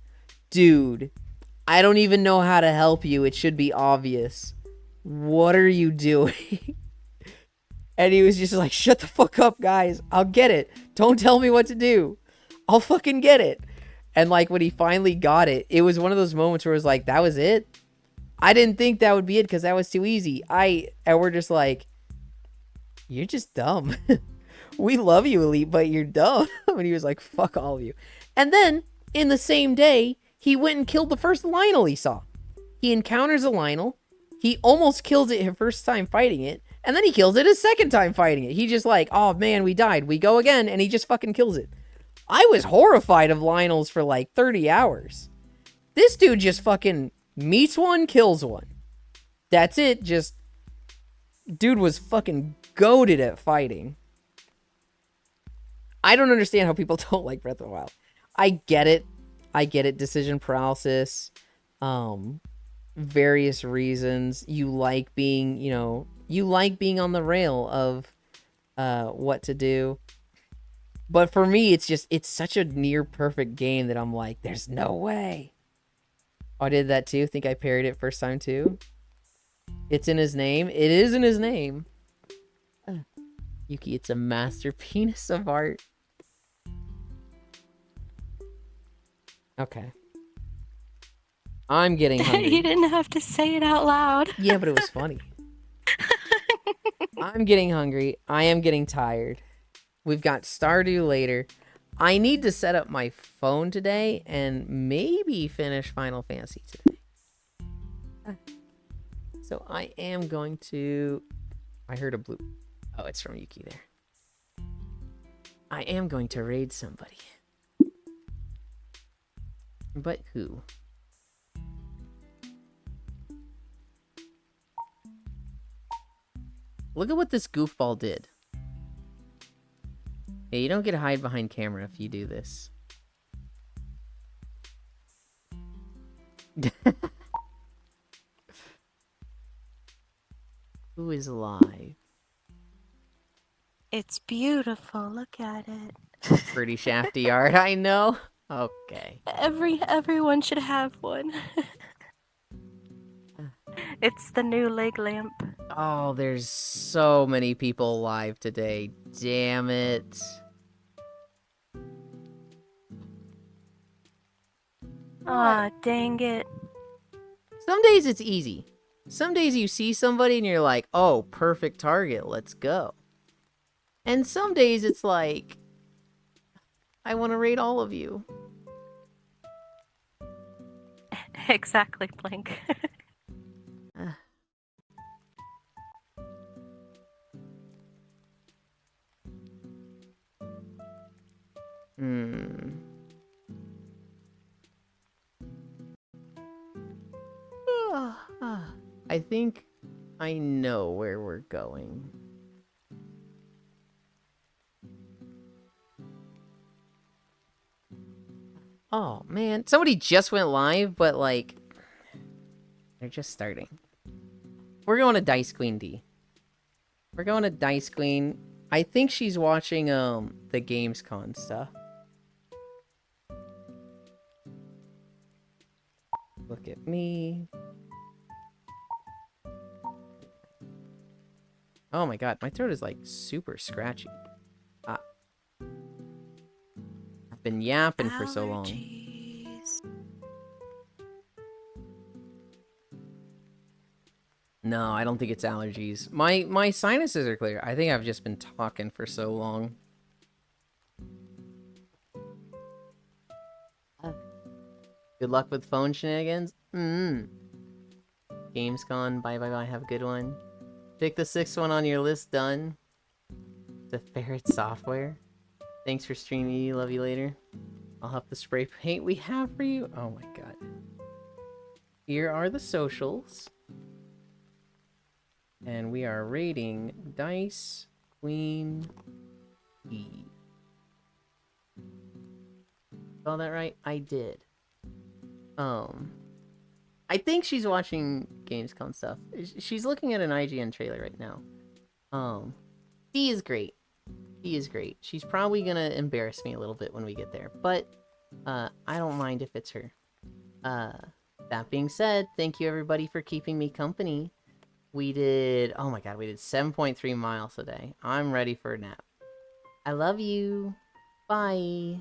Dude, I don't even know how to help you. It should be obvious. What are you doing? And he was just like, shut the fuck up, guys. I'll get it. Don't tell me what to do. I'll fucking get it. And, like, when he finally got it, it was one of those moments where it was like, that was it? I didn't think that would be it because that was too easy. And we're just like, you're just dumb. We love you, Elite, but you're dumb. And he was like, fuck all of you. And then, in the same day, he went and killed the first Lionel he saw. He encounters a Lionel. He almost kills it his first time fighting it. And then he kills it his second time fighting it. He just like, oh man, we died. We go again. And he just fucking kills it. I was horrified of Lionels for like 30 hours. This dude just fucking meets one, kills one. That's it. Just, dude was fucking goated at fighting. I don't understand how people don't like Breath of the Wild. I get it. Decision paralysis. Various reasons. You like being, you like being on the rail of what to do. But for me, it's such a near perfect game that I'm like, there's no way. Oh, I did that too. Think I parried it first time too. It's in his name. It is in his name. Yuki, it's a masterpiece of art. Okay. I'm getting hungry. You didn't have to say it out loud. Yeah, but it was funny. I'm getting hungry. I am getting tired. We've got Stardew later. I need to set up my phone today and maybe finish Final Fantasy today. So I am going to... I heard a bloop. Oh, it's from Yuki there. I am going to raid somebody. But who? Look at what this goofball did. Yeah, you don't get to hide behind camera if you do this. Who is alive? It's beautiful. Look at it. Pretty shafty art, I know. Okay. Everyone should have one. It's the new leg lamp. Oh, there's so many people alive today. Damn it. Aw, dang it. Some days it's easy. Some days you see somebody and you're like, oh, perfect target, let's go. And some days it's like, I want to raid all of you. Exactly, Blink. I think I know where we're going. Oh, man. Somebody just went live, but, like, they're just starting. We're going to Dice Queen D. We're going to Dice Queen. I think she's watching, the Gamescom stuff. Look at me. Oh my god, my throat is, like, super scratchy. I've been yapping for so long. Allergies. No, I don't think it's allergies. My sinuses are clear. I think I've just been talking for so long. Good luck with phone shenanigans. Gamescom, bye bye bye, have a good one. Pick the 6th one on your list, done. The Ferret Software. Thanks for streaming, love you later. I'll have the spray paint we have for you. Oh my god. Here are the socials. And we are rating Dice Queen E. Spell that right? I did. I think she's watching Gamescom stuff. She's looking at an IGN trailer right now. D is great. D is great. She's probably gonna embarrass me a little bit when we get there, but I don't mind if it's her. That being said, thank you everybody for keeping me company. We did, oh my god, we did 7.3 miles today. I'm ready for a nap. I love you. Bye.